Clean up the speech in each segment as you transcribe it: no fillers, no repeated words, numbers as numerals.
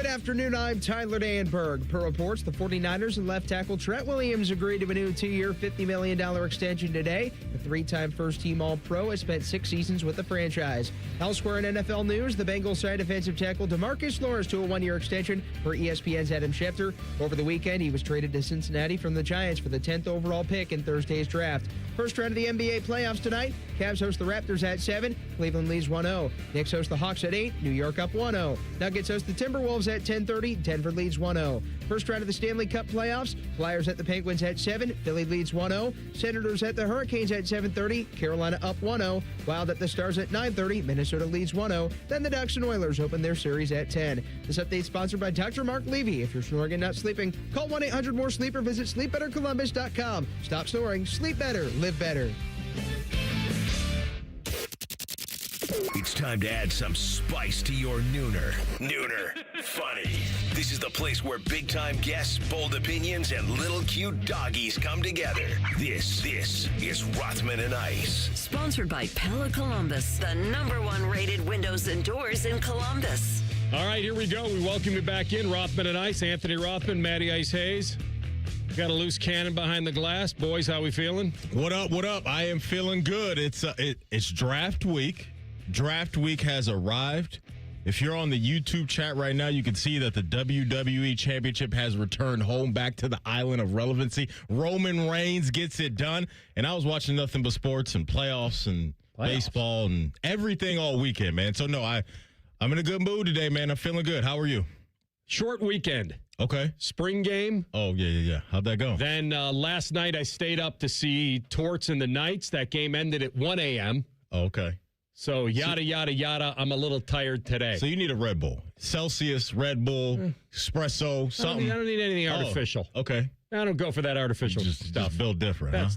Good afternoon, I'm Tyler Danberg. Per reports, the 49ers and left tackle Trent Williams agreed to a new 2-year, $50 million extension today. The three-time first-team All-Pro has spent 6 seasons with the franchise. Elsewhere in NFL news, the Bengals signed defensive tackle DeMarcus Lawrence to a 1-year extension for ESPN's Adam Schefter. Over the weekend, he was traded to Cincinnati from the Giants for the 10th overall pick in Thursday's draft. First round of the NBA playoffs tonight. Cavs host the Raptors at 7. Cleveland leads 1-0. Knicks host the Hawks at 8. New York up 1-0. Nuggets host the Timberwolves at 10:30. Denver leads 1-0. First round of the Stanley Cup playoffs. Flyers at the Penguins at 7. Philly leads 1-0. Senators at the Hurricanes at 7:30. Carolina up 1-0. Wild at the Stars at 9:30. Minnesota leads 1-0. Then the Ducks and Oilers open their series at 10. This update is sponsored by Dr. Mark Levy. If you're snoring and not sleeping, call 1-800-MORE-SLEEP or visit SleepBetterColumbus.com. Stop snoring. Sleep better. Live better. It's time to add some spice to your nooner. Nooner funny. This is the place where big-time guests, bold opinions, and little cute doggies come together. This is Rothman and Ice. Sponsored by Pella Columbus, the #1 rated windows and doors in Columbus. All right, here we go. We welcome you back in. Rothman and Ice. Anthony Rothman, Matty Ice Hayes. Got a loose cannon behind the glass. Boys, how we feeling? What up, what up? I am feeling good. It's draft week. Draft week has arrived. If you're on the YouTube chat right now, you can see that the WWE Championship has returned home back to the island of relevancy. Roman Reigns gets it done. And I was watching nothing but sports and playoffs and baseball and everything all weekend, man. So, no, I'm in a good mood today, man. I'm feeling good. How are you? Short weekend. Okay. Spring game. Oh, yeah. How'd that go? Then last night I stayed up to see Torts and the Knights. That game ended at 1 a.m. Oh, okay. So, yada. I'm a little tired today. So you need a Red Bull. Celsius, Red Bull, espresso, something. I don't need anything artificial. Okay. I don't go for that artificial stuff. Just build different, huh?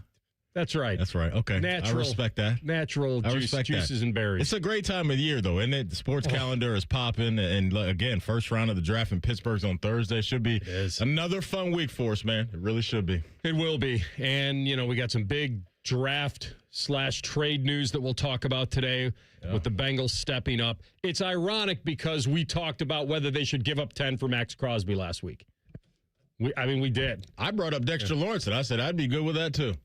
That's right. That's right. Okay. Natural, I respect that. Natural juices and berries. It's a great time of year, though, isn't it? The sports calendar is popping. And, again, first round of the draft in Pittsburgh's on Thursday. Should be another fun week for us, man. It really should be. It will be. And, we got some big draft/trade news that we'll talk about today with the Bengals stepping up. It's ironic because we talked about whether they should give up 10 for Max Crosby last week. We did. I brought up Dexter Lawrence, and I said I'd be good with that, too.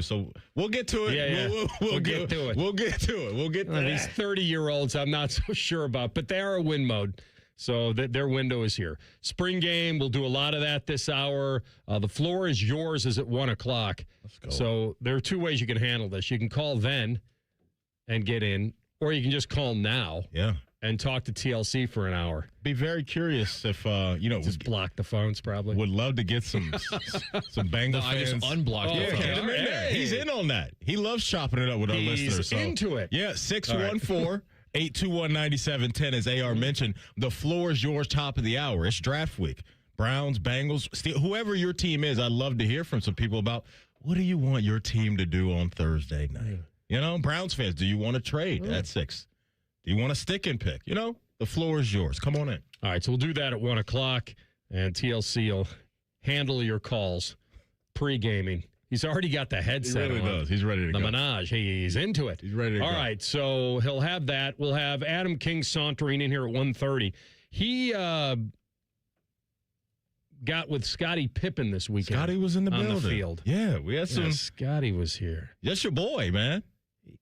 So we'll get to it. Yeah. We'll get to it. We'll get to it. We'll get to it. These 30-year-olds I'm not so sure about, but they are a win mode. So their window is here. Spring game, we'll do a lot of that this hour. The floor is yours is at 1 o'clock. Let's go. So there are 2 ways you can handle this. You can call then and get in, or you can just call now and talk to TLC for an hour. Be very curious if, just block the phones probably. Would love to get some Bengal fans. I just unblocked the phone. Get him in there. He's in on that. He loves chopping it up with our listeners. He's into it. Yeah, 614-821-9710, as AR mentioned. The floor is yours, top of the hour. It's draft week. Browns, Bengals, whoever your team is, I'd love to hear from some people about what do you want your team to do on Thursday night? Browns fans, do you want to trade at 6? Do you want to stick and pick? The floor is yours. Come on in. All right, so we'll do that at 1 o'clock, and TLC will handle your calls pre-gaming. He's already got the headset on. He really does. He's ready to go. go. The Minaj. He's into it. He's ready to go. All right, so he'll have that. We'll have Adam King sauntering in here at 1:30. He got with Scottie Pippen this weekend. Scottie was in the building. On the field. Yeah, we had some. Scottie was here. That's your boy, man.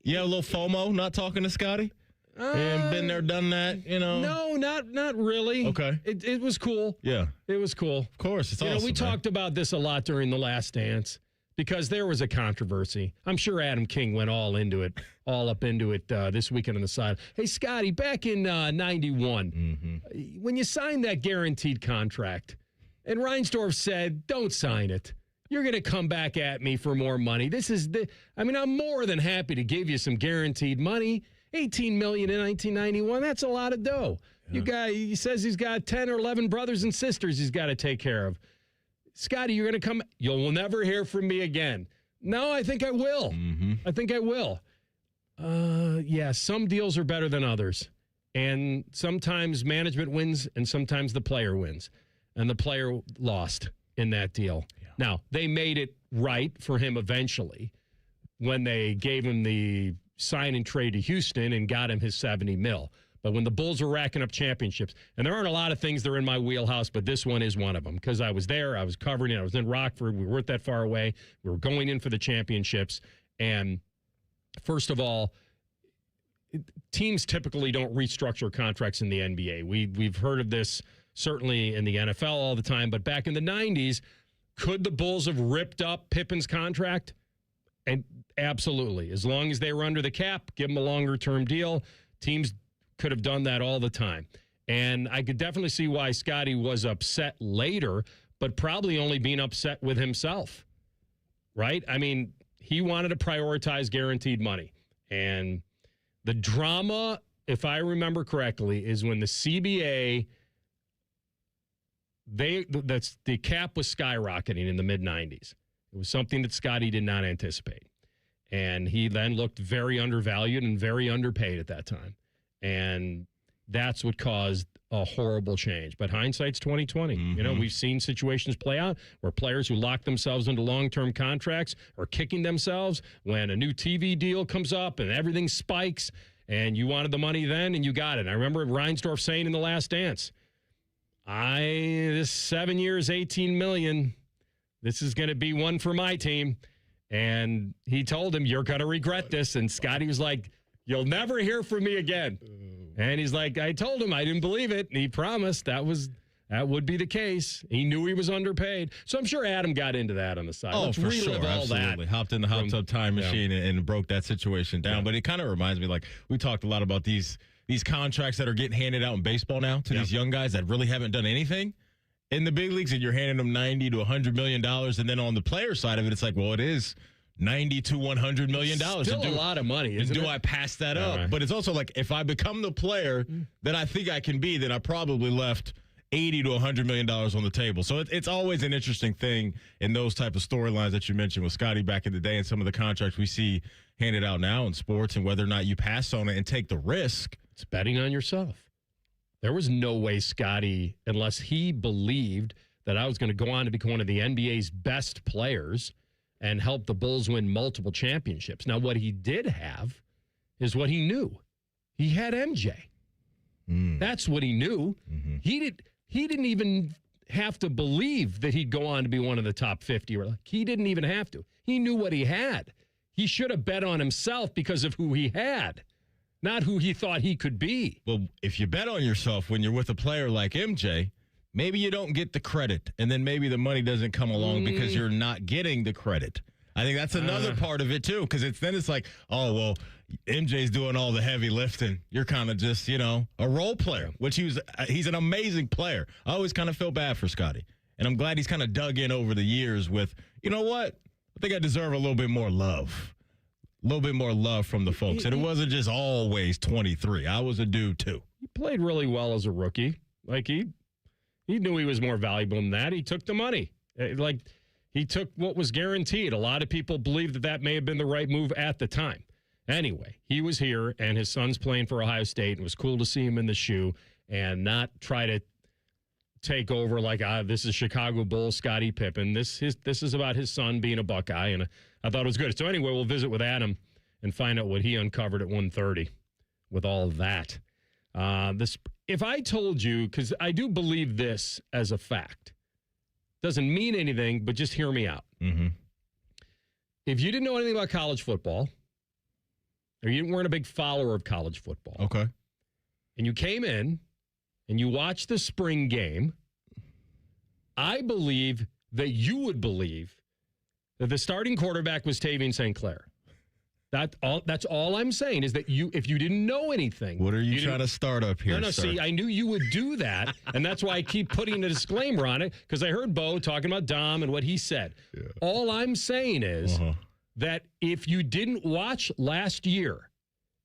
You have a little FOMO not talking to Scottie? And been there, done that, No, not really. Okay. It was cool. Yeah. It was cool. Of course, it's awesome. We talked about this a lot during The Last Dance because there was a controversy. I'm sure Adam King went all up into it this weekend on the side. Hey, Scotty, back in 91, when you signed that guaranteed contract, and Reinsdorf said, don't sign it. You're going to come back at me for more money. I'm more than happy to give you some guaranteed money. $18 million in 1991, that's a lot of dough. Yeah. He says he's got 10 or 11 brothers and sisters he's got to take care of. Scotty, you're going to come. You'll never hear from me again. No, I think I will. I think I will. Some deals are better than others. And sometimes management wins and sometimes the player wins. And the player lost in that deal. Yeah. Now, they made it right for him eventually when they gave him the sign and trade to Houston and got him his $70 million. But when the Bulls were racking up championships, and there aren't a lot of things that are in my wheelhouse, but this one is one of them because I was there, I was covering it, I was in Rockford, we weren't that far away, we were going in for the championships. And first of all, teams typically don't restructure contracts in the NBA. We've heard of this certainly in the NFL all the time, but back in the 90s, could the Bulls have ripped up Pippen's contract? And absolutely. As long as they were under the cap, give him a longer-term deal. Teams could have done that all the time. And I could definitely see why Scotty was upset later, but probably only being upset with himself, right? I mean, he wanted to prioritize guaranteed money. And the drama, if I remember correctly, is when the CBA, the cap was skyrocketing in the mid-90s. It was something that Scotty did not anticipate. And he then looked very undervalued and very underpaid at that time. And that's what caused a horrible change. But hindsight's 20/20. Mm-hmm. You know, we've seen situations play out where players who lock themselves into long-term contracts are kicking themselves when a new TV deal comes up and everything spikes and you wanted the money then and you got it. I remember Reinsdorf saying in The Last Dance, this 7 years, $18 million, this is going to be one for my team. And he told him, you're going to regret this. And Scotty was like, you'll never hear from me again. And he's like, I told him I didn't believe it. And he promised that would be the case. He knew he was underpaid. So I'm sure Adam got into that on the side. Oh, Let's for relive sure. all Absolutely. that. Hopped in the hot tub time machine and broke that situation down. Yeah. But it kind of reminds me, like, we talked a lot about these contracts that are getting handed out in baseball now to these young guys that really haven't done anything in the big leagues, and you're handing them $90 to $100 million. And then on the player side of it, it's like, well, it is $90 to $100 million. Still a lot of money, isn't do it? I pass that up? Right. But it's also like, if I become the player that I think I can be, then I probably left $80 to $100 million on the table. So it's always an interesting thing in those type of storylines that you mentioned with Scotty back in the day and some of the contracts we see handed out now in sports and whether or not you pass on it and take the risk. It's betting on yourself. There was no way Scotty, unless he believed that I was going to go on to become one of the NBA's best players and help the Bulls win multiple championships. Now, what he did have is what he knew. He had MJ. That's what he knew. Mm-hmm. He didn't even have to believe that he'd go on to be one of the top 50. He didn't even have to. He knew what he had. He should have bet on himself because of who he had, not who he thought he could be. Well, if you bet on yourself when you're with a player like MJ, maybe you don't get the credit, and then maybe the money doesn't come along because you're not getting the credit. I think that's another part of it, too, because it's like, oh, well, MJ's doing all the heavy lifting. You're kind of just, a role player, which he's an amazing player. I always kind of feel bad for Scotty, and I'm glad he's kind of dug in over the years with, you know what? I think I deserve a little bit more love. A little bit more love from the folks. And it wasn't just always 23. I was a dude, too. He played really well as a rookie. Like, he knew he was more valuable than that. He took the money. He took what was guaranteed. A lot of people believe that may have been the right move at the time. Anyway, he was here, and his son's playing for Ohio State. It was cool to see him in the shoe and not try to take over like, this is Chicago Bulls, Scottie Pippen. This is about his son being a Buckeye, and I thought it was good. So anyway, we'll visit with Adam and find out what he uncovered at 1:30 with all of that. If I told you, because I do believe this as a fact, doesn't mean anything, but just hear me out. Mm-hmm. If you didn't know anything about college football, or you weren't a big follower of college football, okay, and you came in and you watched the spring game, I believe that you would believe that the starting quarterback was Tavian St. Clair. That's all I'm saying is that if you didn't know anything. What are you trying to start up here, No, sir? see, I knew you would do that, and that's why I keep putting a disclaimer on it, because I heard Bo talking about Dom and what he said. Yeah. All I'm saying is that if you didn't watch last year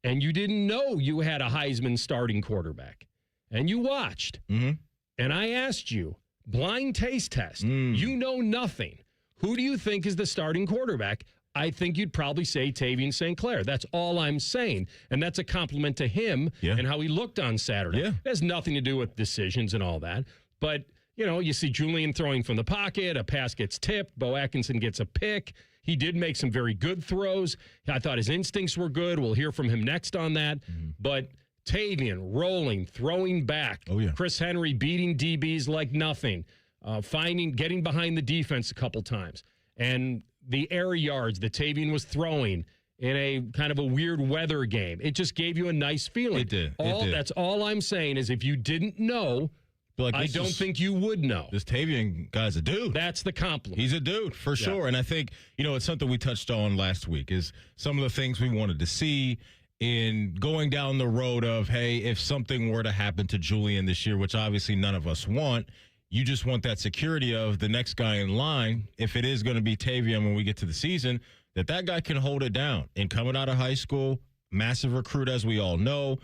and you didn't know you had a Heisman starting quarterback, and you watched, and I asked you, blind taste test, you know nothing. Who do you think is the starting quarterback? I think you'd probably say Tavian St. Clair. That's all I'm saying. And that's a compliment to him and how he looked on Saturday. Yeah. It has nothing to do with decisions and all that. But, you see Julian throwing from the pocket, a pass gets tipped, Bo Atkinson gets a pick. He did make some very good throws. I thought his instincts were good. We'll hear from him next on that. But Tavian rolling, throwing back. Oh, yeah. Chris Henry beating DBs like nothing. Getting behind the defense a couple times. And the air yards that Tavian was throwing in a kind of a weird weather game. It just gave you a nice feeling. It did. That's all I'm saying is if you didn't know, I don't think you would know. This Tavian guy's a dude. That's the compliment. He's a dude, for sure. And I think, it's something we touched on last week is some of the things we wanted to see in going down the road of, hey, if something were to happen to Julian this year, which obviously none of us want, you just want that security of the next guy in line, if it is going to be Tavian when we get to the season, that guy can hold it down. And coming out of high school, massive recruit, as we all know,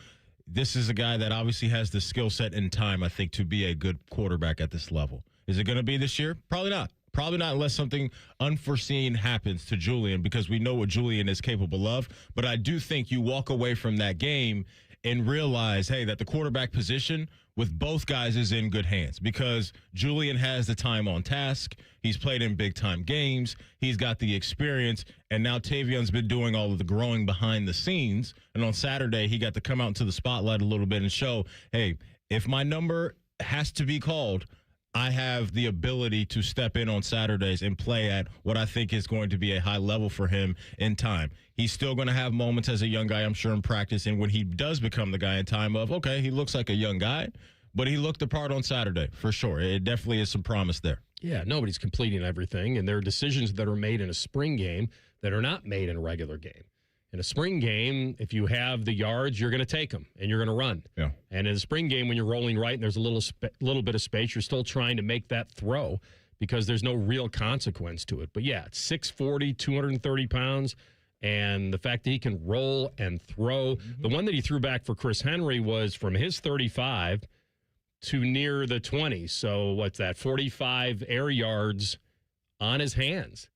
this is a guy that obviously has the skill set and time, I think, to be a good quarterback at this level. Is it going to be this year? Probably not. Probably not unless something unforeseen happens to Julian, because we know what Julian is capable of. But I do think you walk away from that game and realize, hey, that the quarterback position with both guys is in good hands, because Julian has the time on task. He's played in big-time games. He's got the experience. And now Tavian's been doing all of the growing behind the scenes. And on Saturday, he got to come out into the spotlight a little bit and show, hey, if my number has to be called, I have the ability to step in on Saturdays and play at what I think is going to be a high level for him in time. He's still going to have moments as a young guy, I'm sure, in practice. And when he does become the guy in time of, okay, he looks like a young guy, but he looked the part on Saturday, for sure. It definitely is some promise there. Yeah, nobody's completing everything. And there are decisions that are made in a spring game that are not made in a regular game. In a spring game, if you have the yards, you're going to take them and you're going to run. Yeah. And in a spring game, when you're rolling right and there's a little bit of space, you're still trying to make that throw because there's no real consequence to it. But yeah, it's 6'40", 230 pounds, and the fact that he can roll and throw. The one that he threw back for Chris Henry was from his 35 to near the 20. So what's that? 45 air yards on his hands.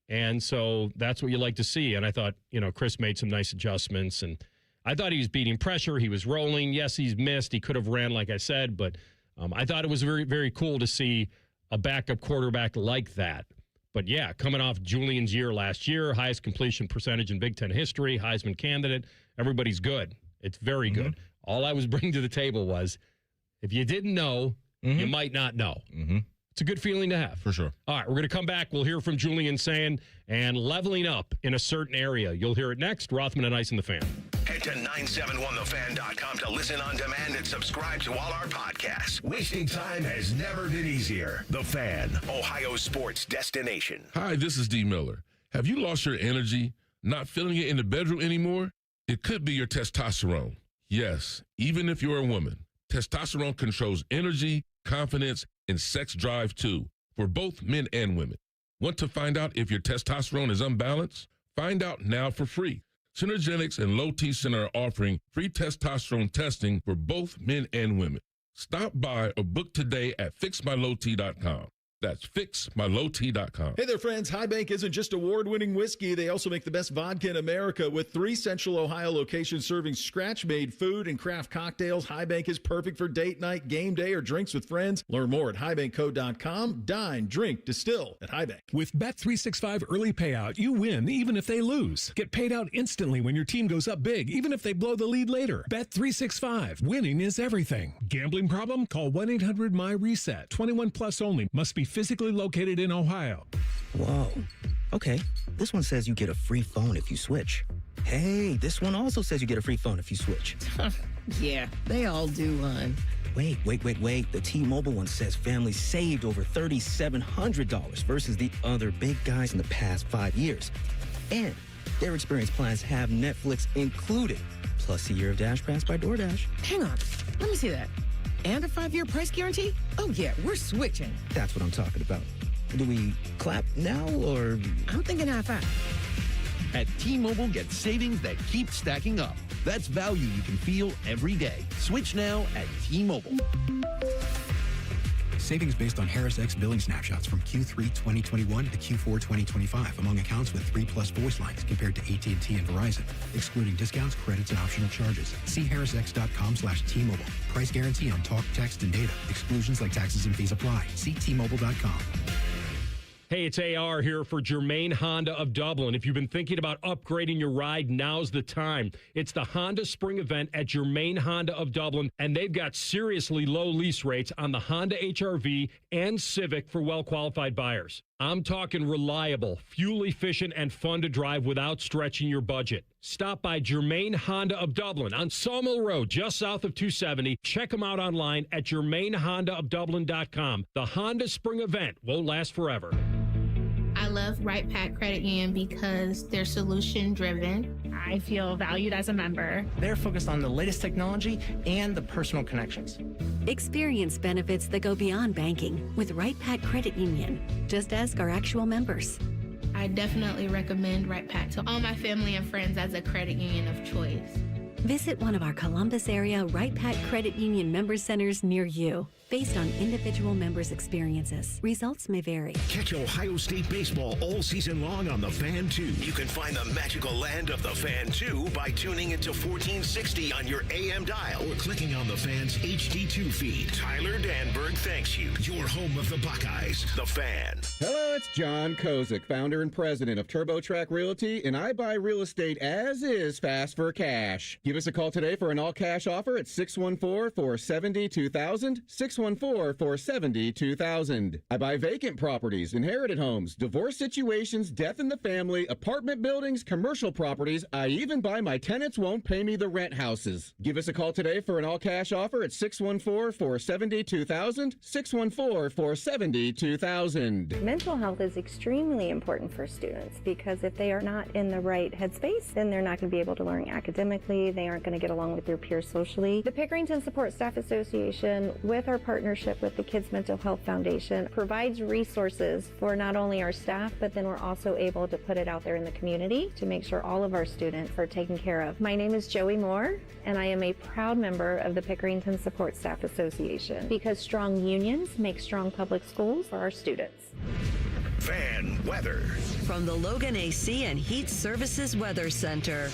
And so that's what you like to see. And I thought, Chris made some nice adjustments. And I thought he was beating pressure. He was rolling. Yes, he's missed. He could have ran, like I said. But I thought it was very, very cool to see a backup quarterback like that. But, yeah, coming off Julian's year last year, highest completion percentage in Big Ten history, Heisman candidate, everybody's good. It's very good. All I was bringing to the table was if you didn't know, you might not know. It's a good feeling to have. For sure. All right, we're going to come back. We'll hear from Julian saying and leveling up in a certain area. You'll hear it next. Rothman and Ice and the Fan. Head to 971thefan.com to listen on demand and subscribe to all our podcasts. Wasting time has never been easier. The Fan, Ohio sports destination. Hi, this is D. Miller. Have you lost your energy, not feeling it in the bedroom anymore? It could be your testosterone. Yes, even if you're a woman. Testosterone controls energy, confidence, and sex drive too, for both men and women. Want to find out if your testosterone is unbalanced? Find out now for free. Synergenics and Low T Center are offering free testosterone testing for both men and women. Stop by or book today at fixmylowt.com. That's fixmylowt.com. Hey there, friends. High Bank isn't just award-winning whiskey. They also make the best vodka in America. With 3 Central Ohio locations serving scratch-made food and craft cocktails, High Bank is perfect for date night, game day, or drinks with friends. Learn more at highbankco.com. Dine, drink, distill at High Bank. With Bet365 early payout, you win even if they lose. Get paid out instantly when your team goes up big, even if they blow the lead later. Bet365. Winning is everything. Gambling problem? Call 1-800-MY-RESET. 21 plus only. Must be physically located in Ohio. Whoa. Okay. This one says you get a free phone if you switch. Hey, this one also says you get a free phone if you switch. Yeah, they all do, hon. Wait. The T-Mobile one says families saved over $3,700 versus the other big guys in the past 5 years. And their experience plans have Netflix included, plus a year of Dash Pass by DoorDash. Hang on. Let me see that. And a 5-year price guarantee? Oh, yeah, we're switching. That's what I'm talking about. Do we clap now, or? I'm thinking half-half. At T-Mobile, get savings that keep stacking up. That's value you can feel every day. Switch now at T-Mobile. Savings based on Harris X billing snapshots from Q3 2021 to Q4 2025 among accounts with 3+ voice lines compared to AT&T and Verizon, excluding discounts, credits, and optional charges. See harrisx.com/T-Mobile. Price guarantee on talk, text, and data. Exclusions like taxes and fees apply. See T-Mobile.com. Hey, it's AR here for Germain Honda of Dublin. If you've been thinking about upgrading your ride, now's the time. It's the Honda Spring Event at Germain Honda of Dublin, and they've got seriously low lease rates on the Honda HR-V and Civic for well-qualified buyers. I'm talking reliable, fuel-efficient, and fun to drive without stretching your budget. Stop by Germain Honda of Dublin on Sawmill Road, just south of 270. Check them out online at germainhondaofdublin.com. The Honda Spring Event won't last forever. I love Right Pack Credit Union because they're solution driven. I feel valued as a member. They're focused on the latest technology and the personal connections. Experience benefits that go beyond banking with Right Pack Credit Union. Just ask our actual members. I definitely recommend Right Pack to all my family and friends as a credit union of choice. Visit one of our Columbus area Right Pack Credit Union member centers near you. Based on individual members' experiences, results may vary. Catch Ohio State baseball all season long on The Fan 2. You can find the magical land of The Fan 2 by tuning into 1460 on your AM dial or clicking on The Fan's HD2 feed. Tyler Danberg thanks you. Your home of the Buckeyes, The Fan. Hello, it's John Kozik, founder and president of TurboTrack Realty, and I buy real estate as is, fast for cash. Give us a call today for an all-cash offer at 614-470-2000, 614-470-2000. I buy vacant properties, inherited homes, divorce situations, death in the family, apartment buildings, commercial properties. I even buy my tenants won't pay me the rent houses. Give us a call today for an all-cash offer at 614-470-2000, 614-470-2000. Mental health is extremely important for students because if they are not in the right headspace, then they're not going to be able to learn academically. They aren't going to get along with their peers socially. The Pickerington Support Staff Association, with our partnership with the Kids Mental Health Foundation, provides resources for not only our staff, but then we're also able to put it out there in the community to make sure all of our students are taken care of. My name is Joey Moore, and I am a proud member of the Pickerington Support Staff Association because strong unions make strong public schools for our students. Fan weather. From the Logan AC and Heat Services Weather Center.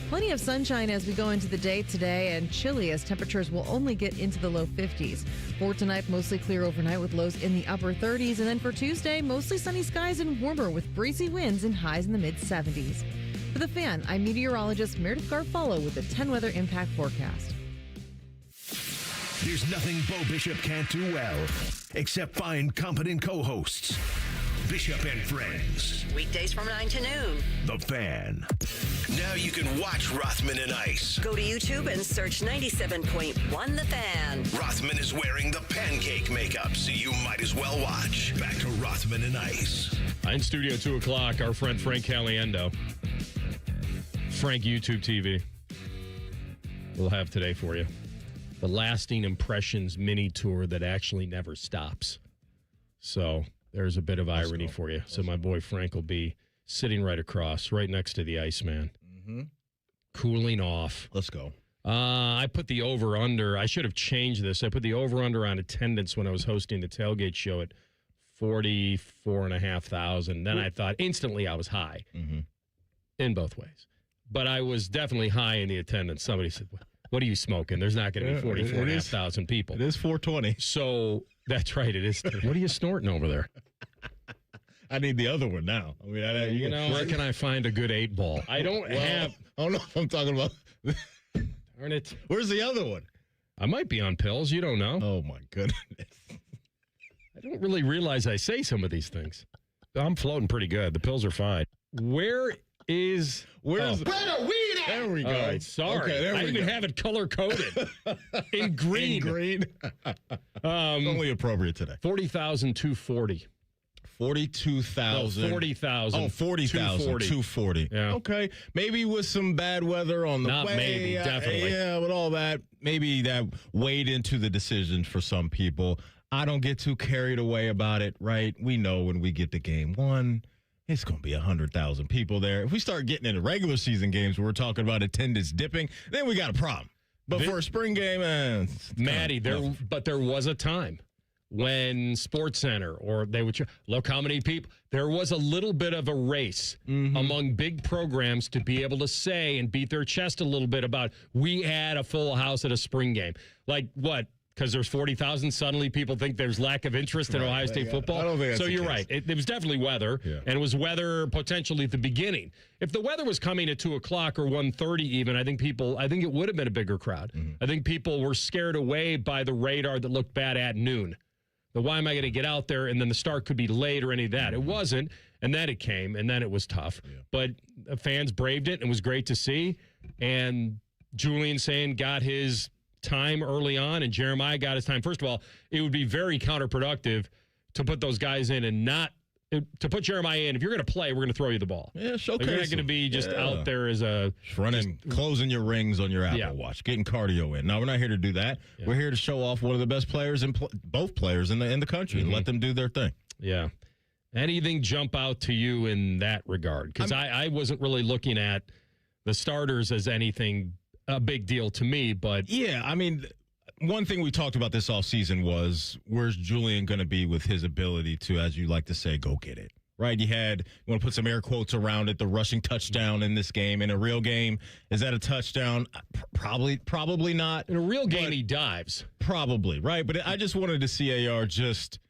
Plenty of sunshine as we go into the day today, and chilly as temperatures will only get into the low 50s. For tonight, mostly clear overnight with lows in the upper 30s. And then for Tuesday, mostly sunny skies and warmer with breezy winds and highs in the mid 70s. For The Fan, I'm meteorologist Meredith Garfalo with the 10 weather impact forecast. There's nothing Bo Bishop can't do well, except find competent co-hosts. Bishop and Friends. Weekdays from 9 to noon. The Fan. Now you can watch Rothman and Ice. Go to YouTube and search 97.1 The Fan. Rothman is wearing the pancake makeup, so you might as well watch. Back to Rothman and Ice. In studio 2 o'clock, our friend Frank Caliendo. Frank YouTube TV. We'll have today for you. The Lasting Impressions mini tour that actually never stops. So there's a bit of irony for you. So my boy Frank will be sitting right across, right next to the Iceman. Mm-hmm. Cooling off. Let's go. I put the over-under. I should have changed this. I put the over-under on attendance when I was hosting the tailgate show at 44,500. Then I thought instantly I was high in both ways. But I was definitely high in the attendance. Somebody said, what are you smoking? There's not going to be 44,500 people. It is 420. So that's right. It is. What are you snorting over there? I need the other one now. I mean, where can I find a good 8-ball? I don't have. I don't know if I'm talking about. Darn it. Where's the other one? I might be on pills. You don't know. Oh, my goodness. I don't really realize I say some of these things. I'm floating pretty good. The pills are fine. Where is where the weed at? There we go. All right, sorry. Okay, I even have it color-coded in green. Only appropriate today. 40,240. 42,000. 40,000. Oh, 40,000. 240. Yeah. Okay. Maybe with some bad weather on the way. Not maybe, definitely. Yeah, with all that, maybe that weighed into the decision for some people. I don't get too carried away about it, right? We know when we get to game one, it's going to be 100,000 people there. If we start getting into regular season games where we're talking about attendance dipping, then we got a problem. But for a spring game, Maddie, but there was a time when SportsCenter or they would look how many people. There was a little bit of a race among big programs to be able to say and beat their chest a little bit about we had a full house at a spring game. Like what? because there's 40,000, suddenly people think there's lack of interest in Ohio State football. I don't think that's so the you're case. right. It was definitely weather, and it was weather potentially at the beginning. If the weather was coming at 2 o'clock or 1:30 even, I think it would have been a bigger crowd. I think people were scared away by the radar that looked bad at noon. Why am I going to get out there, and then the start could be late or any of that? It wasn't, and then it came, and then it was tough. But fans braved it, and it was great to see. And Julian Sayin got his time early on, and Jeremiah got his time. First of all, it would be very counterproductive to put those guys in and not to put Jeremiah in. If you're going to play, we're going to throw you the ball. Yeah, showcase. You're not going to be just out there as closing your rings on your Apple Watch, getting cardio in. No, we're not here to do that. Yeah. We're here to show off one of the best players both players in the country and let them do their thing. Yeah. Anything jump out to you in that regard? Because I wasn't really looking at the starters as anything a big deal to me, but yeah, I mean, one thing we talked about this offseason was where's Julian going to be with his ability to, as you like to say, go get it, right? You want to put some air quotes around it, the rushing touchdown in this game. In a real game, is that a touchdown? Probably not. In a real game, he dives. Probably, right? But I just wanted to see AR just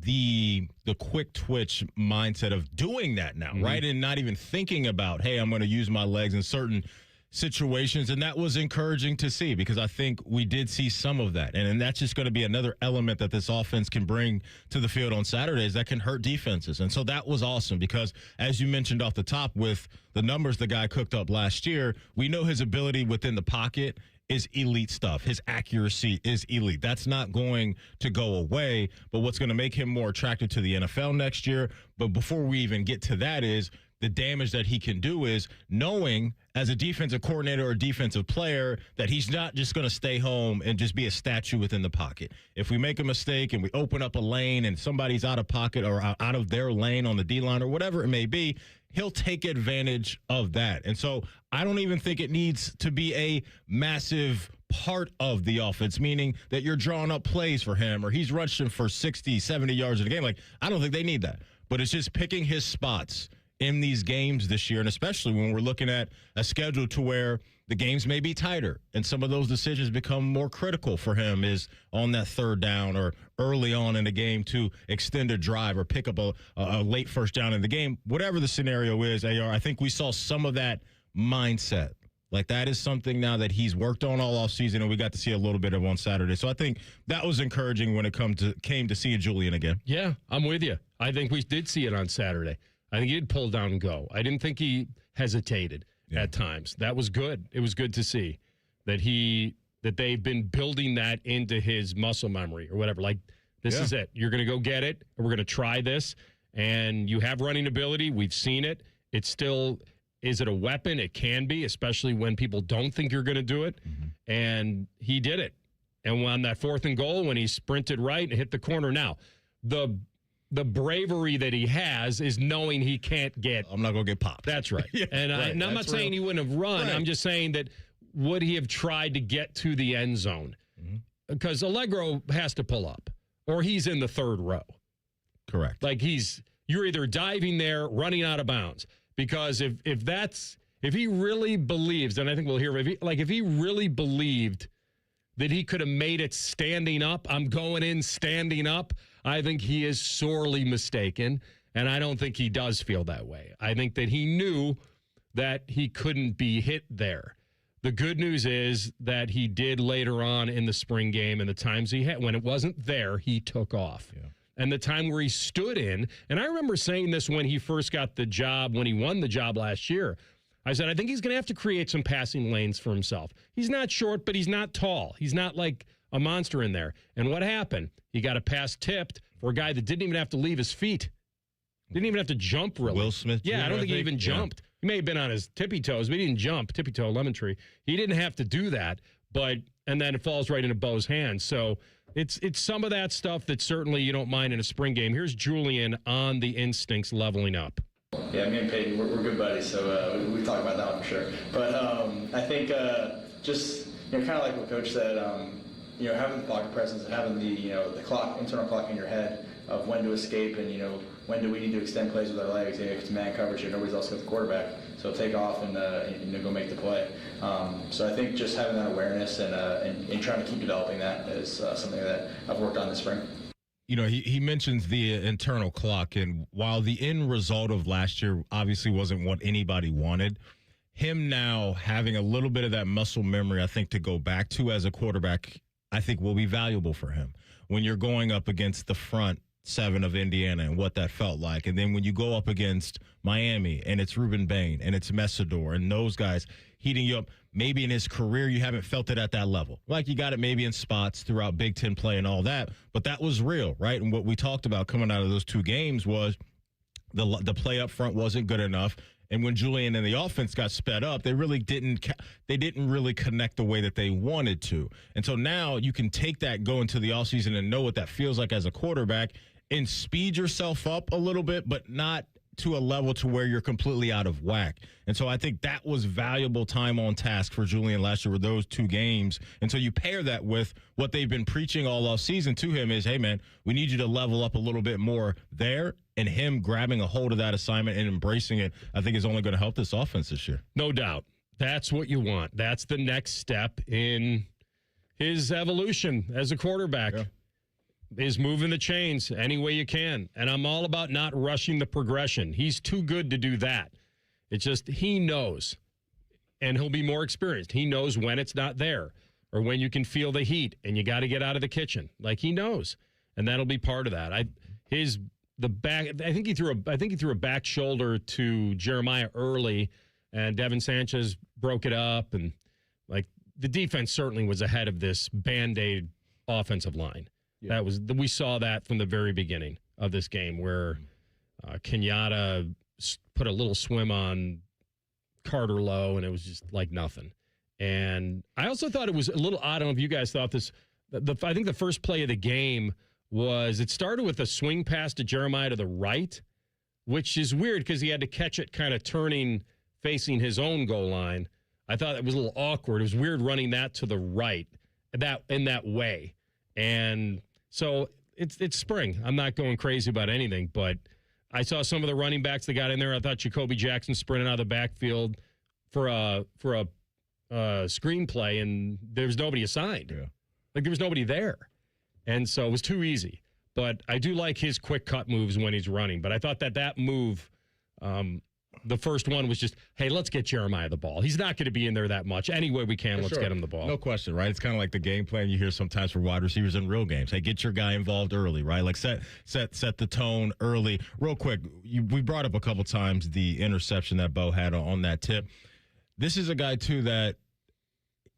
the quick twitch mindset of doing that now, right? And not even thinking about, hey, I'm going to use my legs in certain situations, and that was encouraging to see because I think we did see some of that, and that's just going to be another element that this offense can bring to the field on Saturdays that can hurt defenses. And so that was awesome because, as you mentioned off the top with the numbers the guy cooked up last year, we know his ability within the pocket is elite stuff. His accuracy is elite. That's not going to go away, but what's going to make him more attractive to the NFL next year, but before we even get to that, is the damage that he can do is knowing as a defensive coordinator or defensive player that he's not just going to stay home and just be a statue within the pocket. If we make a mistake and we open up a lane and somebody's out of pocket or out of their lane on the D-line or whatever it may be, he'll take advantage of that. And so I don't even think it needs to be a massive part of the offense, meaning that you're drawing up plays for him or he's rushing for 60, 70 yards in a game. Like, I don't think they need that. But it's just picking his spots in these games this year, and especially when we're looking at a schedule to where the games may be tighter and some of those decisions become more critical for him is on that third down or early on in the game to extend a drive or pick up a late first down in the game. Whatever the scenario is, AR, I think we saw some of that mindset. Like, that is something now that he's worked on all offseason, and we got to see a little bit of on Saturday. So I think that was encouraging when it came to seeing Julian again. Yeah, I'm with you. I think we did see it on Saturday. I think he did pull down and go. I didn't think he hesitated at times. That was good. It was good to see that they've been building that into his muscle memory or whatever. Like, this is it. You're going to go get it. We're going to try this. And you have running ability. We've seen it. It's still, is it a weapon? It can be, especially when people don't think you're going to do it. And he did it. And on that 4th and goal, when he sprinted right and hit the corner. Now, the bravery that he has is knowing he can't get. I'm not going to get popped. That's right. And I'm not saying he wouldn't have run. Right. I'm just saying that would he have tried to get to the end zone? Because Allegro has to pull up or he's in the third row. Correct. Like you're either diving there, running out of bounds. Because if he really believes, and I think we'll hear, if he really believed that he could have made it standing up, I'm going in standing up, I think he is sorely mistaken, and I don't think he does feel that way. I think that he knew that he couldn't be hit there. The good news is that he did later on in the spring game, and the times he had, when it wasn't there, he took off. Yeah. And the time where he stood in, and I remember saying this when he first got the job, when he won the job last year, I said, I think he's going to have to create some passing lanes for himself. He's not short, but he's not tall. He's not like a monster in there. And what happened? He got a pass tipped for a guy that didn't even have to leave his feet. Didn't even have to jump, really. Will Smith Jr., Yeah, I don't think he even jumped. He may have been on his tippy toes, but he didn't jump. Tippy toe, lemon tree. He didn't have to do that, and then it falls right into Bo's hands. So it's some of that stuff that certainly you don't mind in a spring game. Here's Julian on the instincts leveling up. Yeah, me and Peyton, we're good buddies, so we talk about that one for sure. But I think just kind of like what Coach said, having the pocket presence and having the clock, internal clock in your head of when to escape and when do we need to extend plays with our legs. If it's man coverage, nobody's else got the quarterback. he'll take off and go make the play. So I think just having that awareness and trying to keep developing that is something that I've worked on this spring. You know, he mentions the internal clock, and while the end result of last year obviously wasn't what anybody wanted, him now having a little bit of that muscle memory, I think, to go back to as a quarterback, I think will be valuable for him when you're going up against the front seven of Indiana and what that felt like. And then when you go up against Miami and it's Ruben Bain and it's Messidor and those guys heating you up, maybe in his career you haven't felt it at that level. Like you got it maybe in spots throughout Big Ten play and all that, but that was real, right? And what we talked about coming out of those two games was the play up front wasn't good enough. And when Julian and the offense got sped up, they really didn't really connect the way that they wanted to. And so now you can take that, go into the offseason and know what that feels like as a quarterback and speed yourself up a little bit, but not to a level to where you're completely out of whack. And so I think that was valuable time on task for Julian last year with those two games. And so you pair that with what they've been preaching all off season to him is, hey, man, we need you to level up a little bit more there. And him grabbing a hold of that assignment and embracing it, I think is only going to help this offense this year. No doubt. That's what you want. That's the next step in his evolution as a quarterback. Yeah. Is moving the chains any way you can. And I'm all about not rushing the progression. He's too good to do that. It's just he knows, and he'll be more experienced. He knows when it's not there or when you can feel the heat and you got to get out of the kitchen. Like he knows, and that'll be part of that. I think he threw a back shoulder to Jeremiah early, and Devin Sanchez broke it up, and like the defense certainly was ahead of this Band-Aid offensive line. Yeah. We saw that from the very beginning of this game where Kenyatta put a little swim on Carter Lowe, and it was just like nothing. And I also thought it was a little odd. I don't know if you guys thought this. I think the first play of the game was it started with a swing pass to Jeremiah to the right, which is weird because he had to catch it kind of turning, facing his own goal line. I thought it was a little awkward. It was weird running that to the right in that way. And so it's spring. I'm not going crazy about anything, but I saw some of the running backs that got in there. I thought Jacoby Jackson sprinted out of the backfield for a screenplay, and there was nobody assigned. Yeah. Like there was nobody there. And so it was too easy. But I do like his quick cut moves when he's running. But I thought that move, the first one was just, hey, let's get Jeremiah the ball. He's not going to be in there that much. Any way we can, let's get him the ball. No question, right? It's kind of like the game plan you hear sometimes for wide receivers in real games. Hey, get your guy involved early, right? Like set the tone early. Real quick, we brought up a couple times the interception that Bo had on that tip. This is a guy, too, that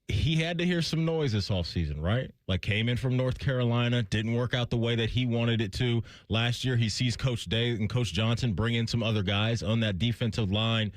he had to hear some noise this offseason, right? Like came in from North Carolina, didn't work out the way that he wanted it to. Last year, he sees Coach Day and Coach Johnson bring in some other guys on that defensive line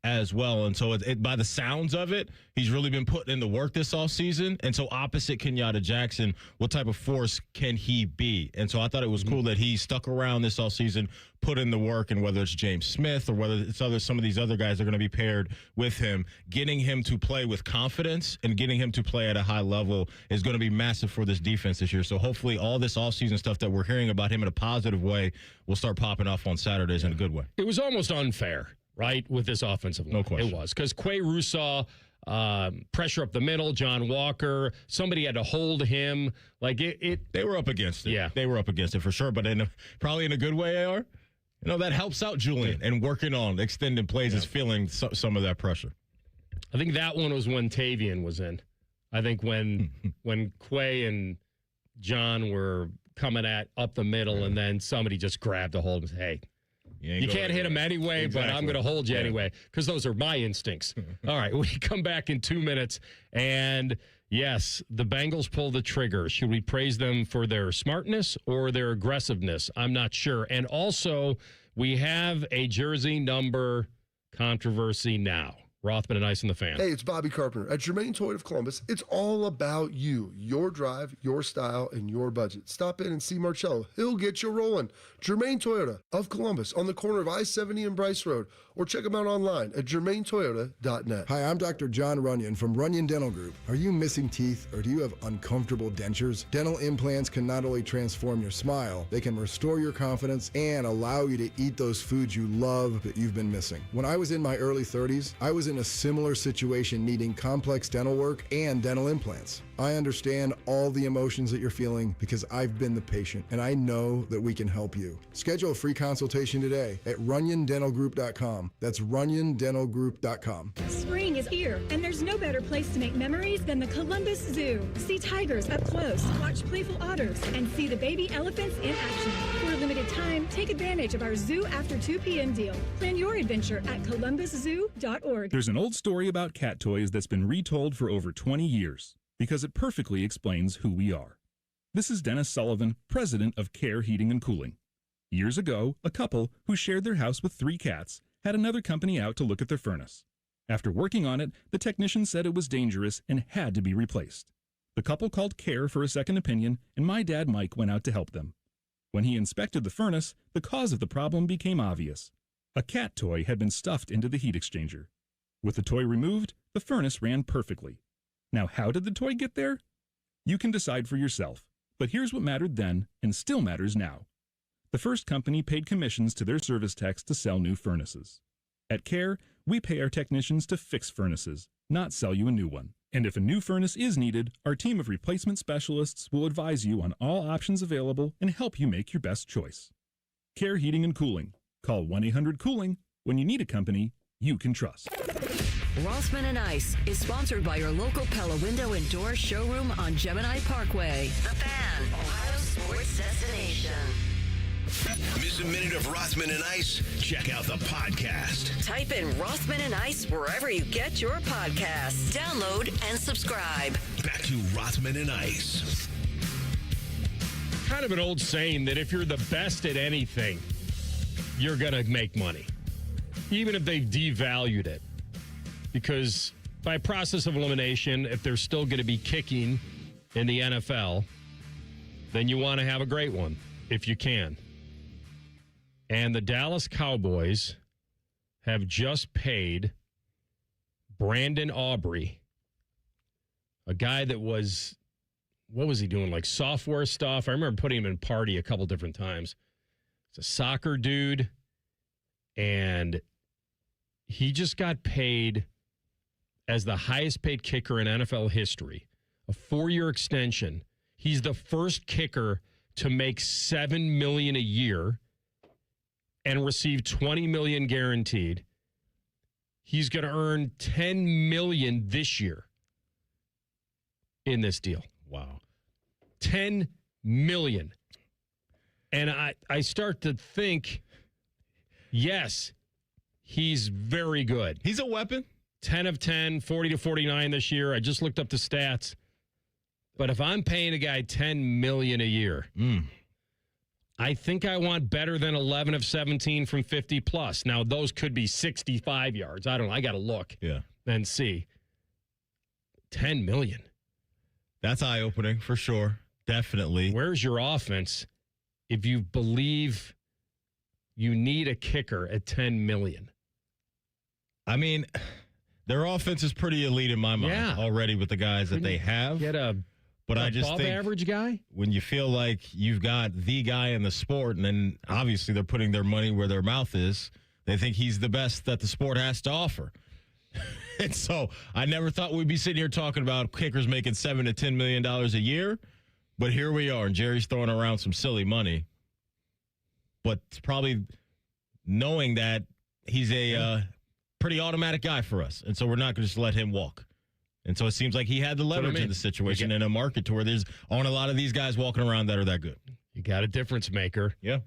as well. And so by the sounds of it, he's really been putting in the work this offseason. And so opposite Kenyatta Jackson, what type of force can he be? And so I thought it was cool that he stuck around this offseason, put in the work, and whether it's James Smith or whether it's some of these other guys that are going to be paired with him, getting him to play with confidence and getting him to play at a high level is going to be massive for this defense this year. So hopefully all this offseason stuff that we're hearing about him in a positive way will start popping off on Saturdays in a good way. It was almost unfair, right, with this offensive line. No question. It was, because Quay Rousseau, pressure up the middle, John Walker, somebody had to hold him. Like they were up against it. Yeah. They were up against it for sure, but probably in a good way, AR. You know, that helps out Julian and working on extended plays is feeling some of that pressure. I think that one was when Tavian was in. I think when Quay and John were coming up the middle, and then somebody just grabbed a hold and said, hey, you can't hit him anyway, but I'm going to hold you anyway, because those are my instincts. All right, we come back in 2 minutes, and yes, the Bengals pulled the trigger. Should we praise them for their smartness or their aggressiveness? I'm not sure. And also, we have a jersey number controversy now. Rothman and Ice and the Fan. Hey, it's Bobby Carpenter. At Germain Toyota of Columbus, it's all about you, your drive, your style, and your budget. Stop in and see Marcello. He'll get you rolling. Germain Toyota of Columbus on the corner of I-70 and Bryce Road, or check them out online at germaintoyota.net. Hi, I'm Dr. John Runyon from Runyon Dental Group. Are you missing teeth or do you have uncomfortable dentures? Dental implants can not only transform your smile, they can restore your confidence and allow you to eat those foods you love that you've been missing. When I was in my early 30s, I was in a similar situation needing complex dental work and dental implants. I understand all the emotions that you're feeling because I've been the patient and I know that we can help you. Schedule a free consultation today at runyondentalgroup.com. That's runyondentalgroup.com. Spring is here, and there's no better place to make memories than the Columbus Zoo. See tigers up close, watch playful otters, and see the baby elephants in action. For a limited time, take advantage of our Zoo After 2 p.m. deal. Plan your adventure at columbuszoo.org. There's an old story about cat toys that's been retold for over 20 years because it perfectly explains who we are. This is Dennis Sullivan, president of Care Heating and Cooling. Years ago, a couple who shared their house with 3 cats had another company out to look at their furnace. After working on it, the technician said it was dangerous and had to be replaced. The couple called Care for a second opinion, and my dad Mike went out to help them. When he inspected the furnace, the cause of the problem became obvious. A cat toy had been stuffed into the heat exchanger. With the toy removed, the furnace ran perfectly. Now, how did the toy get there? You can decide for yourself, but here's what mattered then and still matters now. The first company paid commissions to their service techs to sell new furnaces. At Care, we pay our technicians to fix furnaces, not sell you a new one. And if a new furnace is needed, our team of replacement specialists will advise you on all options available and help you make your best choice. Care Heating and Cooling. Call 1-800-COOLING when you need a company you can trust. Rothman and Ice is sponsored by your local Pella Window and Door showroom on Gemini Parkway. The Fan, Ohio's sports destination. Miss a minute of Rothman and Ice? Check out the podcast. Type in Rothman and Ice wherever you get your podcasts. Download and subscribe. Back to Rothman and Ice. Kind of an old saying that if you're the best at anything, you're going to make money, even if they've devalued it. Because by process of elimination, if they're still going to be kicking in the NFL, then you want to have a great one if you can. And the Dallas Cowboys have just paid Brandon Aubrey, a guy that was, what was he doing, like software stuff? I remember putting him in party a couple different times. It's a soccer dude, and he just got paid as the highest paid kicker in NFL history, a 4-year extension. He's the first kicker to make $7 million a year and receive $20 million guaranteed. He's going to earn $10 million this year in this deal. Wow. $10 million. And I start to think, yes, he's very good. He's a weapon. 10 of 10, 40 to 49 this year. I just looked up the stats. But if I'm paying a guy $10 million a year, I think I want better than 11 of 17 from 50 plus. Now, those could be 65 yards. I don't know. I got to look and see. 10 million. That's eye-opening for sure. Definitely. Where's your offense if you believe you need a kicker at 10 million? I mean, their offense is pretty elite in my mind already with the guys that they have. Get but I just think average guy, when you feel like you've got the guy in the sport, and then obviously they're putting their money where their mouth is, they think he's the best that the sport has to offer. And so I never thought we'd be sitting here talking about kickers making $7 to $10 million a year, but here we are, and Jerry's throwing around some silly money. But it's probably knowing that he's a pretty automatic guy for us, and so we're not going to just let him walk. And so it seems like he had the leverage in the situation in a market to where there's on a lot of these guys walking around that are that good. You got a difference maker. Yeah.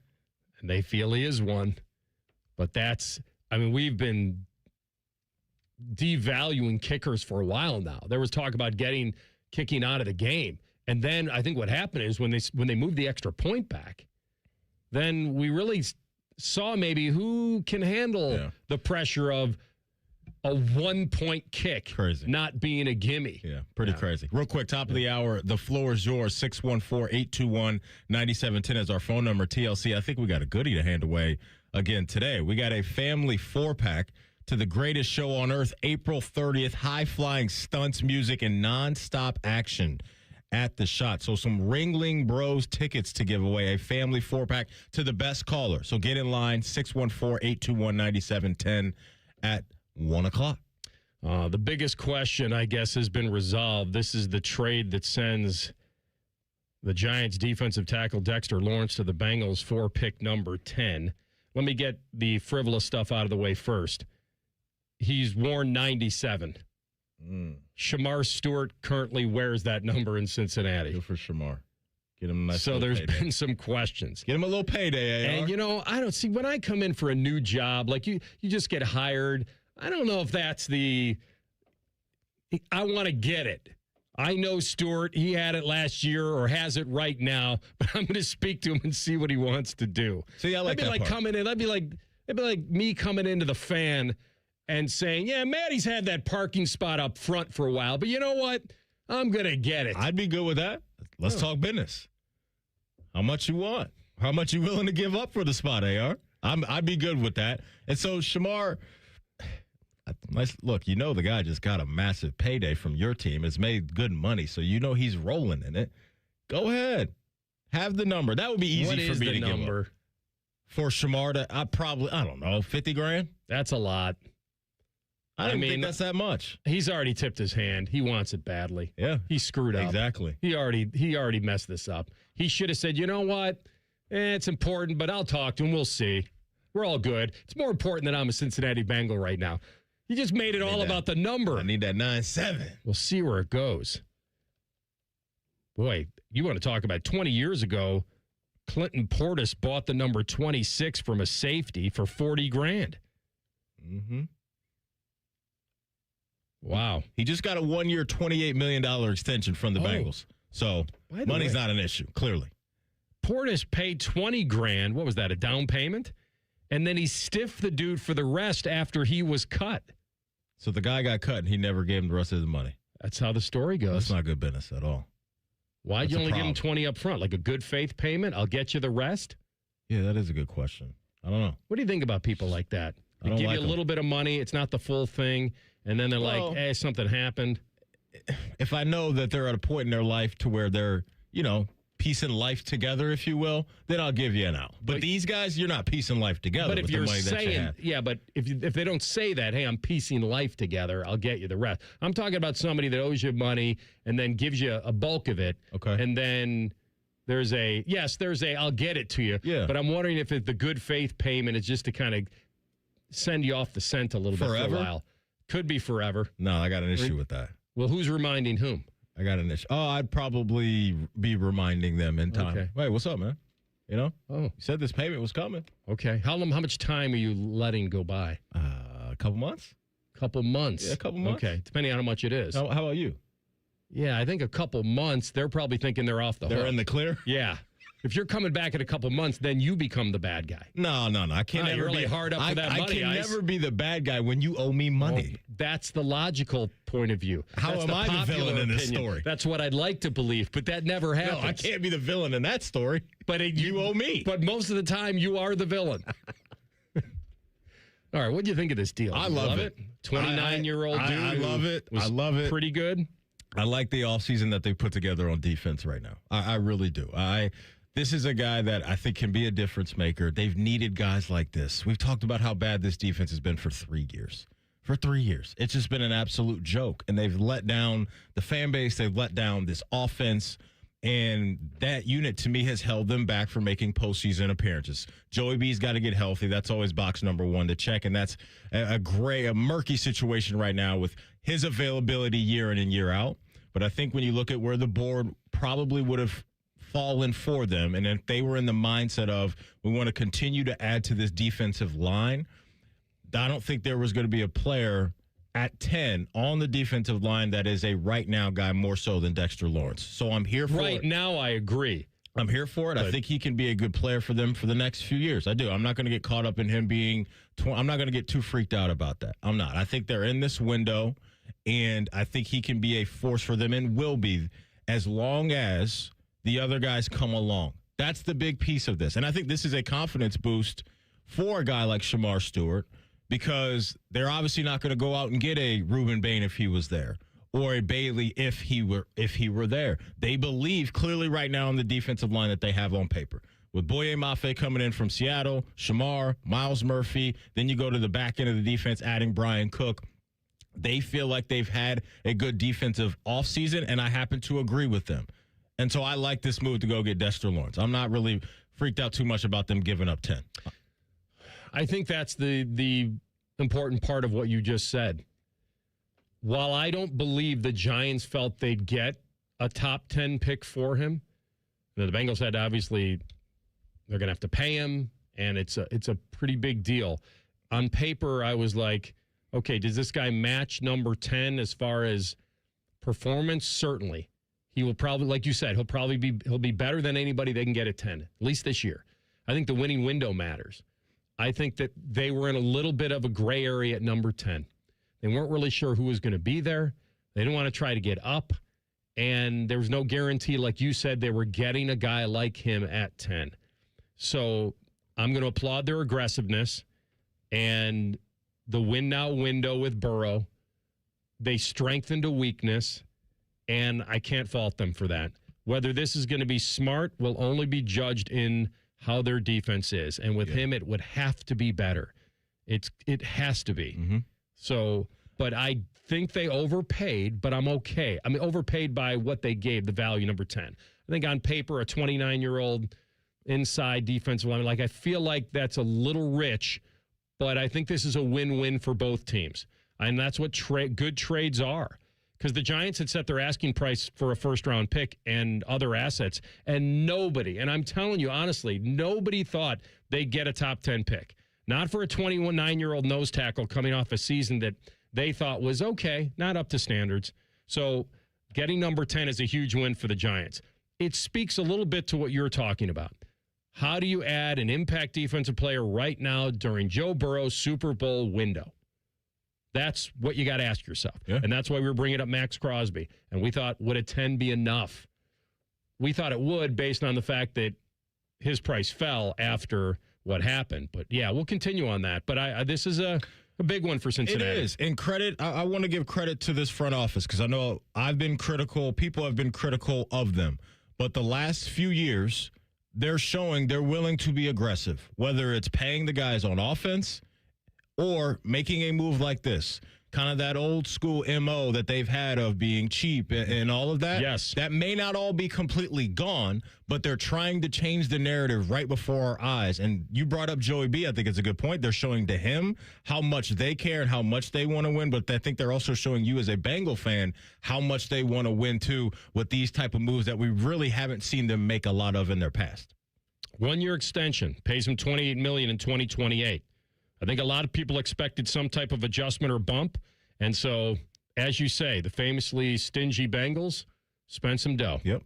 And they feel he is one. But we've been devaluing kickers for a while now. There was talk about kicking out of the game. And then I think what happened is when they moved the extra point back, then we really saw maybe who can handle the pressure of a 1-point kick. Crazy. Not being a gimme. Yeah, pretty crazy. Real quick, top of the hour, the floor is yours. 614-821-9710 is our phone number. TLC, I think we got a goodie to hand away again today. We got a family 4-pack to the greatest show on earth, April 30th. High-flying stunts, music, and nonstop action at the Shot. So some Ringling Bros tickets to give away, a family 4-pack to the best caller. So get in line, 614-821-9710 at 1 o'clock. The biggest question, I guess, has been resolved. This is the trade that sends the Giants defensive tackle Dexter Lawrence to the Bengals for pick number 10. Let me get the frivolous stuff out of the way first. He's worn 97. Shamar Stewart currently wears that number in Cincinnati. Good for Shamar. Get him a nice So there's payday. been some questions. Get him a little payday, AR. And, I don't see, when I come in for a new job, like you just get hired, I don't know if that's I want to get it. I know Stewart, he had it last year or has it right now, but I'm going to speak to him and see what he wants to do. See, I like that part. Coming in, it'd be like me coming into the Fan and saying, yeah, Maddie's had that parking spot up front for a while, but you know what? I'm going to get it. I'd be good with that. Let's talk business. How much you want? How much you willing to give up for the spot, AR? I'd be good with that. And so, Shamar, look, the guy just got a massive payday from your team. It's made good money, so he's rolling in it. Go ahead. Have the number. That would be easy for me to give up. For Shamar to, I don't know, $50,000? That's a lot. I don't think that's that much. He's already tipped his hand. He wants it badly. Yeah. He screwed up. Exactly. He already messed this up. He should have said, you know what? It's important, but I'll talk to him. We'll see. We're all good. It's more important that I'm a Cincinnati Bengal right now. He just made it all about the number. I need that 9-7. We'll see where it goes. Boy, you want to talk about 20 years ago, Clinton Portis bought the number 26 from a safety for $40,000. Mm-hmm. Wow. He just got a 1-year, $28 million extension from the Bengals. So money's not an issue, clearly. Portis paid $20,000. What was that, a down payment? And then he stiffed the dude for the rest after he was cut. So the guy got cut and he never gave him the rest of the money. That's how the story goes. That's not good business at all. Why'd you only give him 20 up front? Like a good faith payment? I'll get you the rest? Yeah, that is a good question. I don't know. What do you think about people like that? They give you a little bit of money. It's not the full thing. And then they're like, hey, something happened. If I know that they're at a point in their life to where they're, piecing life together, if you will, then I'll give you an out. But these guys, you're not piecing life together. But if with you're the money that you have. yeah, but if they don't say that, hey, I'm piecing life together, I'll get you the rest. I'm talking about somebody that owes you money and then gives you a bulk of it. Okay. And then there's I'll get it to you. Yeah. But I'm wondering if the good faith payment is just to kind of send you off the scent a little bit for a while. Could be forever. No, I got an issue with that. Well, who's reminding whom? I got an issue. Oh, I'd probably be reminding them in time. Okay. Wait, what's up, man? Oh. You said this payment was coming. Okay. How much time are you letting go by? A couple months. Couple months. Yeah, a couple months. Okay. Depending on how much it is. How about you? Yeah, I think a couple months, they're probably thinking they're off the hook. They're in the clear? Yeah. If you're coming back in a couple months, then you become the bad guy. No. I can't ever you're really be hard up for that money. I can never be the bad guy when you owe me money. Well, that's the logical point of view. How am I the villain in this story? That's what I'd like to believe, but that never happens. No, I can't be the villain in that story. But you owe me. But most of the time, you are the villain. All right, what do you think of this deal? I love it. 29-year-old dude. I love it. I love it. Pretty good. I like the offseason that they put together on defense right now. I really do. This is a guy that I think can be a difference maker. They've needed guys like this. We've talked about how bad this defense has been for 3 years. For 3 years. It's just been an absolute joke. And they've let down the fan base. They've let down this offense. And that unit, to me, has held them back from making postseason appearances. Joey B's got to get healthy. That's always box number one to check. And that's a murky situation right now with his availability year in and year out. But I think when you look at where the board probably would have fallen for them, and if they were in the mindset of, we want to continue to add to this defensive line, I don't think there was going to be a player at 10 on the defensive line that is a right now guy more so than Dexter Lawrence. So I'm here for right now. I agree. I'm here for it. I think he can be a good player for them for the next few years. I do. I'm not going to get caught up in him being I'm not going to get too freaked out about that. I'm not. I think they're in this window, and I think he can be a force for them and will be as long as the other guys come along. That's the big piece of this. And I think this is a confidence boost for a guy like Shamar Stewart, because they're obviously not going to go out and get a Reuben Bain if he was there, or a Bailey if he were there. They believe clearly right now in the defensive line that they have on paper. With Boye Mafe coming in from Seattle, Shamar, Miles Murphy, then you go to the back end of the defense, adding Brian Cook. They feel like they've had a good defensive offseason, and I happen to agree with them. And so I like this move to go get Dexter Lawrence. I'm not really freaked out too much about them giving up 10. I think that's the important part of what you just said. While I don't believe the Giants felt they'd get a top 10 pick for him, the Bengals had obviously they're going to have to pay him, and it's a pretty big deal. On paper, I was like, okay, does this guy match number 10 as far as performance? Certainly. He will probably, like you said, he'll be better than anybody they can get at 10, at least this year. I think the winning window matters. I think that they were in a little bit of a gray area at number 10. They weren't really sure who was going to be there. They didn't want to try to get up. And there was no guarantee, like you said, they were getting a guy like him at 10. So I'm going to applaud their aggressiveness and the win now window with Burrow. They strengthened a weakness, and I can't fault them for that. Whether this is going to be smart will only be judged in how their defense is. And with him, it would have to be better. It has to be. Mm-hmm. So, but I think they overpaid, but I'm okay. I mean, overpaid by what they gave, the value, number 10. I think on paper, a 29-year-old inside defensive lineman, I feel like that's a little rich, but I think this is a win-win for both teams. And that's what good trades are. Because the Giants had set their asking price for a first-round pick and other assets, and nobody, and I'm telling you honestly, nobody thought they'd get a top 10 pick. Not for a 29-year-old nose tackle coming off a season that they thought was okay, not up to standards. So getting number 10 is a huge win for the Giants. It speaks a little bit to what you're talking about. How do you add an impact defensive player right now during Joe Burrow's Super Bowl window? That's what you got to ask yourself. Yeah. And that's why we were bringing up Max Crosby. And we thought, would a 10 be enough? We thought it would, based on the fact that his price fell after what happened. But, yeah, we'll continue on that. But this is a big one for Cincinnati. It is. And credit, I want to give credit to this front office, because I know I've been critical. People have been critical of them. But the last few years, they're showing they're willing to be aggressive, whether it's paying the guys on offense or making a move like this, kind of that old school MO that they've had of being cheap and all of that. Yes. That may not all be completely gone, but they're trying to change the narrative right before our eyes. And you brought up Joey B. I think it's a good point. They're showing to him how much they care and how much they want to win, but I think they're also showing you as a Bengal fan how much they want to win too with these type of moves that we really haven't seen them make a lot of in their past. 1-year extension, pays him $28 million in 2028. I think a lot of people expected some type of adjustment or bump. And so, as you say, the famously stingy Bengals spent some dough. Yep.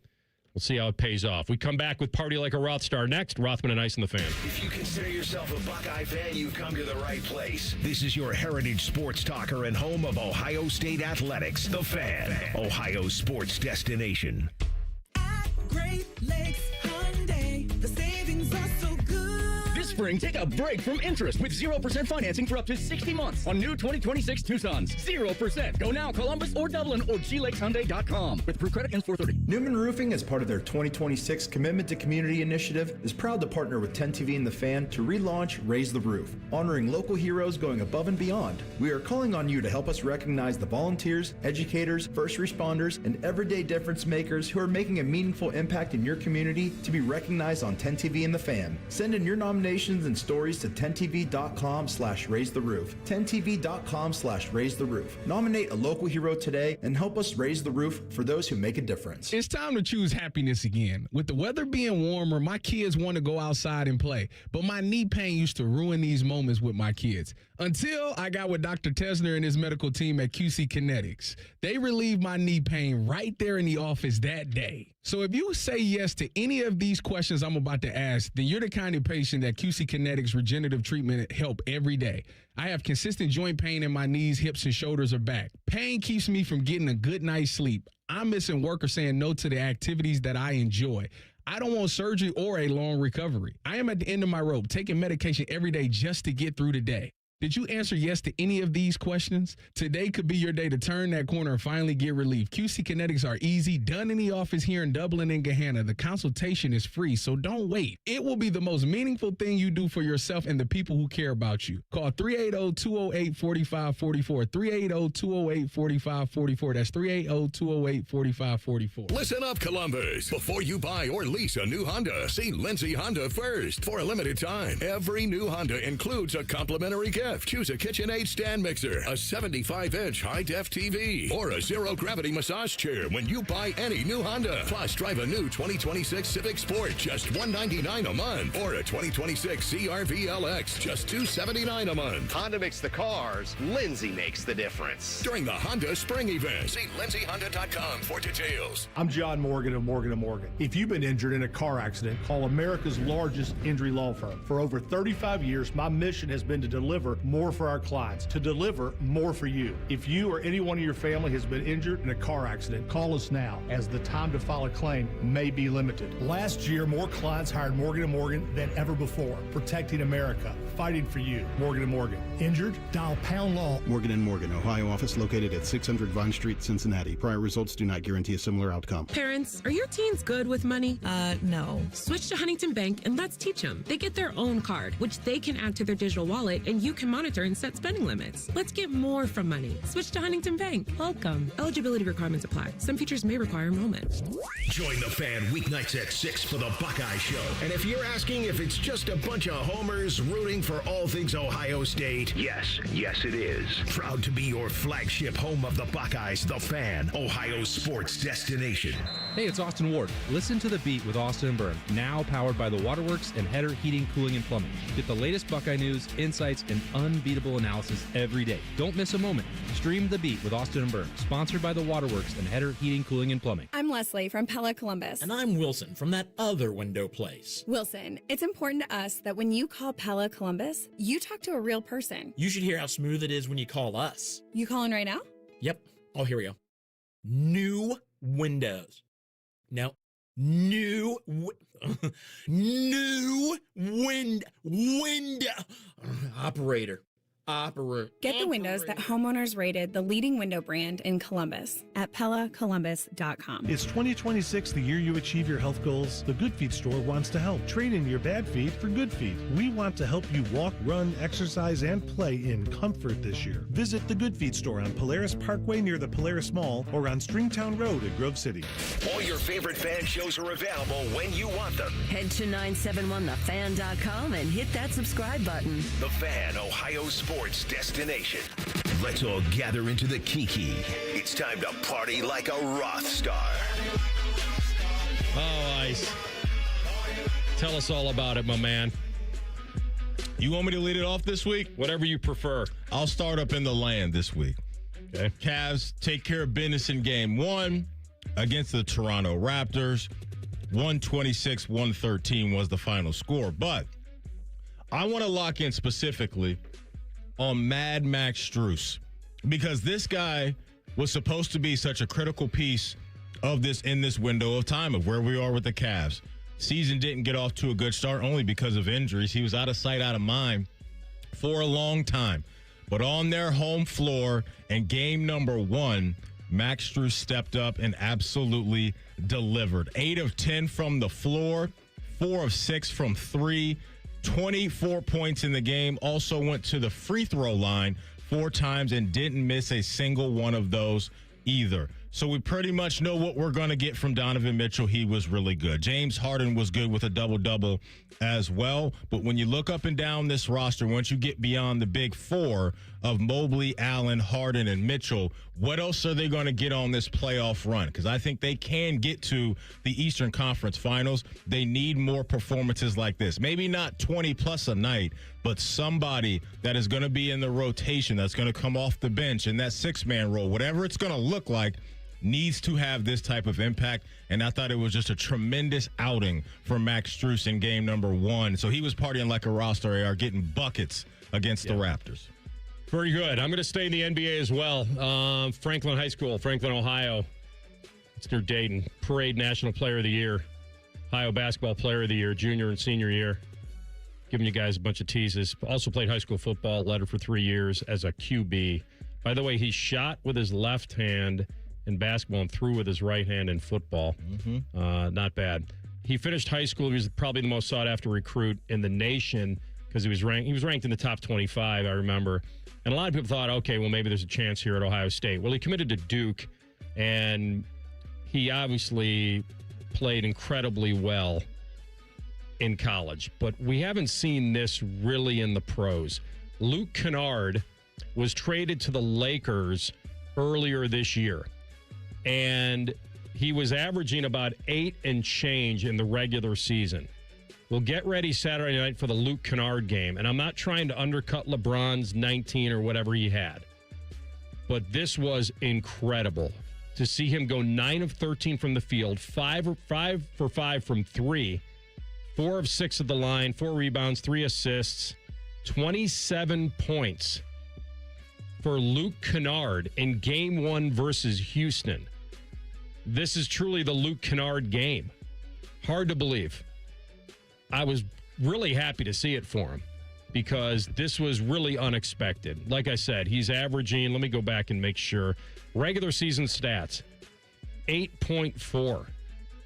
We'll see how it pays off. We come back with Party Like a Roth Star next. Rothman and Ice and the Fan. If you consider yourself a Buckeye fan, you've come to the right place. This is your heritage sports talker and home of Ohio State Athletics, The Fan, Ohio's sports destination. At Great Lakes Hyundai, the savings are so good. This spring, take a break from interest with 0% financing for up to 60 months on new 2026 Tucsons. 0%. Go now, Columbus or Dublin or GLakesHyundai.com. With approved credit ends 4/30. Newman Roofing, as part of their 2026 Commitment to Community initiative, is proud to partner with 10TV and The Fan to relaunch Raise the Roof, honoring local heroes going above and beyond. We are calling on you to help us recognize the volunteers, educators, first responders, and everyday difference makers who are making a meaningful impact in your community to be recognized on 10TV and The Fan. Send in your nomination Donations and stories to 10tv.com/raisetheroof. 10tv.com/raisetheroof. Nominate a local hero today and help us raise the roof for those who make a difference. It's time to choose happiness again. With the weather being warmer, my kids want to go outside and play, but my knee pain used to ruin these moments with my kids. Until I got with Dr. Tesner and his medical team at QC Kinetics. They relieved my knee pain right there in the office that day. So if you say yes to any of these questions I'm about to ask, then you're the kind of patient that QC Kinetics regenerative treatment help every day. I have consistent joint pain in my knees, hips, and shoulders or back. Pain keeps me from getting a good night's sleep. I'm missing work or saying no to the activities that I enjoy. I don't want surgery or a long recovery. I am at the end of my rope, taking medication every day just to get through the day. Did you answer yes to any of these questions? Today could be your day to turn that corner and finally get relief. QC Kinetics are easy, done in the office here in Dublin and Gahanna. The consultation is free, so don't wait. It will be the most meaningful thing you do for yourself and the people who care about you. Call 380-208-4544. 380-208-4544. That's 380-208-4544. Listen up, Columbus. Before you buy or lease a new Honda, see Lindsay Honda first. For a limited time, every new Honda includes a complimentary gift. Choose a KitchenAid stand mixer, a 75-inch high-def TV, or a zero-gravity massage chair when you buy any new Honda. Plus, drive a new 2026 Civic Sport, just $199 a month, or a 2026 CR-V LX, just $279 a month. Honda makes the cars. Lindsay makes the difference. During the Honda Spring Event, see lindsayhonda.com for details. I'm John Morgan of Morgan & Morgan. If you've been injured in a car accident, call America's largest injury law firm. For over 35 years, my mission has been to deliver more for our clients, to deliver more for you. If you or anyone in your family has been injured in a car accident, call us now, as the time to file a claim may be limited. Last year, more clients hired Morgan & Morgan than ever before, protecting America, fighting for you. Morgan & Morgan. Injured? Dial pound law. Morgan & Morgan, Ohio office located at 600 Vine Street, Cincinnati. Prior results do not guarantee a similar outcome. Parents, are your teens good with money? No. Switch to Huntington Bank and let's teach them. They get their own card, which they can add to their digital wallet, and you can monitor and set spending limits. Let's get more from money. Switch to Huntington Bank. Welcome. Eligibility requirements apply. Some features may require enrollment. Join the fan weeknights at 6 for the Buckeye Show. And if you're asking if it's just a bunch of homers rooting for all things Ohio State, yes it is. Proud to be your flagship home of the Buckeyes, the Fan, Ohio's sports destination. Hey, it's Austin Ward. Listen to The Beat with Austin and Byrne, now powered by the Waterworks and Header Heating, Cooling, and Plumbing. Get the latest Buckeye news, insights, and unbeatable analysis every day. Don't miss a moment. Stream The Beat with Austin and Byrne, sponsored by the Waterworks and Header Heating, Cooling, and Plumbing. I'm Leslie from Pella Columbus. And I'm Wilson from that other window place. Wilson, it's important to us that when you call Pella Columbus, you talk to a real person. You should hear how smooth it is when you call us. You calling right now? Yep. Oh, here we go. New windows. No. New window. Operator. Get the windows that homeowners rated the leading window brand in Columbus at PellaColumbus.com. Is 2026 the year you achieve your health goals? The Good Feet store wants to help. Trade in your bad feet for good feet. We want to help you walk, run, exercise, and play in comfort this year. Visit the Good Feet store on Polaris Parkway near the Polaris Mall or on Stringtown Road at Grove City. All your favorite fan shows are available when you want them. Head to 971thefan.com and hit that subscribe button. The Fan, Ohio sports destination. Let's all gather into the Kiki. It's time to party like a Roth star. Oh, Ice. Tell us all about it, my man. You want me to lead it off this week? Whatever you prefer. I'll start up in the land this week. Okay. Cavs take care of business in game one against the Toronto Raptors. 126-113 was the final score. But I want to lock in specifically on Mad Max Strus, because this guy was supposed to be such a critical piece of this in this window of time of where we are with the Cavs. Season didn't get off to a good start only because of injuries. He was out of sight, out of mind for a long time. But on their home floor in game number one, Max Strus stepped up and absolutely delivered. 8 of 10 from the floor, 4 of 6 from 3, 24 points in the game. Also went to the free throw line 4 times and didn't miss a single one of those either. So we pretty much know what we're going to get from Donovan Mitchell. He was really good. James Harden was good with a double-double as well. But when you look up and down this roster, once you get beyond the big four of Mobley, Allen, Harden, and Mitchell, what else are they going to get on this playoff run? Because I think they can get to the Eastern Conference Finals. They need more performances like this. Maybe not 20-plus a night, but somebody that is going to be in the rotation, that's going to come off the bench in that six-man role, whatever it's going to look like, needs to have this type of impact. And I thought it was just a tremendous outing for Max Strus in game number 1. So he was partying like a rock star, AR, getting buckets against the Raptors. Very good. I'm going to stay in the NBA as well. Franklin High School, Franklin, Ohio. It's near Dayton. Parade National Player of the Year. Ohio Basketball Player of the Year, junior and senior year. Giving you guys a bunch of teases. Also played high school football, led it for 3 years as a QB. By the way, he shot with his left hand in basketball and threw with his right hand in football. Not bad. He finished high school. He was probably the most sought-after recruit in the nation because he was ranked in the top 25, I remember. And a lot of people thought, okay, well, maybe there's a chance here at Ohio State. Well, he committed to Duke, and he obviously played incredibly well in college. But we haven't seen this really in the pros. Luke Kennard was traded to the Lakers earlier this year. And he was averaging about 8 and change in the regular season. We'll get ready Saturday night for the Luke Kennard game. And I'm not trying to undercut LeBron's 19 or whatever he had. But this was incredible to see him go 9 of 13 from the field, 5 for 5 from 3, 4 of 6 at the line, 4 rebounds, 3 assists, 27 points for Luke Kennard in game 1 versus Houston. This is truly the Luke Kennard game. Hard to believe. I was really happy to see it for him because this was really unexpected. Like I said, he's averaging, let me go back and make sure, regular season stats, 8.4.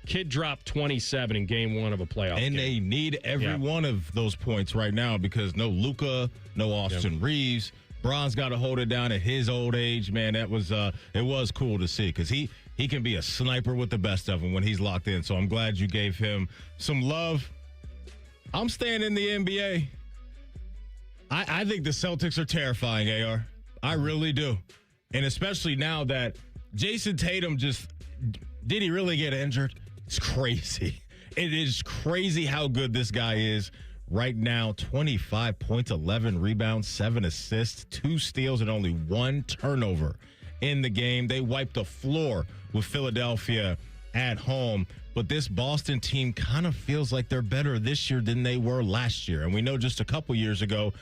Kid dropped 27 in game 1 of a playoff game. And they need every one of those points right now because no Luka, no Austin Reeves. Bron's got to hold it down at his old age, man. That was it was cool to see because he can be a sniper with the best of them when he's locked in. So I'm glad you gave him some love. I'm staying in the NBA. I think the Celtics are terrifying, AR. I really do. And especially now that Jason Tatum did he really get injured? It's crazy. It is crazy how good this guy is. Right now, 25 points, 11 rebounds, 7 assists, 2 steals, and only 1 turnover in the game. They wiped the floor with Philadelphia at home. But this Boston team kind of feels like they're better this year than they were last year. And we know just a couple years ago,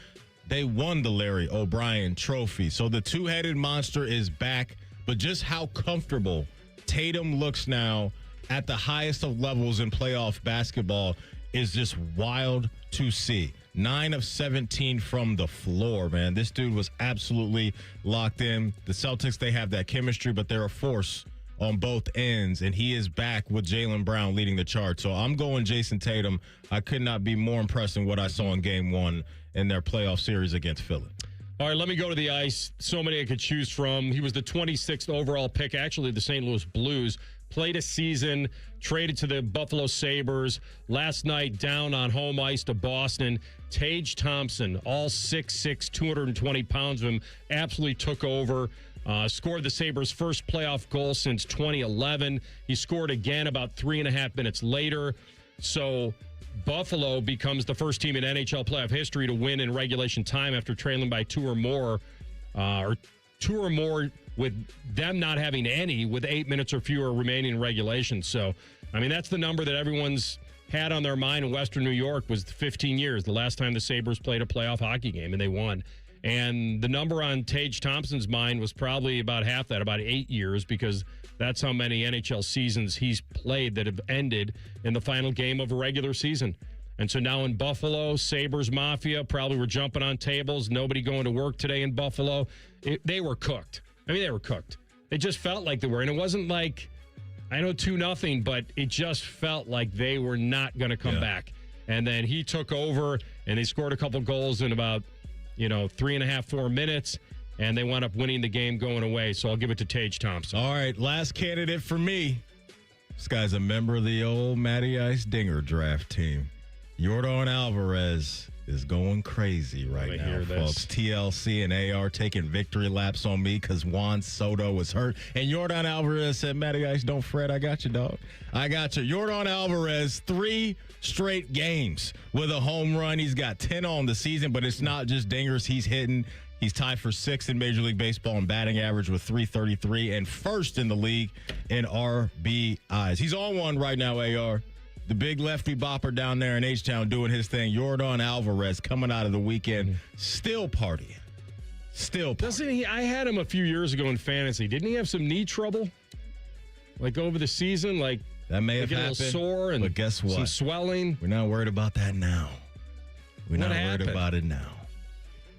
they won the Larry O'Brien Trophy. So the two-headed monster is back. But just how comfortable Tatum looks now at the highest of levels in playoff basketball is just wild to see. 9 of 17 from the floor, man. This dude was absolutely locked in. The Celtics, they have that chemistry, but they're a force on both ends, and he is back with Jaylen Brown leading the charge. So I'm going Jason Tatum. I could not be more impressed than what I saw in game 1 in their playoff series against Philly. All right, let me go to the ice. So many I could choose from. He was the 26th overall pick, actually the St. Louis Blues. Played a season, traded to the Buffalo Sabres. Last night, down on home ice to Boston. Tage Thompson, all 6'6", 220 pounds of him, absolutely took over. Scored the Sabres' first playoff goal since 2011. He scored again about 3.5 minutes later. So Buffalo becomes the first team in NHL playoff history to win in regulation time after trailing by 2 or more, with them not having any with 8 minutes or fewer remaining in regulation. So, I mean, that's the number that everyone's had on their mind in Western New York was 15 years, the last time the Sabres played a playoff hockey game, and they won. And the number on Tage Thompson's mind was probably about half that, about 8 years, because that's how many NHL seasons he's played that have ended in the final game of a regular season. And so now in Buffalo, Sabres Mafia probably were jumping on tables. Nobody going to work today in Buffalo. They were cooked. I mean, they were cooked. It just felt like they were. And it wasn't like, I know 2-0, but it just felt like they were not going to come back. And then he took over, and they scored a couple goals in about, 3.5, 4 minutes. and they wound up winning the game going away. So I'll give it to Tage Thompson. All right, last candidate for me. This guy's a member of the old Matty Ice Dinger draft team. Yordan Alvarez is going crazy right now, folks. TLC and AR taking victory laps on me because Juan Soto was hurt. And Yordan Alvarez said, Matty Ice, don't fret. I got you, dog. I got you. Yordan Alvarez, 3 straight games with a home run. He's got 10 on the season, but it's not just dingers he's hitting. He's tied for 6th in Major League Baseball in batting average with 333 and 1st in the league in RBIs. He's on one right now, AR. The big lefty bopper down there in H-Town doing his thing. Yordan Alvarez coming out of the weekend, still partying. Still partying. Doesn't he? I had him a few years ago in fantasy. Didn't he have some knee trouble? Like over the season? Like that may have happened. A little sore and but guess what? Some swelling. We're not worried about that now. We're What not happened? worried about it now.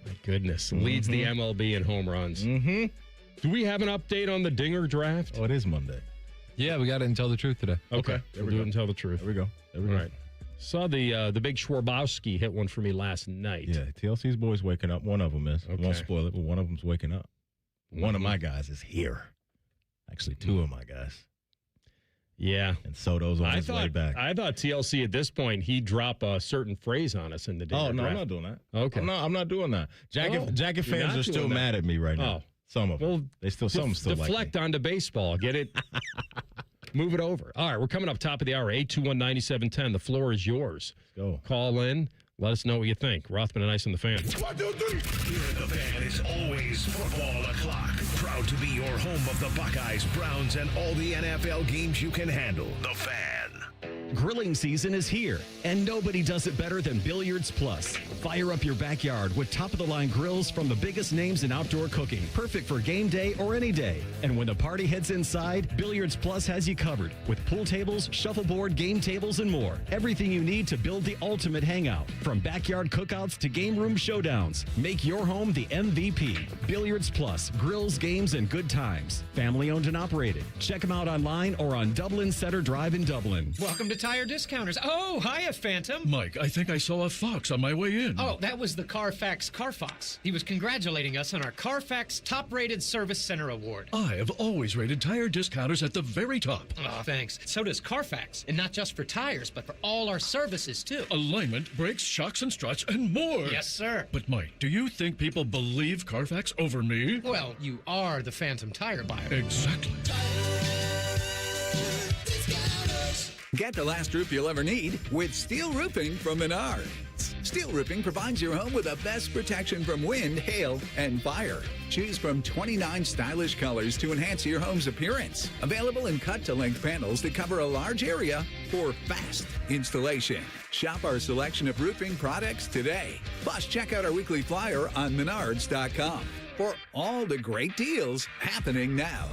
My goodness. Leads the MLB in home runs. Mm-hmm. Do we have an update on the Dinger draft? Oh, it is Monday. Yeah, we got it and Tell the Truth today. Okay. We'll do it and Tell the Truth. There we go. All right. Saw the big Schwarbowski hit one for me last night. Yeah, TLC's boys waking up. One of them is. Okay. I won't spoil it, but one of them's waking up. One of my guys is here. Actually, 2 of my guys. Yeah. And Soto's on his way back. I thought TLC at this point, he'd drop a certain phrase on us in the Dinger Oh, no, draft. I'm not doing that. Okay. I'm not doing that. Jacket you're fans not are still doing that. mad at me right now. Oh. Some of them. Well, They still some still like me. deflect onto baseball. Get it? Move it over. All right, we're coming up top of the hour. 821-9710. The floor is yours. Let's go. Call in. Let us know what you think. Rothman and Ice and the Fan. 1, 2, 3. Here at the Fan is always football o'clock. Proud to be your home of the Buckeyes, Browns, and all the NFL games you can handle. The Fan. Grilling season is here, and nobody does it better than Billiards Plus. Fire up your backyard with top-of-the-line grills from the biggest names in outdoor cooking, perfect for game day or any day. And when the party heads inside, Billiards Plus has you covered with pool tables, shuffleboard, game tables, and more. Everything you need to build the ultimate hangout, from backyard cookouts to game room showdowns. Make your home the MVP. Billiards Plus, grills, games, and good times. Family owned and operated. Check them out online or on Dublin Center Drive in Dublin. Welcome to Tire Discounters. Oh, hiya, Phantom. Mike, I think I saw a fox on my way in. Oh, that was the Carfax Carfox. He was congratulating us on our Carfax Top-Rated Service Center Award. I have always rated Tire Discounters at the very top. Oh, thanks. So does Carfax. And not just for tires, but for all our services, too. Alignment, brakes, shocks, and struts, and more. Yes, sir. But, Mike, do you think people believe Carfax over me? Well, you are the Phantom tire buyer. Exactly. Get the last roof you'll ever need with steel roofing from Menards. Steel roofing provides your home with the best protection from wind, hail, and fire. Choose from 29 stylish colors to enhance your home's appearance. Available in cut-to-length panels that cover a large area for fast installation. Shop our selection of roofing products today. Plus, check out our weekly flyer on Menards.com for all the great deals happening now.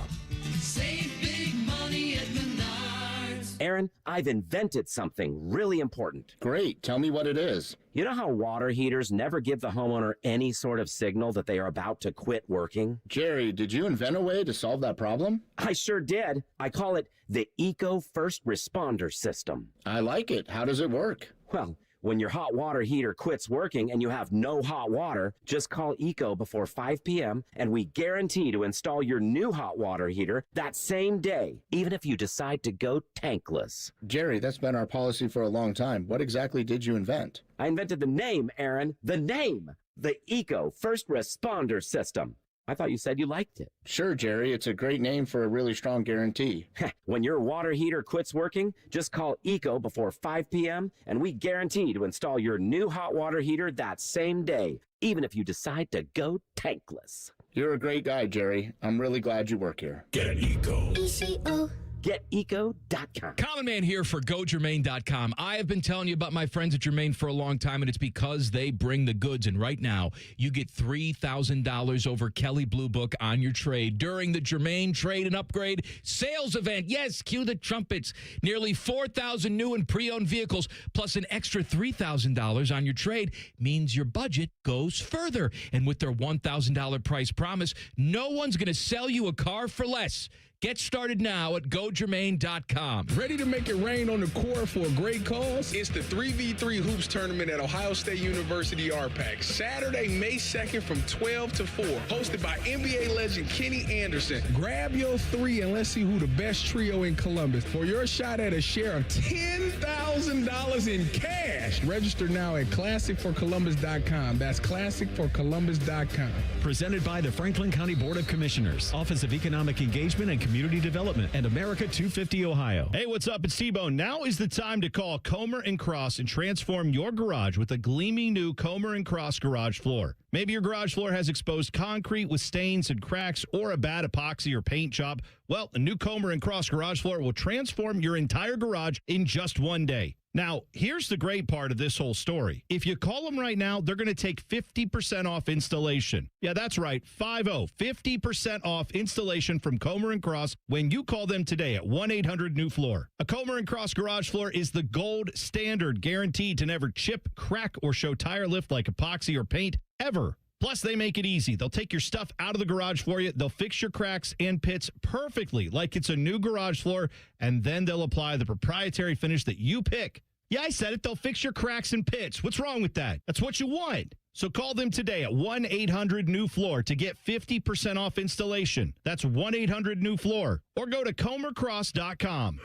Save big money at Menards. Aaron, I've invented something really important. Great. Tell me what it is. You know how water heaters never give the homeowner any sort of signal that they are about to quit working? Jerry, did you invent a way to solve that problem? I sure did. I call it the Eco First Responder System. I like it. How does it work? Well, when your hot water heater quits working and you have no hot water, just call ECO before 5 p.m. and we guarantee to install your new hot water heater that same day, even if you decide to go tankless. Jerry, that's been our policy for a long time. What exactly did you invent? I invented the name, Aaron. The name. The Eco First Responder System. I thought you said you liked it. Sure, Jerry. It's a great name for a really strong guarantee. When your water heater quits working, just call ECO before 5 p.m. and we guarantee to install your new hot water heater that same day, even if you decide to go tankless. You're a great guy, Jerry. I'm really glad you work here. Get ECO. ECO. GetEco.com. Common Man here for GoGermain.com. I have been telling you about my friends at Germain for a long time, and it's because they bring the goods. And right now, you get $3,000 over Kelley Blue Book on your trade during the Germain Trade and Upgrade Sales Event. Yes, cue the trumpets. Nearly 4,000 new and pre-owned vehicles, plus an extra $3,000 on your trade means your budget goes further. And with their $1,000 price promise, no one's going to sell you a car for less. Get started now at GoGermain.com. Ready to make it rain on the court for a great cause? It's the 3v3 Hoops Tournament at Ohio State University RPAC. Saturday, May 2nd from 12 to 4. Hosted by NBA legend Kenny Anderson. Grab your three and let's see who the best trio in Columbus. For your shot at a share of $10,000 in cash. Register now at ClassicForColumbus.com. That's ClassicForColumbus.com. Presented by the Franklin County Board of Commissioners, Office of Economic Engagement and Community Development, and America 250 Ohio. Hey, what's up? It's T-Bone. Now is the time to call Comer & Cross and transform your garage with a gleaming new Comer & Cross garage floor. Maybe your garage floor has exposed concrete with stains and cracks or a bad epoxy or paint job. Well, a new Comer & Cross garage floor will transform your entire garage in just one day. Now, here's the great part of this whole story. If you call them right now, they're going to take 50% off installation. Yeah, that's right, 50% off installation from Comer & Cross when you call them today at 1-800-NEW-FLOOR. A Comer & Cross garage floor is the gold standard, guaranteed to never chip, crack, or show tire lift like epoxy or paint ever. Plus, they make it easy. They'll take your stuff out of the garage for you. They'll fix your cracks and pits perfectly like it's a new garage floor, and then they'll apply the proprietary finish that you pick. Yeah, I said it. They'll fix your cracks and pits. What's wrong with that? That's what you want. So call them today at 1-800-NEW-FLOOR to get 50% off installation. That's 1-800-NEW-FLOOR. Or go to ComerCross.com.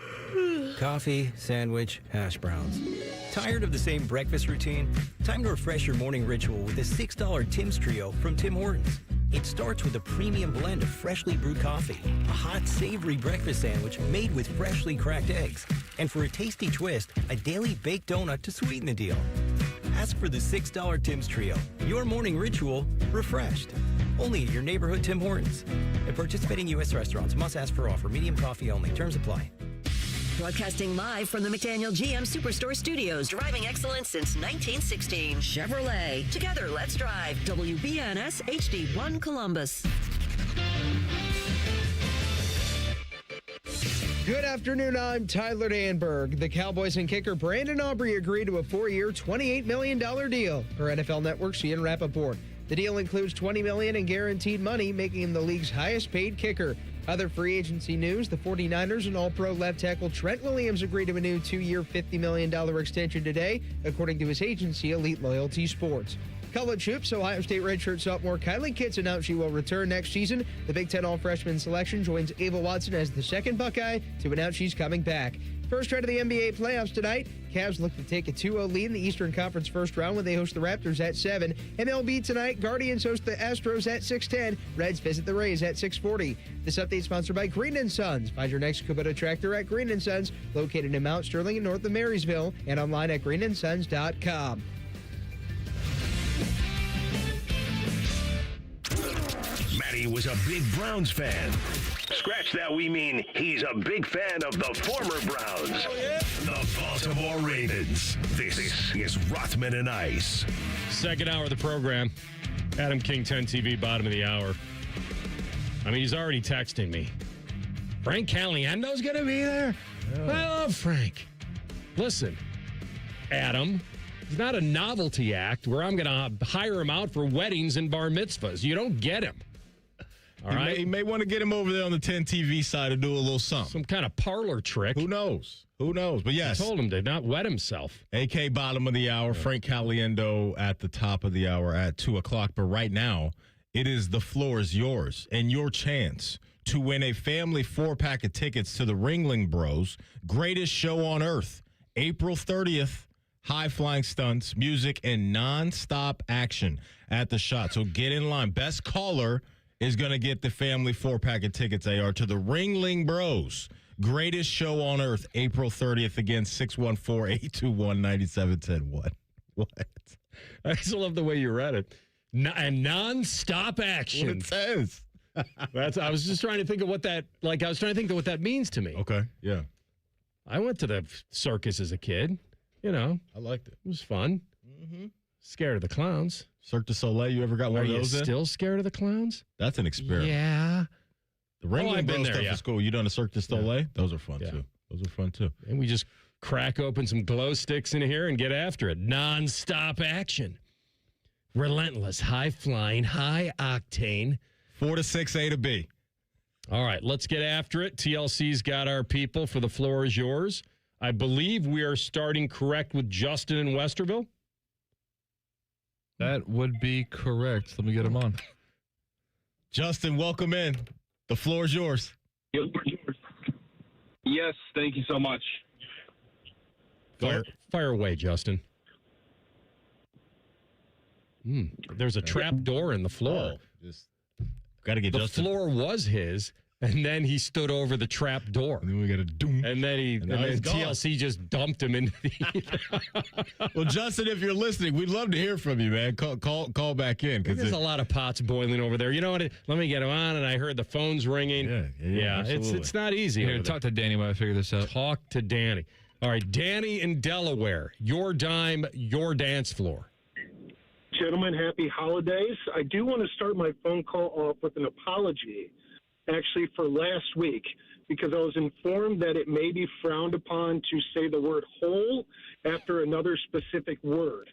Coffee, sandwich, hash browns. Tired of the same breakfast routine? Time to refresh your morning ritual with a $6 Tim's Trio from Tim Hortons. It starts with a premium blend of freshly brewed coffee, a hot, savory breakfast sandwich made with freshly cracked eggs, and for a tasty twist, a daily baked donut to sweeten the deal. Ask for the $6 Tim's Trio. Your morning ritual refreshed. Only at your neighborhood Tim Hortons. At participating U.S. restaurants, must ask for offer. Medium coffee only. Terms apply. Broadcasting live from the McDaniel GM Superstore Studios. Driving excellence since 1916. Chevrolet. Together, let's drive. WBNS HD1 Columbus. Good afternoon, I'm Tyler Danberg. The Cowboys and kicker Brandon Aubrey agreed to a 4-year, $28 million deal per NFL Network's Ian Rappaport. The deal includes $20 million in guaranteed money, making him the league's highest-paid kicker. Other free agency news, the 49ers and All-Pro left tackle Trent Williams agreed to a new 2-year, $50 million extension today, according to his agency, Elite Loyalty Sports. College hoops, Ohio State redshirt sophomore Kylie Kitts announced she will return next season. The Big Ten All-Freshman selection joins Ava Watson as the second Buckeye to announce she's coming back. First round of the NBA playoffs tonight. Cavs look to take a 2-0 lead in the Eastern Conference first round when they host the Raptors at 7. MLB tonight, Guardians host the Astros at 6:10. Reds visit the Rays at 6:40. This update sponsored by Green & Sons. Find your next Kubota tractor at Green & Sons, located in Mount Sterling and north of Marysville, and online at greenandsons.com. Matty was a big Browns fan. Scratch that, we mean he's a big fan of the former Browns. Oh, yeah? The Baltimore Ravens. This is Rothman and Ice. Second hour of the program. Adam King, 10 TV, bottom of the hour. I mean, he's already texting me. Frank Caliendo's going to be there? Oh. I love Frank. Listen, Adam, he's not a novelty act where I'm going to hire him out for weddings and bar mitzvahs. You don't get him. All right. You may want to get him over there on the 10 TV side to do a little something. Some kind of parlor trick. Who knows? Who knows? But yes. I told him to not wet himself. AK bottom of the hour. Yeah. Frank Caliendo at the top of the hour at 2 o'clock. But right now, it is the floor is yours and your chance to win a family 4-pack of tickets to the Ringling Bros greatest show on earth. April 30th. High-flying stunts, music, and non-stop action at the Shot. So get in line. Best caller is going to get the family 4-pack of tickets, AR, to the Ringling Bros. Greatest show on earth, April 30th. Again, 614-821-9710. What? I just love the way you read it. And non-stop action. What it says. I was just trying to think of what that, I was trying to think of what that means to me. Okay, yeah. I went to the circus as a kid. You know. I liked it. It was fun. Mm-hmm. Scared of the clowns. Cirque du Soleil, you ever got one of those? Are you still scared of the clowns? That's an experiment. Yeah. The Ringling Bros stuff for school. You done a Cirque du Soleil? Yeah. Those are fun, too. Those are fun, too. And we just crack open some glow sticks in here and get after it. Non-stop action. Relentless, high-flying, high-octane. 4 to 6, A to B. All right, let's get after it. TLC's got our people for the floor is yours. I believe we are starting correct with Justin in Westerville. That would be correct. Let me get him on. Justin, welcome in. The floor is yours. Yes, thank you so much. Fire away, Justin. There's a trap door in the floor. Got to get the Justin. floor was his, and then he stood over the trap door. And then we got a doom. And then TLC just dumped him into the ether. Well, Justin, if you're listening, we'd love to hear from you, man. Call back in. There's a lot of pots boiling over there. You know what? Let me get him on, and I heard the phone's ringing. Yeah, it's not easy. Here, talk to Danny while I figure this out. Talk to Danny. All right, Danny in Delaware. Your dime, your dance floor. Gentlemen, happy holidays. I do want to start my phone call off with an apology, actually, for last week, because I was informed that it may be frowned upon to say the word whole after another specific word.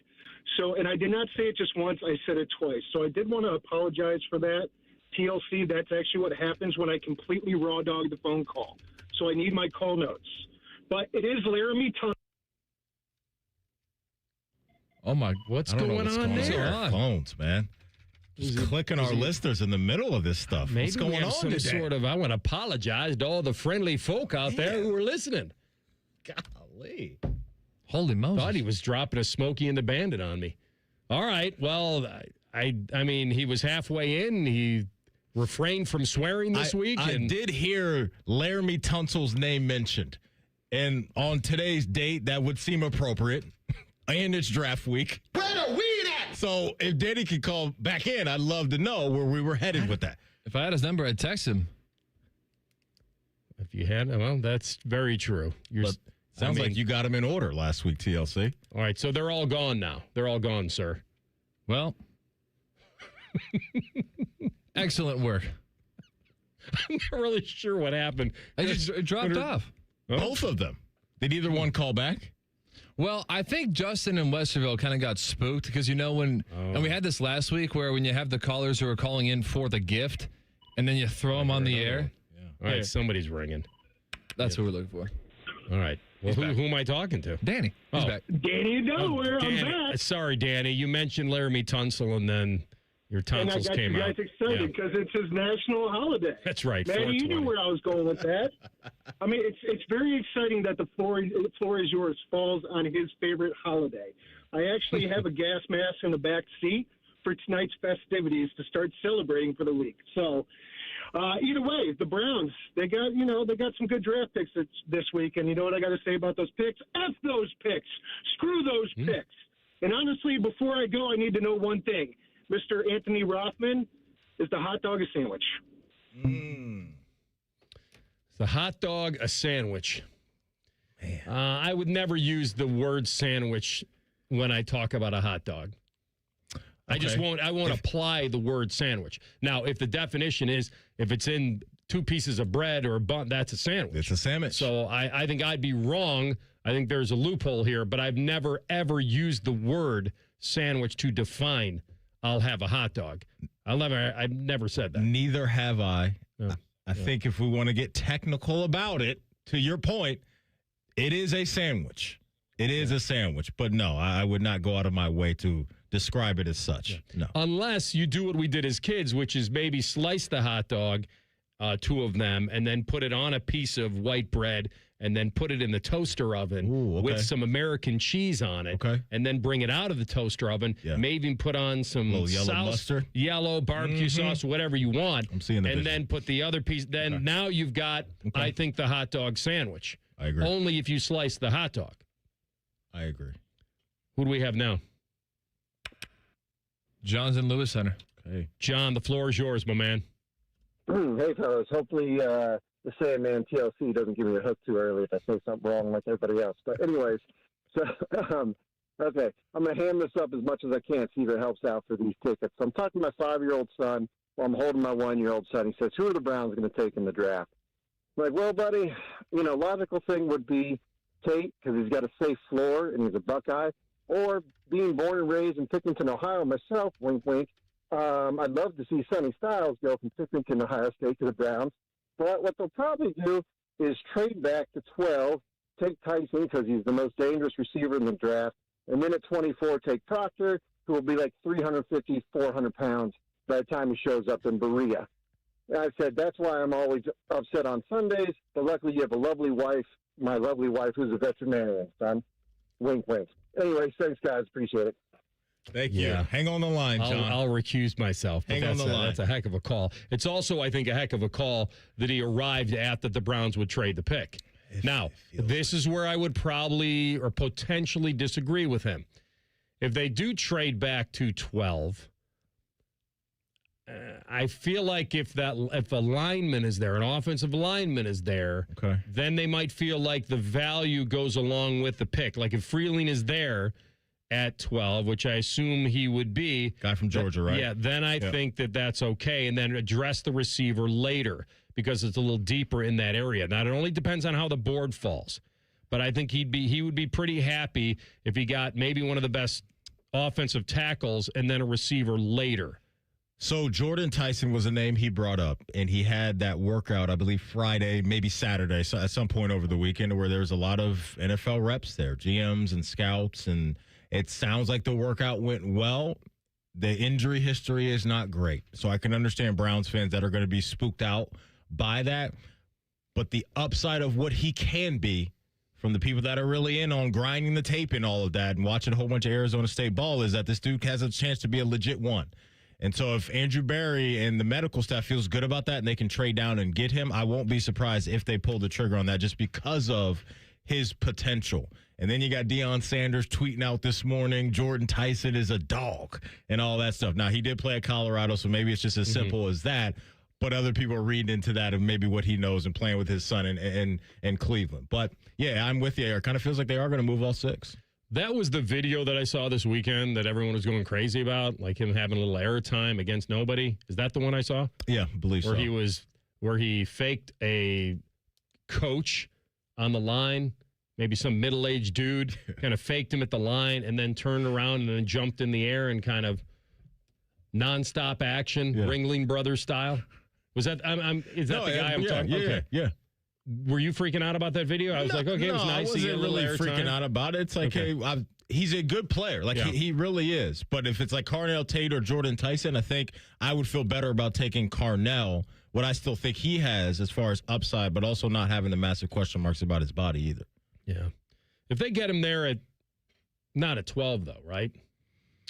So, and I did not say it just once, I said it twice. So I did want to apologize for that. TLC, that's actually what happens when I completely raw dog the phone call. So I need my call notes. But it is Laramie time. Oh, my. What's going on there? Phones, man. Just clicking our listeners in the middle of this stuff. Maybe What's going we have on some today? sort of, I want to apologize to all the friendly folk out there who were listening. Golly. Holy Moses. Thought he was dropping a Smokey and the Bandit on me. All right. Well, I mean, he was halfway in. He refrained from swearing this week. I did hear Laramie Tunsil's name mentioned. And on today's date, that would seem appropriate. And it's draft week. Where the weed at? So if Danny could call back in, I'd love to know where we were headed with that. If I had his number, I'd text him. If you had, well, that's very true. Sounds like you got him in order last week, TLC. All right, so they're all gone now. They're all gone, sir. Well, excellent work. I'm not really sure what happened. I just dropped off. Both of them. Did either one call back? Well, I think Justin in Westerville kind of got spooked because, and we had this last week where when you have the callers who are calling in for the gift and then you throw them on the air. Yeah. All right, somebody's ringing. That's what we're looking for. All right. Well, who am I talking to? Danny. He's back. Danny in Delaware, Danny. I'm back. Sorry, Danny. You mentioned Laramie Tunsil, and then your tonsils came out. And I got you guys excited because it's his national holiday. That's right. Man, you knew where I was going with that. I mean, it's very exciting that the floor is yours falls on his favorite holiday. I actually have a gas mask in the back seat for tonight's festivities to start celebrating for the week. So, either way, the Browns, they got some good draft picks this week. And you know what I got to say about those picks? F those picks. Screw those picks. And honestly, before I go, I need to know one thing. Mr. Anthony Rothman, is the hot dog a sandwich? The hot dog a sandwich. I would never use the word sandwich when I talk about a hot dog. Okay. I won't apply the word sandwich. Now, if the definition is if it's in two pieces of bread or a bun, that's a sandwich. It's a sandwich. So I think I'd be wrong. I think there's a loophole here, but I've never, ever used the word sandwich to define I'll have a hot dog. I've never said that. Neither have I. No. I think if we want to get technical about it, to your point, it is a sandwich. It is a sandwich. But no, I would not go out of my way to describe it as such. No. Unless you do what we did as kids, which is maybe slice the hot dog, two of them, and then put it on a piece of white bread and then put it in the toaster oven with some American cheese on it, and then bring it out of the toaster oven, maybe even put on some yellow mustard, yellow barbecue sauce, whatever you want, I'm seeing the and vision. then put the other piece. Then now you've got, I think, the hot dog sandwich. I agree. Only if you slice the hot dog. I agree. Who do we have now? John's in Lewis Center. Okay. John, the floor is yours, my man. Hey, fellas. Hopefully the Sandman TLC doesn't give me a hook too early if I say something wrong like everybody else. But anyways, so, okay, I'm going to hand this up as much as I can, see if it helps out for these tickets. So I'm talking to my 5-year-old son while I'm holding my 1-year-old son. He says, who are the Browns going to take in the draft? I'm like, well, buddy, logical thing would be Tate because he's got a safe floor and he's a Buckeye, or being born and raised in Pickerington, Ohio myself, wink, wink, I'd love to see Sonny Styles go from Pickerington, Ohio State to the Browns. But what they'll probably do is trade back to 12, take Tyson because he's the most dangerous receiver in the draft, and then at 24, take Proctor, who will be like 350, 400 pounds by the time he shows up in Berea. And I said, that's why I'm always upset on Sundays, but luckily you have a lovely wife, my lovely wife, who's a veterinarian, son. Wink, wink. Anyway, thanks, guys. Appreciate it. Thank you. Hang on the line, John. I'll recuse myself. Hang on the line. That's a heck of a call. It's also, I think, a heck of a call that he arrived at that the Browns would trade the pick. Now, this is where I would probably or potentially disagree with him. If they do trade back to 12, I feel like if a lineman is there, an offensive lineman is there, then they might feel like the value goes along with the pick. Like if Freeling is there at 12, which I assume he would be. Guy from Georgia, right? Yeah, then I think that's okay, and then address the receiver later because it's a little deeper in that area. Now, it only depends on how the board falls, but I think he would be pretty happy if he got maybe one of the best offensive tackles and then a receiver later. So Jordan Tyson was a name he brought up, and he had that workout, I believe, Friday, maybe Saturday, so at some point over the weekend where there was a lot of NFL reps there, GMs and scouts, and it sounds like the workout went well. The injury history is not great, so I can understand Browns fans that are going to be spooked out by that, but the upside of what he can be from the people that are really in on grinding the tape and all of that and watching a whole bunch of Arizona State ball is that this dude has a chance to be a legit one. And so if Andrew Berry and the medical staff feels good about that and they can trade down and get him, I won't be surprised if they pull the trigger on that just because of his potential. And then you got Deion Sanders tweeting out this morning, Jordan Tyson is a dog and all that stuff. Now, he did play at Colorado, so maybe it's just as simple as that. But other people are reading into that of maybe what he knows and playing with his son in Cleveland. But, yeah, I'm with you. It kind of feels like they are going to move all six. That was the video that I saw this weekend that everyone was going crazy about, like him having a little airtime against nobody. Is that the one I saw? Yeah, I believe so. Where he faked a coach on the line, maybe some middle-aged dude, kind of faked him at the line and then turned around and then jumped in the air and kind of nonstop action, Ringling Brothers style. Was that? Is that the guy I'm talking? Okay. Yeah. Were you freaking out about that video? I was like, okay, it was nice. I wasn't really freaking out about it. It's like, hey, he's a good player. Like, he really is. But if it's like Carnell Tate or Jordan Tyson, I think I would feel better about taking Carnell, what I still think he has as far as upside, but also not having the massive question marks about his body either. Yeah. If they get him there not at 12, though, right?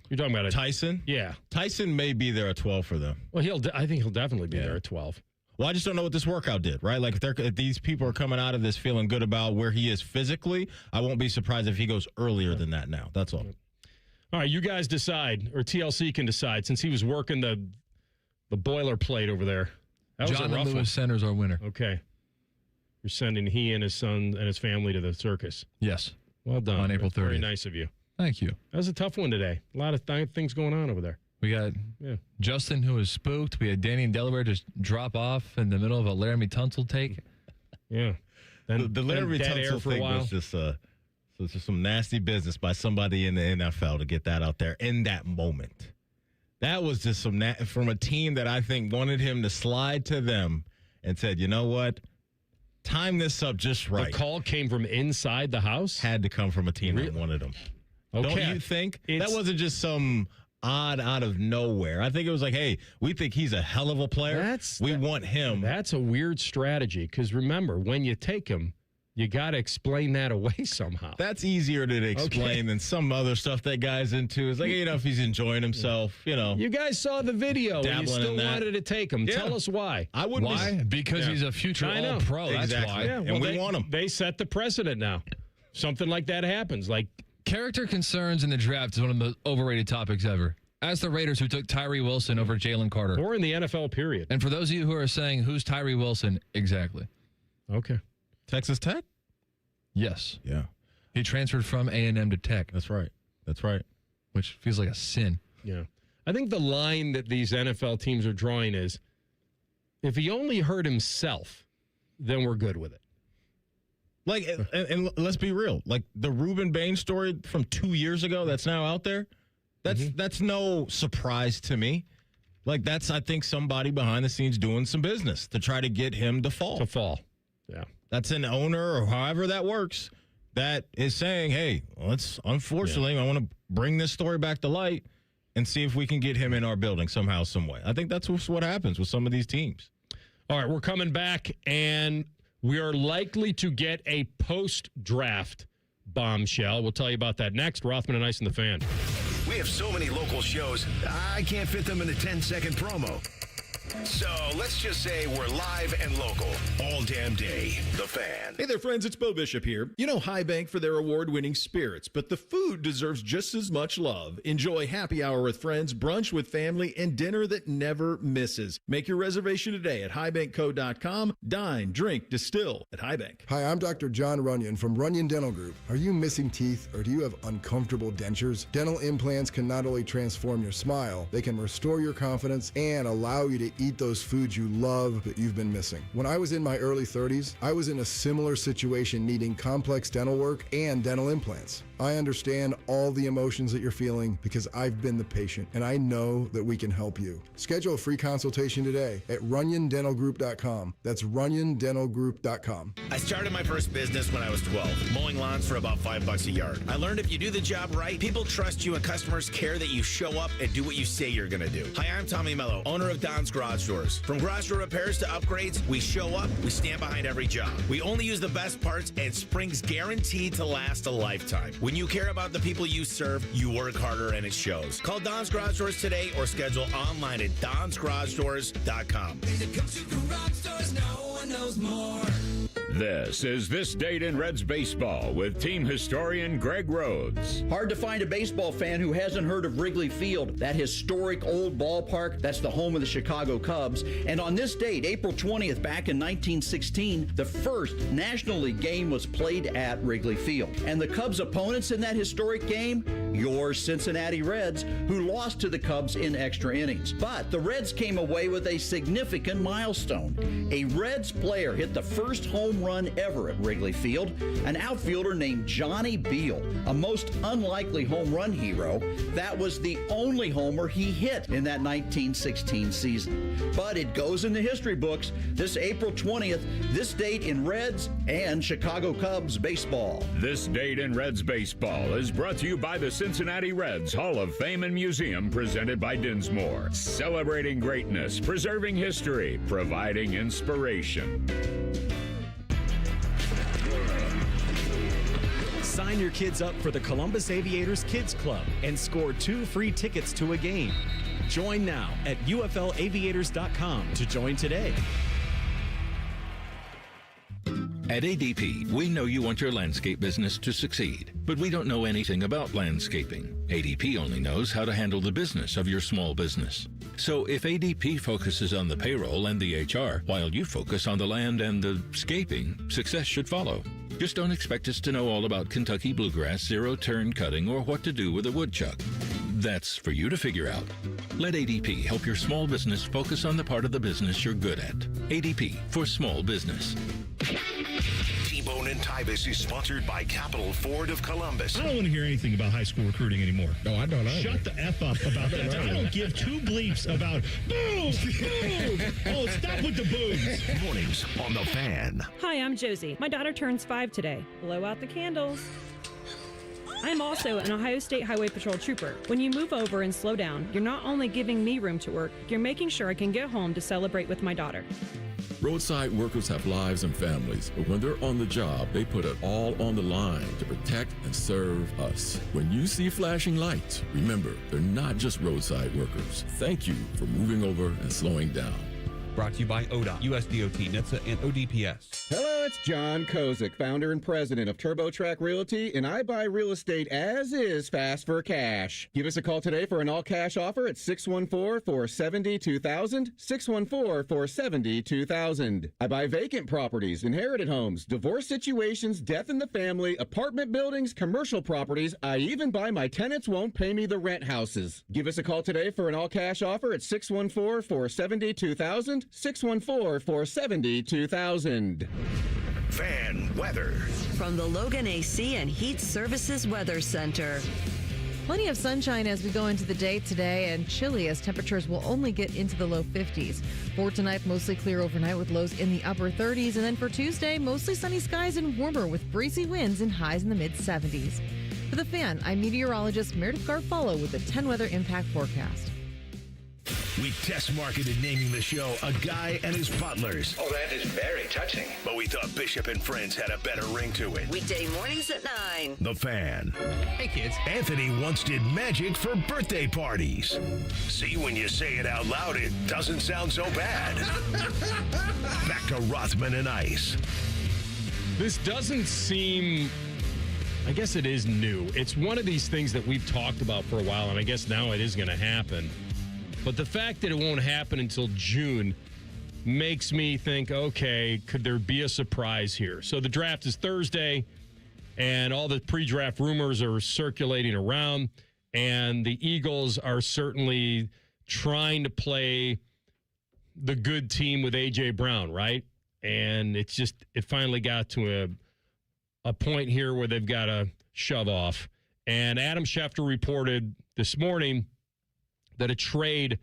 You're talking about Tyson? Yeah. Tyson may be there at 12 for them. Well, I think he'll definitely be there at 12. Well, I just don't know what this workout did, right? Like, if these people are coming out of this feeling good about where he is physically, I won't be surprised if he goes earlier than that now. That's all. All right, you guys decide, or TLC can decide, since he was working the boilerplate over there. That was John a rough Lewis one. Center's our winner. Okay. You're sending he and his son and his family to the circus. Yes. Well done. On April 30th. Very nice of you. Thank you. That was a tough one today. A lot of things going on over there. We got Justin, who was spooked. We had Danny and Delaware just drop off in the middle of a Laramie Tunsil take. Yeah. Then, the Laramie Tunsil thing was just some nasty business by somebody in the NFL to get that out there in that moment. That was just from a team that I think wanted him to slide to them and said, you know what? Time this up just right. The call came from inside the house? Had to come from a team that wanted him. Okay. Don't you think? That wasn't just some odd out of nowhere. I think it was like, hey, we think he's a hell of a player. We want him. That's a weird strategy because remember, when you take him, you got to explain that away somehow. That's easier to explain than some other stuff that guy's into. It's like, you know, if he's enjoying himself, you know. You guys saw the video and you still wanted to take him. Yeah. Tell us why. I wouldn't. Why? Because he's a future All-Pro. That's why. Yeah, and we want him. They set the precedent now. Something like that happens. Like character concerns in the draft is one of the most overrated topics ever. As the Raiders who took Tyree Wilson over Jalen Carter. Or in the NFL period. And for those of you who are saying, who's Tyree Wilson? Exactly. Okay. Texas Tech? Yes. Yeah. He transferred from A&M to Tech. That's right. That's right. Which feels like a sin. Yeah. I think the line that these NFL teams are drawing is, if he only hurt himself, then we're good with it. Like, and let's be real. Like, the Reuben Bain story from 2 years ago that's now out there, that's no surprise to me. Like, that's, I think, somebody behind the scenes doing some business to try to get him to fall. Yeah. That's an owner or however that works that is saying, hey, unfortunately, I want to bring this story back to light and see if we can get him in our building somehow, some way. I think that's what happens with some of these teams. All right, we're coming back, and we are likely to get a post-draft bombshell. We'll tell you about that next. Rothman and Ice and the Fan. We have so many local shows, I can't fit them in a 10-second promo. So let's just say we're live and local all damn day. The Fan. Hey there, friends. It's Bo Bishop here. You know High Bank for their award-winning spirits, but the food deserves just as much love. Enjoy happy hour with friends, brunch with family, and dinner that never misses. Make your reservation today at highbankco.com. Dine, drink, distill at High Bank. Hi, I'm Dr. John Runyon from Runyon Dental Group. Are you missing teeth or do you have uncomfortable dentures? Dental implants can not only transform your smile, they can restore your confidence and allow you to eat those foods you love that you've been missing. When I was in my early 30s, I was in a similar situation needing complex dental work and dental implants. I understand all the emotions that you're feeling because I've been the patient and I know that we can help you. Schedule a free consultation today at runyondentalgroup.com. That's runyondentalgroup.com. I started my first business when I was 12, mowing lawns for about $5 a yard. I learned if you do the job right, people trust you and customers care that you show up and do what you say you're going to do. Hi, I'm Tommy Mello, owner of Don's Garage Doors. From garage door repairs to upgrades, we show up, we stand behind every job. We only use the best parts and springs guaranteed to last a lifetime. When you care about the people you serve, you work harder and it shows. Call Don's Garage Doors today or schedule online at donsgaragedoors.com. When it comes to garage doors, no one knows more. This is This Date in Reds Baseball with team historian Greg Rhodes. Hard to find a baseball fan who hasn't heard of Wrigley Field, that historic old ballpark that's the home of the Chicago Cubs. And on this date, April 20th, back in 1916, the first National League game was played at Wrigley Field. And the Cubs' opponents in that historic game? Your Cincinnati Reds, who lost to the Cubs in extra innings. But the Reds came away with a significant milestone. A Reds player hit the first home run ever at Wrigley Field, an outfielder named Johnny Beal, a most unlikely home run hero. That was the only homer he hit in that 1916 season. But it goes in the history books. This April 20th, this date in Reds and Chicago Cubs baseball. This Date in Reds Baseball is brought to you by the Cincinnati Reds Hall of Fame and Museum, presented by Dinsmore. Celebrating greatness, preserving history, providing inspiration. Sign your kids up for the Columbus Aviators Kids Club and score 2 free tickets to a game. Join now at UFLaviators.com to join today. At ADP, we know you want your landscape business to succeed, but we don't know anything about landscaping. ADP only knows how to handle the business of your small business. So if ADP focuses on the payroll and the HR, while you focus on the land and the scaping, success should follow. Just don't expect us to know all about Kentucky bluegrass, zero-turn cutting, or what to do with a woodchuck. That's for you to figure out. Let ADP help your small business focus on the part of the business you're good at. ADP for small business. T-Bone and Tybus is sponsored by Capital Ford of Columbus. I don't want to hear anything about high school recruiting anymore. No, I don't either. Shut the F up about that. I don't give two bleeps about boo, boo. Oh, stop with the boos. Mornings on The Fan. Hi, I'm Josie. My daughter turns 5 today. Blow out the candles. I'm also an Ohio State Highway Patrol trooper. When you move over and slow down, you're not only giving me room to work, you're making sure I can get home to celebrate with my daughter. Roadside workers have lives and families, but when they're on the job, they put it all on the line to protect and serve us. When you see flashing lights, remember, they're not just roadside workers. Thank you for moving over and slowing down. Brought to you by ODOT, USDOT, NHTSA, and ODPS. Hello, it's John Kozik, founder and president of TurboTrack Realty, and I buy real estate as is, fast for cash. Give us a call today for an all-cash offer at 614-470-2000, 614-470-2000. I buy vacant properties, inherited homes, divorce situations, death in the family, apartment buildings, commercial properties. I even buy my tenants won't pay me the rent houses. Give us a call today for an all-cash offer at 614-470-2000, 614-470-2000. Fan weather. From the Logan AC and Heat Services Weather Center. Plenty of sunshine as we go into the day today, and chilly as temperatures will only get into the low 50s. For tonight, mostly clear overnight with lows in the upper 30s. And then for Tuesday, mostly sunny skies and warmer with breezy winds and highs in the mid 70s. For The Fan, I'm meteorologist Meredith Garfalo with the 10 Weather Impact Forecast. We test marketed naming the show A Guy and His Butlers. Oh, that is very touching. But we thought Bishop and Friends had a better ring to it. Weekday mornings at 9. The Fan. Hey, kids. Anthony once did magic for birthday parties. See, when you say it out loud, it doesn't sound so bad. Back to Rothman and Ice. This doesn't seem, I guess it is new. It's one of these things that we've talked about for a while, and I guess now it is going to happen. But the fact that it won't happen until June makes me think, okay, could there be a surprise here? So the draft is Thursday, and all the pre-draft rumors are circulating around, and the Eagles are certainly trying to play the good team with A.J. Brown, right? And it finally got to a point here where they've got to shove off. And Adam Schefter reported this morning that a trade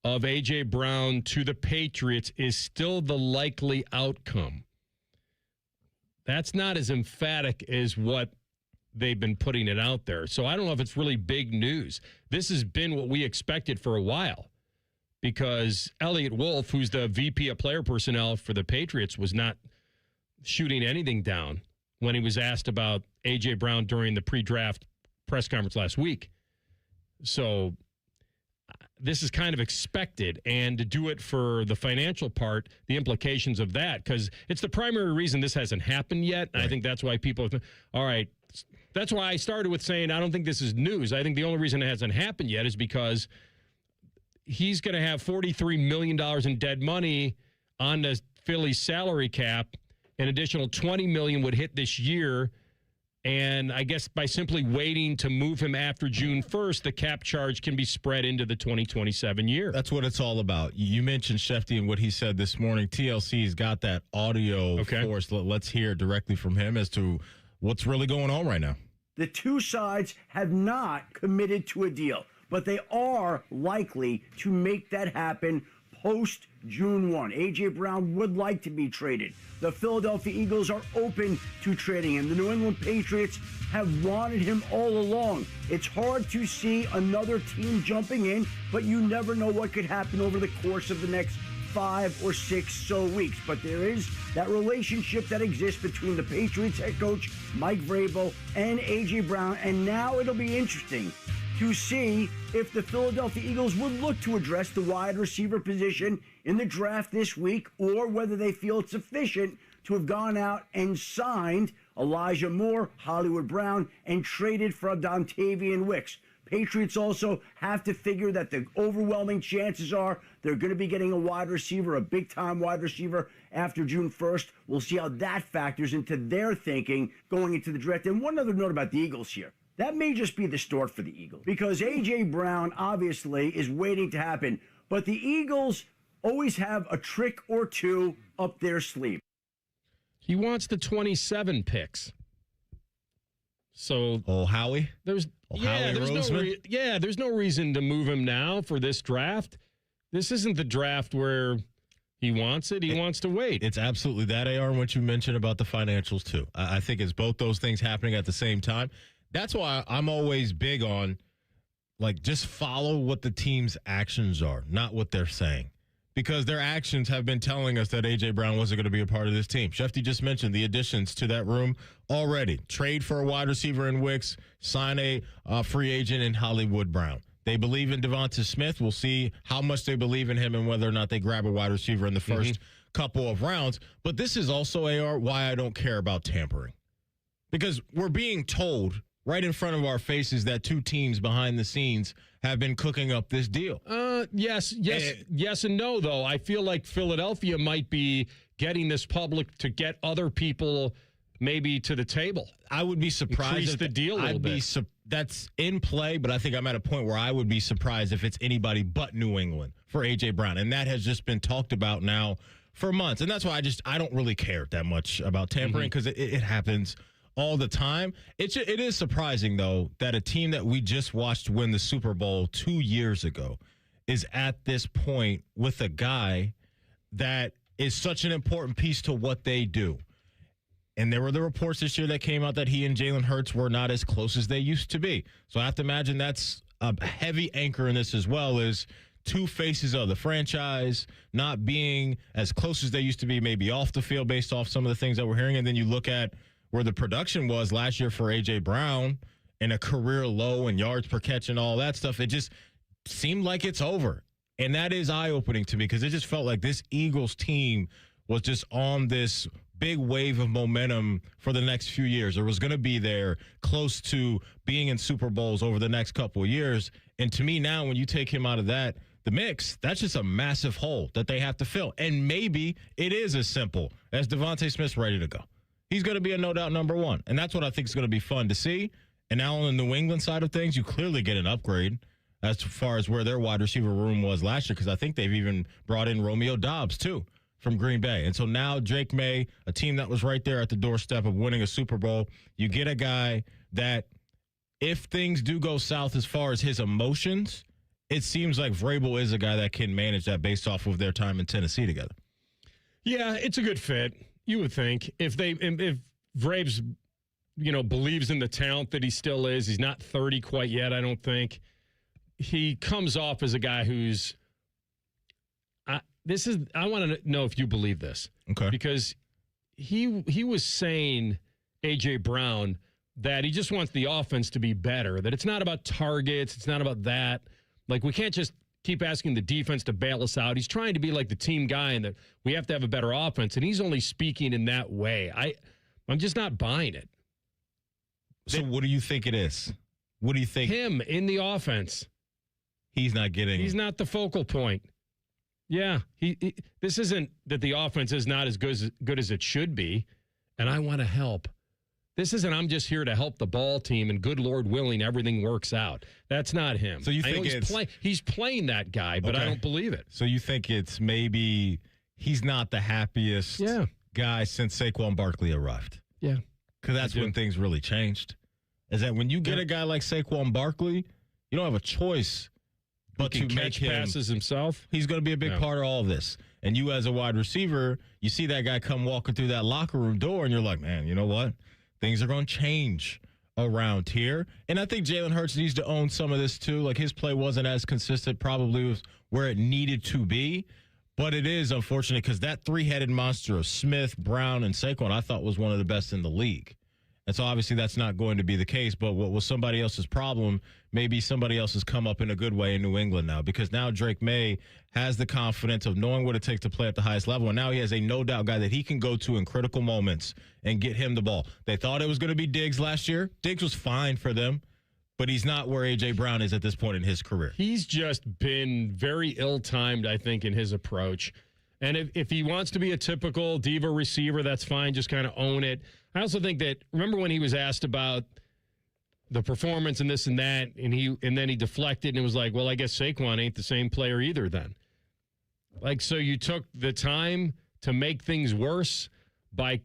of A.J. Brown to the Patriots is still the likely outcome. That's not as emphatic as what they've been putting it out there. So I don't know if it's really big news. This has been what we expected for a while because Elliott Wolf, who's the VP of player personnel for the Patriots, was not shooting anything down when he was asked about A.J. Brown during the pre-draft press conference last week. So this is kind of expected, and to do it for the financial part, the implications of that, because it's the primary reason this hasn't happened yet. And I think that's why people, all right, that's why I started with saying I don't think this is news. I think the only reason it hasn't happened yet is because he's going to have $43 million in dead money on the Phillies salary cap. An additional $20 million would hit this year. And I guess by simply waiting to move him after June 1st, the cap charge can be spread into the 2027 year. That's what it's all about. You mentioned Shefty and what he said this morning. TLC's got that audio for us. Let's hear directly from him as to what's really going on right now. The two sides have not committed to a deal, but they are likely to make that happen post June 1. A.J. Brown would like to be traded. The Philadelphia Eagles are open to trading him. The New England Patriots have wanted him all along. It's hard to see another team jumping in, but you never know what could happen over the course of the next 5 or 6 weeks. But there is that relationship that exists between the Patriots head coach, Mike Vrabel, and A.J. Brown, and now it'll be interesting to see if the Philadelphia Eagles would look to address the wide receiver position in the draft this week, or whether they feel it's sufficient to have gone out and signed Elijah Moore, Hollywood Brown, and traded for Dontavian Wicks. Patriots also have to figure that the overwhelming chances are they're going to be getting a wide receiver, a big-time wide receiver, after June 1st. We'll see how that factors into their thinking going into the draft. And one other note about the Eagles here. That may just be the start for the Eagles, because A.J. Brown obviously is waiting to happen, but the Eagles always have a trick or two up their sleeve. He wants the 27 picks. So, Howie? There's no reason to move him now for this draft. This isn't the draft where he wants it. He wants to wait. It's absolutely that, AR, and what you mentioned about the financials, too. I think it's both those things happening at the same time. That's why I'm always big on, just follow what the team's actions are, not what they're saying. Because their actions have been telling us that A.J. Brown wasn't going to be a part of this team. Shefty just mentioned the additions to that room already. Trade for a wide receiver in Wicks, sign a free agent in Hollywood Brown. They believe in Devonta Smith. We'll see how much they believe in him and whether or not they grab a wide receiver in the first couple of rounds. But this is also, AR, why I don't care about tampering. Because we're being told right in front of our faces that two teams behind the scenes have been cooking up this deal. Yes and no, though. I feel like Philadelphia might be getting this public to get other people maybe to the table. I would be surprised. Increase the deal a little bit. That's in play, but I think I'm at a point where I would be surprised if it's anybody but New England for A.J. Brown. And that has just been talked about now for months. And that's why I don't really care that much about tampering, because it happens all the time. It is surprising, though, that a team that we just watched win the Super Bowl 2 years ago is at this point with a guy that is such an important piece to what they do. And there were the reports this year that came out that he and Jalen Hurts were not as close as they used to be. So I have to imagine that's a heavy anchor in this as well, is two faces of the franchise not being as close as they used to be, maybe off the field based off some of the things that we're hearing. And then you look at where the production was last year for A.J. Brown and a career low in yards per catch and all that stuff. It just seemed like it's over. And that is eye-opening to me because it just felt like this Eagles team was just on this big wave of momentum for the next few years. It was going to be there close to being in Super Bowls over the next couple of years. And to me now, when you take him out of the mix, that's just a massive hole that they have to fill. And maybe it is as simple as Devontae Smith's ready to go. He's going to be a no-doubt number one. And that's what I think is going to be fun to see. And now on the New England side of things, you clearly get an upgrade as far as where their wide receiver room was last year, because I think they've even brought in Romeo Doubs, too, from Green Bay. And so now Drake May, a team that was right there at the doorstep of winning a Super Bowl, you get a guy that if things do go south as far as his emotions, it seems like Vrabel is a guy that can manage that based off of their time in Tennessee together. Yeah, it's a good fit, you would think. If Vrabes, believes in the talent that he still is, he's not 30 quite yet, I don't think. He comes off as a guy who's I want to know if you believe this. Okay. Because he was saying, A.J. Brown, that he just wants the offense to be better, that it's not about targets, it's not about that. Like, we can't just keep asking the defense to bail us out. He's trying to be like the team guy and that we have to have a better offense, and he's only speaking in that way. I'm just not buying it. So what do you think it is? What do you think? Him in the offense. He's not getting. He's not the focal point. Yeah, this isn't that the offense is not as good as it should be, and I want to help. This isn't I'm just here to help the ball team, and good Lord willing, everything works out. That's not him. So you think he's playing that guy, but I don't believe it. So you think it's maybe he's not the happiest guy since Saquon Barkley arrived? Yeah. Because that's when things really changed. Is that when you get a guy like Saquon Barkley, you don't have a choice but to make him passes himself. He's going to be a big part of all of this. And you as a wide receiver, you see that guy come walking through that locker room door, and you're like, man, you know what? Things are going to change around here. And I think Jalen Hurts needs to own some of this too. Like, his play wasn't as consistent probably was where it needed to be. But it is unfortunate because that three-headed monster of Smith, Brown, and Saquon I thought was one of the best in the league. And so obviously that's not going to be the case. But what was somebody else's problem, maybe somebody else has come up in a good way in New England now, because now Drake May has the confidence of knowing what it takes to play at the highest level. And now he has a no-doubt guy that he can go to in critical moments and get him the ball. They thought it was going to be Diggs last year. Diggs was fine for them, but he's not where A.J. Brown is at this point in his career. He's just been very ill-timed, I think, in his approach. And if he wants to be a typical diva receiver, that's fine. Just kind of own it. I also think that, remember when he was asked about the performance and this and that, and then he deflected and it was like, well, I guess Saquon ain't the same player either then. Like, so you took the time to make things worse by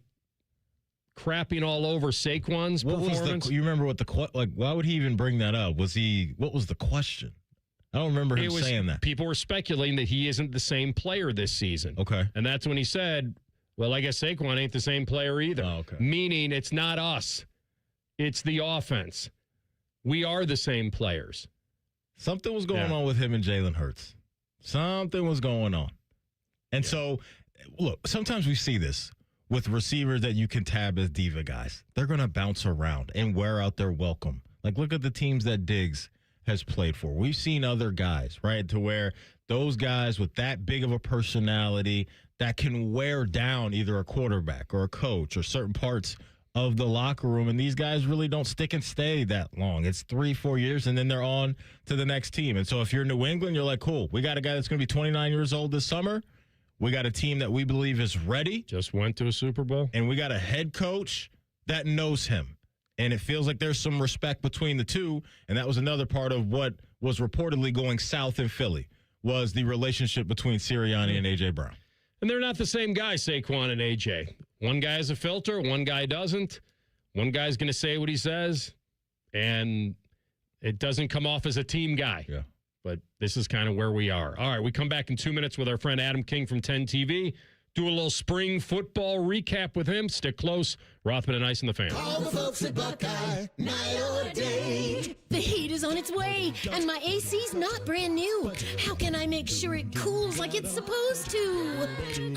crapping all over Saquon's performance? You remember what why would he even bring that up? What was the question? I don't remember him saying that. People were speculating that he isn't the same player this season. Okay. And that's when he said, well, I guess Saquon ain't the same player either. Oh, okay. Meaning it's not us. It's the offense. We are the same players. Something was going on with him and Jalen Hurts. Something was going on. And so, look, sometimes we see this with receivers that you can tab as diva guys. They're going to bounce around and wear out their welcome. Like, look at the teams that Diggs has played for. We've seen other guys, right, to where those guys with that big of a personality that can wear down either a quarterback or a coach or certain parts of the locker room, and these guys really don't stick and stay that long. It's 3-4 years, and then they're on to the next team. And so if you're New England, you're like, cool, we got a guy that's going to be 29 years old this summer. We got a team that we believe is ready. Just went to a Super Bowl. And we got a head coach that knows him. And it feels like there's some respect between the two. And that was another part of what was reportedly going south in Philly, was the relationship between Sirianni and A.J. Brown. And they're not the same guy, Saquon and A.J. One guy has a filter, one guy doesn't. one guy's going to say what he says, and it doesn't come off as a team guy. Yeah. But this is kind of where we are. All right, we come back in 2 minutes with our friend Adam King from 10 TV. Do a little spring football recap with him. Stick close. Rothman and Ice in the Fan. All the folks at Buckeye, night or day. The heat is on its way, and my AC's not brand new. How can I make sure it cools like it's supposed to?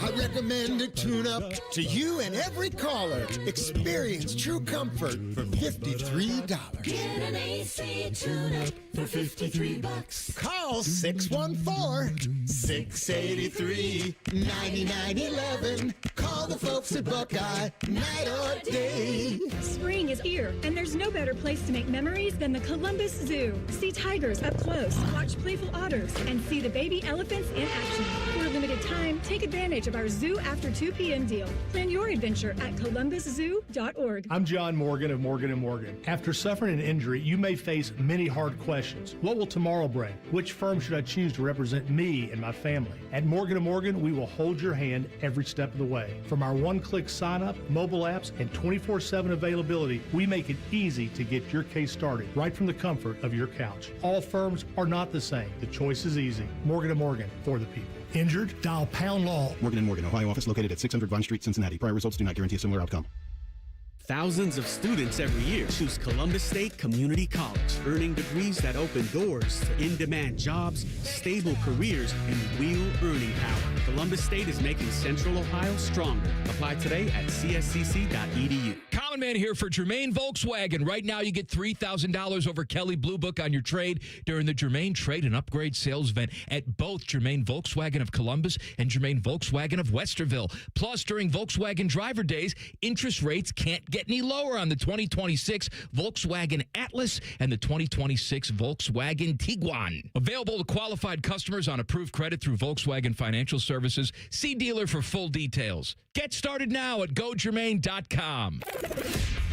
I recommend a tune-up to you and every caller. Experience true comfort for $53. Get an AC tune-up for $53. Call 614-683-9911. Call the folks at Buckeye, night or day. Spring is here, and there's no better place to make memories than the Columbus Zoo. See tigers up close, watch playful otters, and see the baby elephants in action. For a limited time, take advantage of our Zoo After 2 p.m. deal. Plan your adventure at columbuszoo.org. I'm John Morgan of Morgan & Morgan. After suffering an injury, you may face many hard questions. What will tomorrow bring? Which firm should I choose to represent me and my family? At Morgan & Morgan, we will hold your hand every step of the way. From our one-click sign-up, mobile apps, and 24/7 availability, we make it easy to get your case started right from the comfort of your couch. All firms are not the same. The choice is easy. Morgan & Morgan, for the people. Injured? Dial pound law. Morgan & Morgan, Ohio office located at 600 Vine Street, Cincinnati. Prior results do not guarantee a similar outcome. Thousands of students every year choose Columbus State Community College, earning degrees that open doors to in-demand jobs, stable careers, and real earning power. Columbus State is making Central Ohio stronger. Apply today at cscc.edu. Common Man here for Germain Volkswagen. Right now, you get $3,000 over Kelly Blue Book on your trade during the Germain Trade and Upgrade Sales Event at both Germain Volkswagen of Columbus and Germain Volkswagen of Westerville. Plus, during Volkswagen Driver Days, interest rates can't get any lower on the 2026 Volkswagen Atlas and the 2026 Volkswagen Tiguan. Available to qualified customers on approved credit through Volkswagen Financial Services. See dealer for full details. Get started now at GoGermain.com.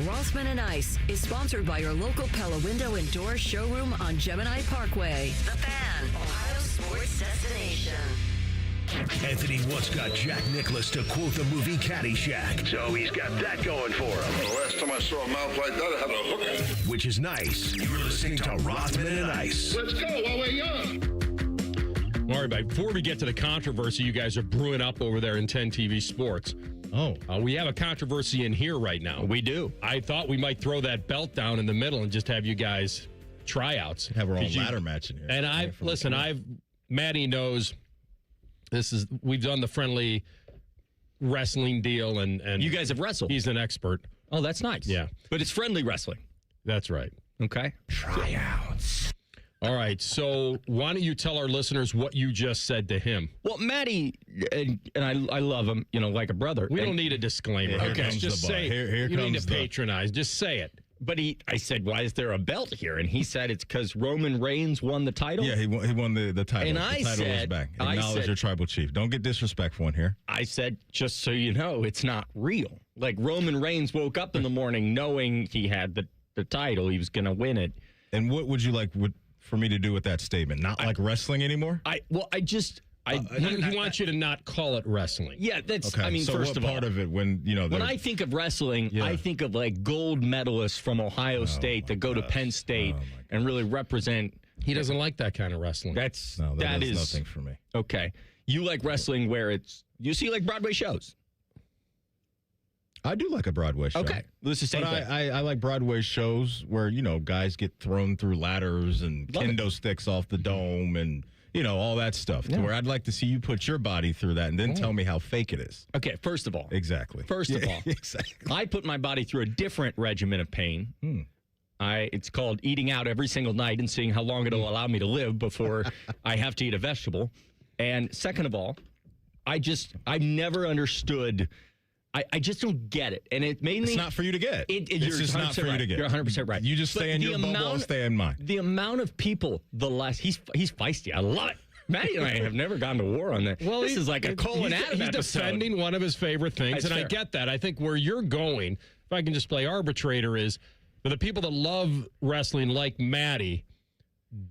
Rothman and Ice is sponsored by your local Pella Window and Door showroom on Gemini Parkway. The Fan, Ohio's sports destination. Anthony once got Jack Nicklaus to quote the movie Caddyshack, so he's got that going for him. The last time I saw a mouth like that, I had a hook. Which is nice. You're listening to Rothman and Ice. Let's go while we're young. All right, before we get to the controversy you guys are brewing up over there in 10 TV Sports. We have a controversy in here right now. We do. I thought we might throw that belt down in the middle and just have you guys tryouts. Have our own ladder match in here. And Maddie knows we've done the friendly wrestling deal and you guys have wrestled. He's an expert. Oh, that's nice. Yeah. But it's friendly wrestling. That's right. Okay. Tryouts. All right. So why don't you tell our listeners what you just said to him? Well, Maddie, and I love him, like a brother. We don't need a disclaimer. Okay. Just say it. Here you comes need to patronize. Just say it. But I said, why is there a belt here? And he said it's because Roman Reigns won the title. Yeah, he won the title. And the I title said, is back. Acknowledge your tribal chief. Don't get disrespectful in here. I said, just so you know, it's not real. Like Roman Reigns woke up in the morning knowing he had the title. He was going to win it. And what would you like for me to do with that statement? Not like wrestling anymore? He wants you to not call it wrestling. Yeah, that's. Okay, so first of all, part of it when I think of wrestling, I think of like gold medalists from Ohio State that go to Penn State and really represent. He doesn't like that kind of wrestling. That is nothing for me. Okay, you like wrestling where you see like Broadway shows. I do like a Broadway show. Okay, well, it's the same thing. I like Broadway shows where guys get thrown through ladders and kendo sticks off the dome and. All that stuff. To where I'd like to see you put your body through that and then tell me how fake it is. Okay, first of all. Exactly. Exactly. I put my body through a different regimen of pain. It's called eating out every single night and seeing how long it'll allow me to live before I have to eat a vegetable. And second of all, I've never understood. I just don't get it. And it mainly... It's not for you to get. It's just not for you to get. You're 100% right. You just stay in your bubble, I'll stay in mine. The amount of people, he's feisty. I love it. Maddie and I have never gone to war on that. Well, this is like a Cole and Adam episode. He's defending one of his favorite things, and I get that. I think where you're going, if I can just play arbitrator, is for the people that love wrestling like Maddie,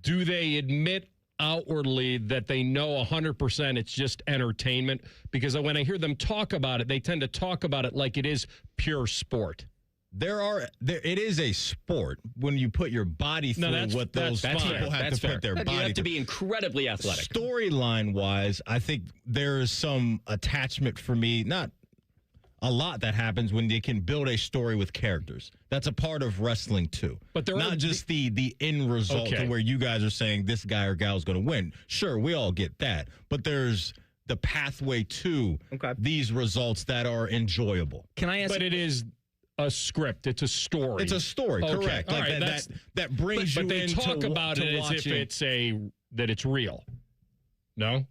do they admit outwardly that they know 100% it's just entertainment? Because when I hear them talk about it, they tend to talk about it like it is pure sport. It is a sport when you put your body through what those people have to put their body through. You have to be incredibly athletic. Storyline-wise, I think there is some attachment for me, not a lot that happens when they can build a story with characters. That's a part of wrestling, too. But not just the end result to where you guys are saying this guy or gal is going to win. Sure, we all get that. But there's the pathway to these results that are enjoyable. Can I ask? But it is a script. It's a story. It's a story, correct. All like right, that brings you in. But they talk about it as if it's real. No?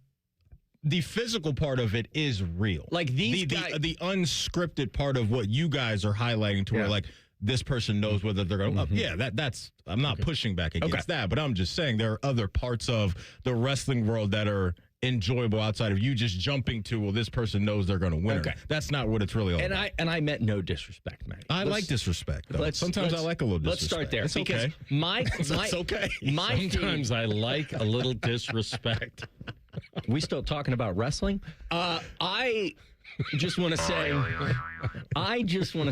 The physical part of it is real. Like these the unscripted part of what you guys are highlighting to where like this person knows whether they're going to that's I'm not pushing back against that, but I'm just saying there are other parts of the wrestling world that are enjoyable outside of you just jumping to, well, this person knows they're going to win. That's not what it's really all about. And I meant no disrespect, man. I like disrespect, though. Sometimes I like a little disrespect. Let's start there. It's because okay. It's okay. Sometimes I like a little disrespect. We still talking about wrestling? I just want to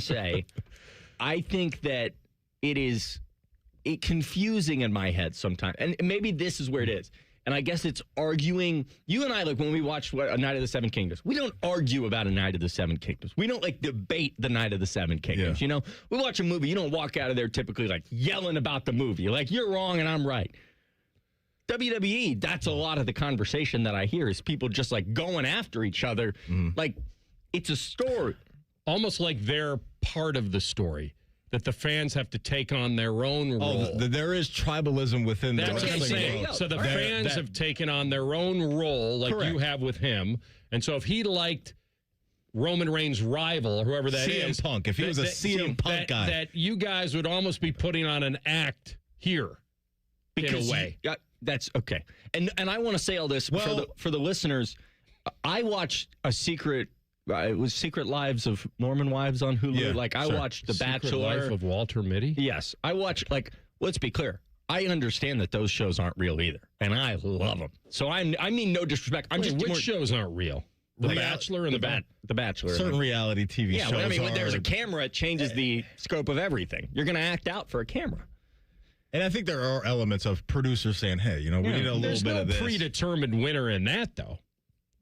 say, I think that it is confusing in my head sometimes. And maybe this is where it is. And I guess it's arguing. You and I, like, when we watch A Night of the Seven Kingdoms, we don't argue about A Night of the Seven Kingdoms. We don't, like, debate The Night of the Seven Kingdoms, you know? We watch a movie. You don't walk out of there typically, like, yelling about the movie. Like, you're wrong and I'm right. WWE, that's a lot of the conversation that I hear is people just, like, going after each other. Like, it's a story. Almost like they're part of the story. That the fans have to take on their own role. There is tribalism within the wrestling what I'm saying. world. So the fans have taken on their own role, like you have with him. And so if he liked Roman Reigns' rival, whoever that is, CM Punk, if he was a CM Punk guy, that you guys would almost be putting on an act here, in a way. That's okay. And I want to say all this for the listeners. I watched a secret. It was Secret Lives of Mormon Wives on Hulu. I watched The Secret Bachelor. Life of Walter Mitty? Yes. I watched, let's be clear. I understand that those shows aren't real either, and I love them. So I mean no disrespect. Which shows aren't real? The Bachelor and The Bachelor. Certain reality TV shows. Yeah, I mean, when there's a camera, it changes the scope of everything. You're going to act out for a camera. And I think there are elements of producers saying, hey, we need a little bit of this. There's no predetermined winner in that, though.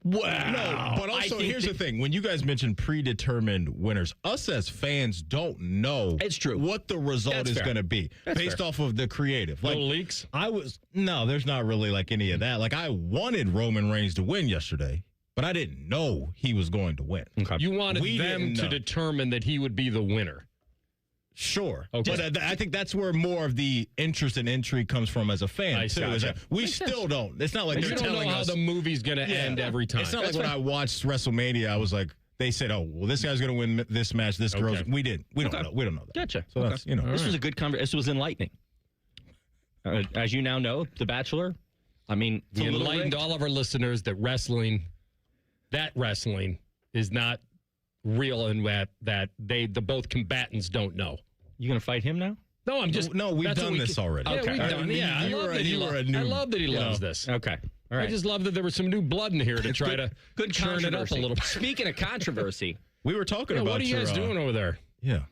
Wow. No, but also here's the thing. When you guys mention predetermined winners, us as fans don't know what the result is going to be based off of the creative. No leaks? There's not really like any of that. Like I wanted Roman Reigns to win yesterday, but I didn't know he was going to win. Okay. You wanted them to determine that he would be the winner. Sure. Okay. But I think that's where more of the interest and intrigue comes from as a fan, too. Gotcha. We still don't. It's not like they're telling us. You don't know how the movie's going to end every time. It's not like when I watched WrestleMania, I was like, they said, oh, well, this guy's going to win this match, this girl's. We didn't. We don't know. We don't know that. Gotcha. So that's, This was a good conversation. This was enlightening. As you now know, The Bachelor, I mean, we enlightened all of our listeners that wrestling is not real and that both combatants don't know. You going to fight him now? No, I'm just... No, we've done this already. Yeah, we've done it. Yeah, I love that he loves this. Okay. All right. I just love that there was some new blood in here to try to churn it up a little bit. Speaking of controversy, we were talking about what are you guys doing over there? Yeah.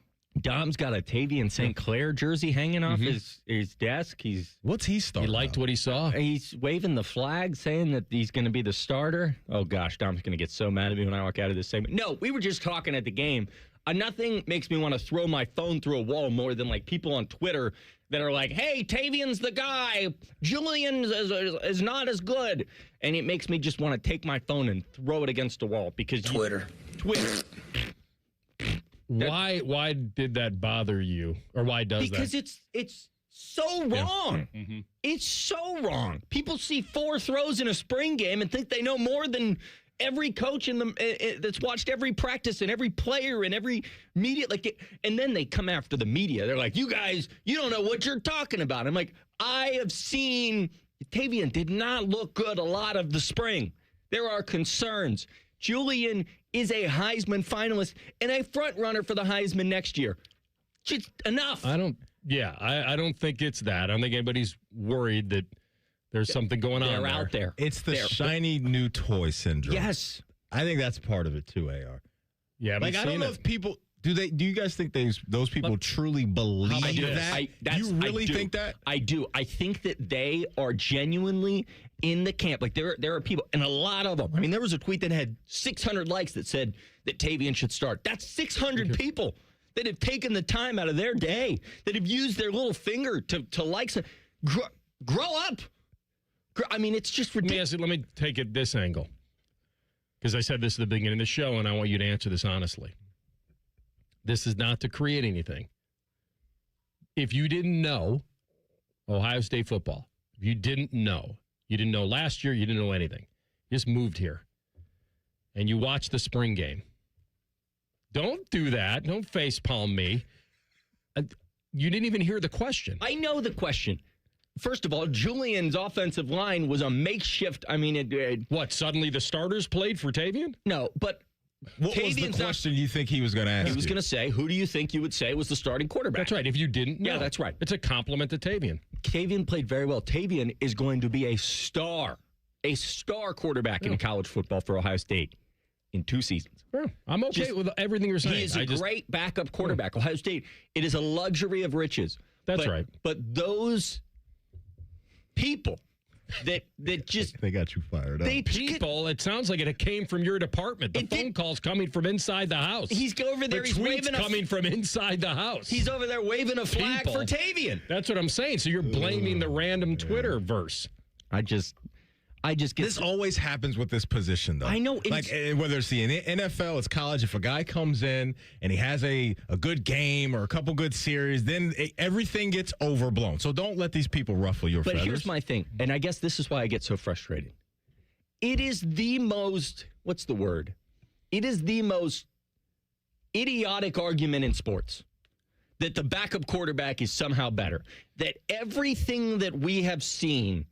Dom's got a Tavian St. Clair jersey hanging off his desk. What's he starting? He liked what he saw. He's waving the flag, saying that he's going to be the starter. Oh, gosh, Dom's going to get so mad at me when I walk out of this segment. No, we were just talking at the game. Nothing makes me want to throw my phone through a wall more than, like, people on Twitter that are like, hey, Tavian's the guy. Julian is not as good. And it makes me just want to take my phone and throw it against the wall because Twitter. Why did that bother you? Or why does because that? Because it's so wrong. Yeah. Mm-hmm. It's so wrong. People see 4 throws in a spring game and think they know more than every coach that's watched every practice and every player and every media. And then they come after the media. They're like, you guys, you don't know what you're talking about. I'm like, I have seen Tavian did not look good a lot of the spring. There are concerns. Julian is a Heisman finalist and a front runner for the Heisman next year. Just enough. I don't think it's that. I don't think anybody's worried that there's something going on there. They're out there. It's the shiny new toy syndrome. Yes. I think that's part of it too, AR. Yeah, I don't know if people Do you guys think those people truly believe that? You really think that? I do. I think that they are genuinely in the camp. Like there are people, and a lot of them. I mean, there was a tweet that had 600 likes that said that Tavian should start. That's 600 people that have taken the time out of their day, that have used their little finger to like. Grow up. I mean, it's just ridiculous. Let me take it this angle, because I said this at the beginning of the show, and I want you to answer this honestly. This is not to create anything. If you didn't know Ohio State football, if you didn't know last year, you didn't know anything, you just moved here, and you watched the spring game. Don't do that. Don't facepalm me. You didn't even hear the question. I know the question. First of all, Julian's offensive line was a makeshift. I mean, what? Suddenly the starters played for Tavian? No, but what was the question you think he was going to ask? He was going to say, who do you think you would say was the starting quarterback? That's right. If you didn't know. Yeah, that's right. It's a compliment to Tavian. Tavian played very well. Tavian is going to be a star quarterback in college football for Ohio State in 2 seasons. Yeah, I'm okay with everything you're saying. He is a great backup quarterback. Ohio State, it is a luxury of riches. That's right. But those people that just... They got you fired up. It sounds like it came from your department. The phone call's coming from inside the house. He's over there. He's waving coming from inside the house. He's over there waving a flag for Tavian. That's what I'm saying. So you're blaming the random Twitter verse. I just get... This always happens with this position, though. I know. Like, whether it's the NFL, it's college, if a guy comes in and he has a good game or a couple good series, then everything gets overblown. So don't let these people ruffle your feathers. But here's my thing, and I guess this is why I get so frustrated. It is the most, what's the word? It is the most idiotic argument in sports that the backup quarterback is somehow better. That everything that we have seen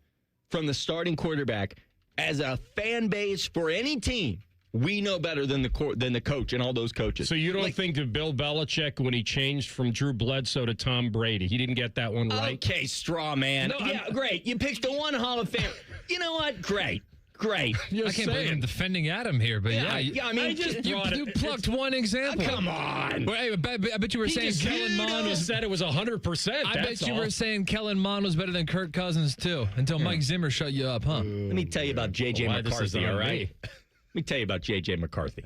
from the starting quarterback as a fan base for any team, we know better than the coach and all those coaches. So you don't think that Bill Belichick, when he changed from Drew Bledsoe to Tom Brady, he didn't get that one right? Okay, straw man. No, yeah, great. You picked the one Hall of Fame. You know what? Great. I can't believe I'm defending Adam here, but I mean, you plucked one example. Come on. Well, I bet you were saying Kellen Mond said it was 100%. I bet you were saying Kellen Mond was better than Kirk Cousins too, until Mike Zimmer shut you up, huh? Let me tell you about J.J. McCarthy, all right? Let me tell you about J.J. McCarthy.